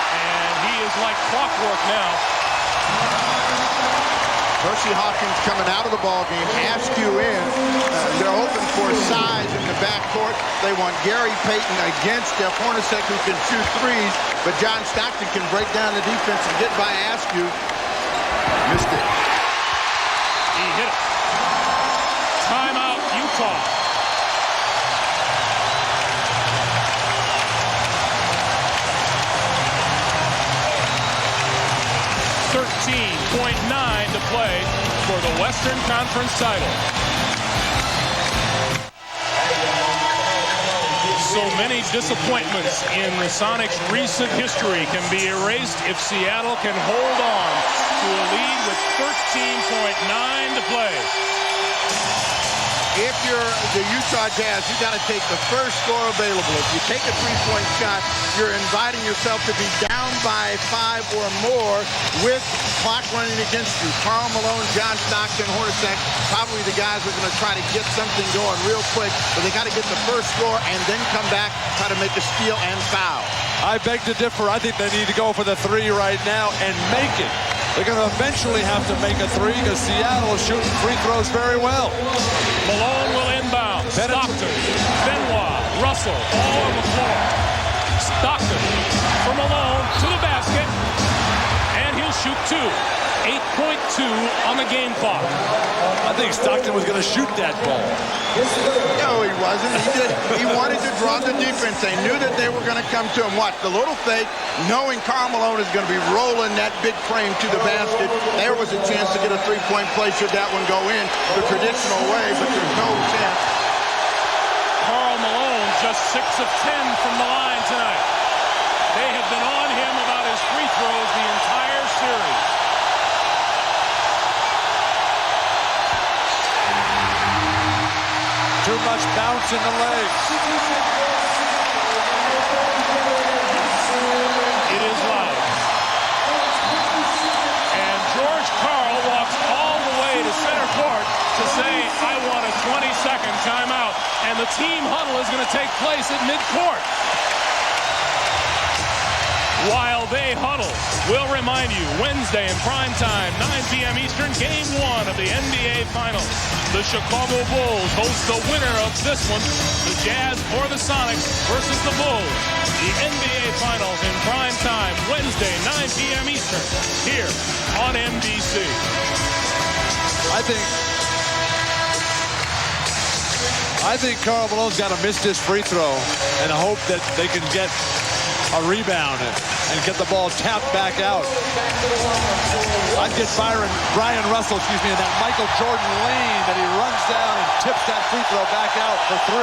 Speaker 1: And he is like clockwork now.
Speaker 11: Percy Hawkins coming out of the ball game, Askew in. They're hoping for size in the backcourt. They want Gary Payton against Jeff Hornacek, who can shoot threes, but John Stockton can break down the defense and get by Askew. Missed it.
Speaker 1: He hit it. Timeout, Utah. .9 to play for the Western Conference title. So many disappointments in the Sonics' recent history can be erased if Seattle can hold on to a lead with 13.9 to play.
Speaker 11: If you're the Utah Jazz, you got to take the first score available. If you take a three-point shot, you're inviting yourself to be down by 5 or more with clock running against you. Karl Malone, John Stockton, Hornacek, probably the guys who are going to try to get something going real quick, but they got to get the first score and then come back, try to make a steal and foul.
Speaker 6: I beg to differ. I think they need to go for the 3 right now and make it. They're going to eventually have to make a 3 because Seattle is shooting free throws very well.
Speaker 1: Malone will inbound. Stockton, Benoit, Russell, all on the floor. Stockton for Malone to the basket, and he'll shoot 2. 8.2 on the game clock.
Speaker 6: I think Stockton was going to shoot that ball.
Speaker 11: No, he wasn't. He wanted to draw the defense. They knew that they were going to come to him. What? The little fake, knowing Karl Malone is going to be rolling that big frame to the basket. There was a chance to get a three-point play should that one go in the traditional way, but there's no chance.
Speaker 1: Karl Malone just 6 of 10 from the line tonight. They have been on him about his free throws the entire series.
Speaker 6: Too much bounce in the legs.
Speaker 1: It is loud. And George Karl walks all the way to center court to say, I want a 20-second timeout. And the team huddle is going to take place at midcourt. While they huddle, we'll remind you, Wednesday in prime time, 9 p.m. Eastern, Game 1 of the NBA Finals. The Chicago Bulls host the winner of this one, the Jazz or the Sonics versus the Bulls. The NBA Finals in prime time, Wednesday, 9 p.m. Eastern, here on NBC.
Speaker 6: I think Karl Malone's got to miss this free throw and hope that they can get a rebound and get the ball tapped back out. I'd get Brian Russell, in that Michael Jordan lane that he runs down and tips that free throw back out for 3.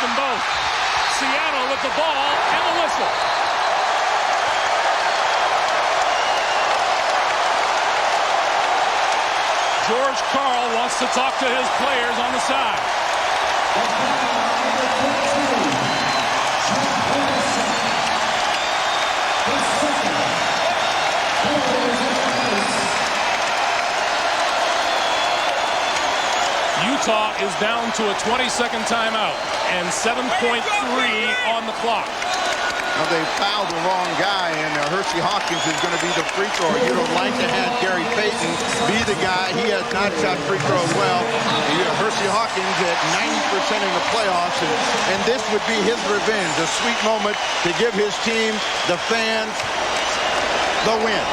Speaker 1: them both. Seattle with the ball and the whistle. George Karl wants to talk to his players on the side. Utah is down to a 20-second timeout and 7.3 on the clock.
Speaker 11: Now they fouled the wrong guy, and Hershey Hawkins is going to be the free thrower. You don't like to have Gary Payton be the guy. He has not shot free throws well. Hershey Hawkins at 90% in the playoffs, and this would be his revenge, a sweet moment to give his team, the fans, the win.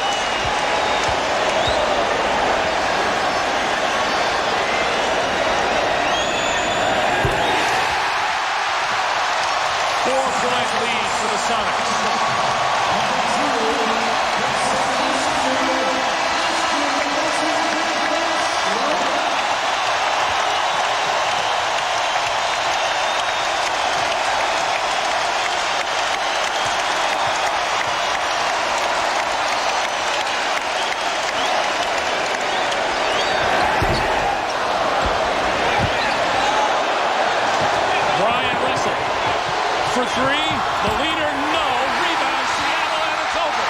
Speaker 1: Lead for the Sonics. Brian Russell for three. The leader, no. Rebound, Seattle, and it's over.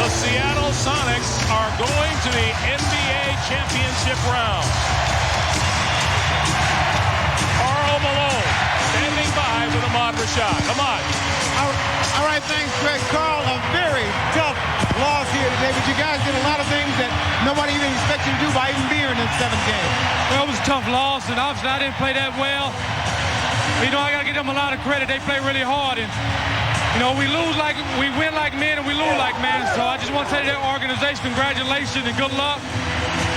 Speaker 1: Seattle Sonics are going to the NBA championship round. Karl Malone standing by with Ahmad Rashad. Ahmad.
Speaker 8: All right, thanks, Greg. Karl, a very tough loss here today, but you guys did a lot of things that nobody even expected you to do by even being in this seventh game.
Speaker 14: Well, it was a tough loss, and obviously I didn't play that well. You know, I got to give them a lot of credit. They play really hard, and you know, we win like men and we lose like men. So I just want to say to their organization, congratulations and good luck.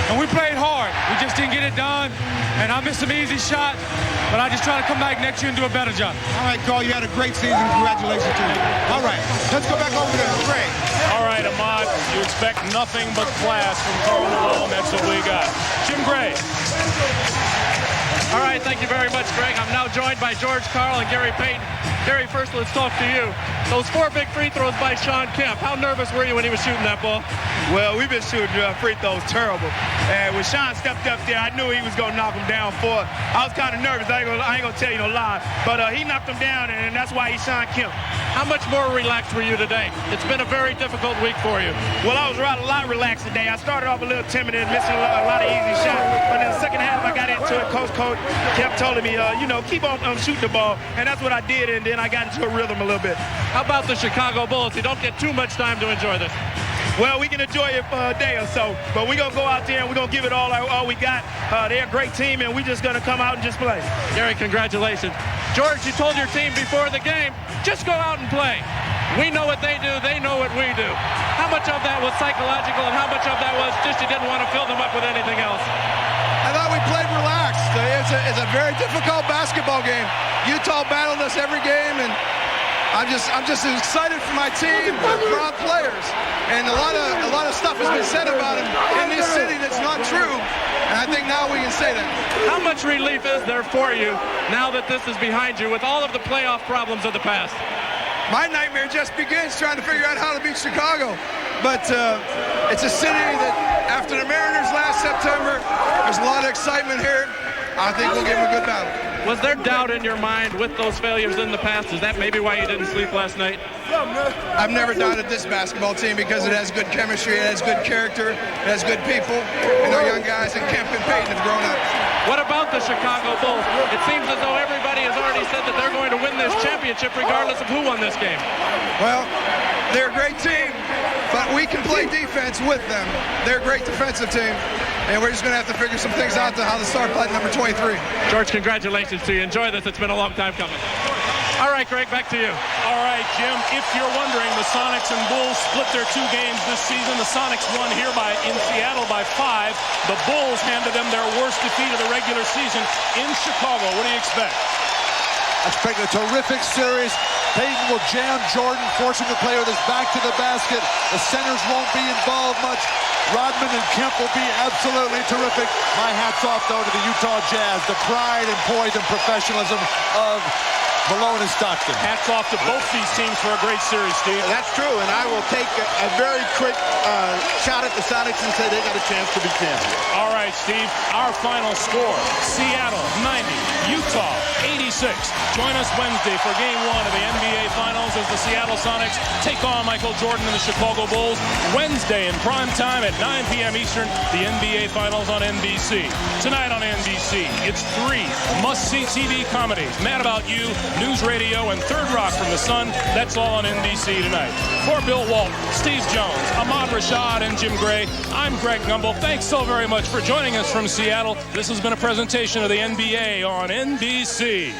Speaker 14: And we played hard. We just didn't get it done. And I missed some easy shots, but I just try to come back next year and do a better job.
Speaker 8: All right, Karl, you had a great season. Congratulations to you. All right, let's go back over to Greg.
Speaker 1: All right, Ahmad, you expect nothing but class from Karl Malone. That's what we got. Jim Gray.
Speaker 9: All right, thank you very much, Greg. I'm now joined by George Karl and Gary Payton. Gary, first let's talk to you. Those 4 big free throws by Shawn Kemp. How nervous were you when he was shooting that ball?
Speaker 15: Well, we've been shooting free throws terrible. And when Shawn stepped up there, I knew he was going to knock him down for it. I was kind of nervous. I ain't going to tell you no lie. But he knocked him down, and that's why he's Shawn Kemp.
Speaker 9: How much more relaxed were you today? It's been a very difficult week for you.
Speaker 15: Well, I was a lot relaxed today. I started off a little timid and missing a lot of easy shots. But in the second half, I got into it. Coach kept telling me, keep on shooting the ball. And that's what I did, and then I got into a rhythm a little bit.
Speaker 9: How about the Chicago Bulls? You don't get too much time to enjoy this.
Speaker 15: Well, we can enjoy it for a day or so, but we're going to go out there and we're going to give it all we got. They're a great team, and we're just going to come out and just play.
Speaker 9: Gary, congratulations. George, you told your team before the game, just go out and play. We know what they do. They know what we do. How much of that was psychological, and how much of that was just you didn't want to fill them up with anything else?
Speaker 12: I thought we played relaxed. It's a very difficult basketball game. Utah battled us every game, and I'm just excited for my team, for our players. And a lot of stuff has been said about them in this city that's not true. And I think now we can say that.
Speaker 9: How much relief is there for you now that this is behind you with all of the playoff problems of the past?
Speaker 12: My nightmare just begins trying to figure out how to beat Chicago. But it's a city that, after the Mariners last September, there's a lot of excitement here. I think we'll give them a good battle.
Speaker 9: Was there doubt in your mind with those failures in the past? Is that maybe why you didn't sleep last night?
Speaker 16: I've never doubted this basketball team because it has good chemistry, it has good character, it has good people, and our young guys in Kemp and Payton have grown up.
Speaker 9: What about the Chicago Bulls? It seems as though everybody has already said that they're going to win this championship regardless of who won this game.
Speaker 16: Well, they're a great team, but we can play defense with them. They're a great defensive team, and we're just going to have to figure some things out to how to start playing number 23.
Speaker 9: George, congratulations to you. Enjoy this. It's been a long time coming. All right, Greg, back to you.
Speaker 1: All right, Jim, if you're wondering, the Sonics and Bulls split their 2 games this season. The Sonics won here in Seattle by 5. The Bulls handed them their worst defeat of the regular season in Chicago. What do you expect?
Speaker 6: I expect a terrific series. Payton will jam Jordan, force him to play with his back to the basket. The centers won't be involved much. Rodman and Kemp will be absolutely terrific. My hat's off, though, to the Utah Jazz. The pride and poise and professionalism of Malone and Stockton.
Speaker 1: Hats off to both these teams for a great series, Steve.
Speaker 11: That's true, and I will take a very quick shot at the Sonics and say they got a chance to be champions.
Speaker 1: All right, Steve, our final score, Seattle 90, Utah 86. Join us Wednesday for Game 1 of the NBA Finals as the Seattle Sonics take on Michael Jordan and the Chicago Bulls. Wednesday in prime time at 9 p.m. Eastern, the NBA Finals on NBC. Tonight on NBC, it's 3 must-see TV comedies, Mad About You, News Radio, and Third Rock from the Sun. That's all on NBC tonight. For Bill Walton, Steve Jones, Ahmad Rashad, and Jim Gray, I'm Greg Gumbel. Thanks so very much for joining us from Seattle. This has been a presentation of the NBA on NBC.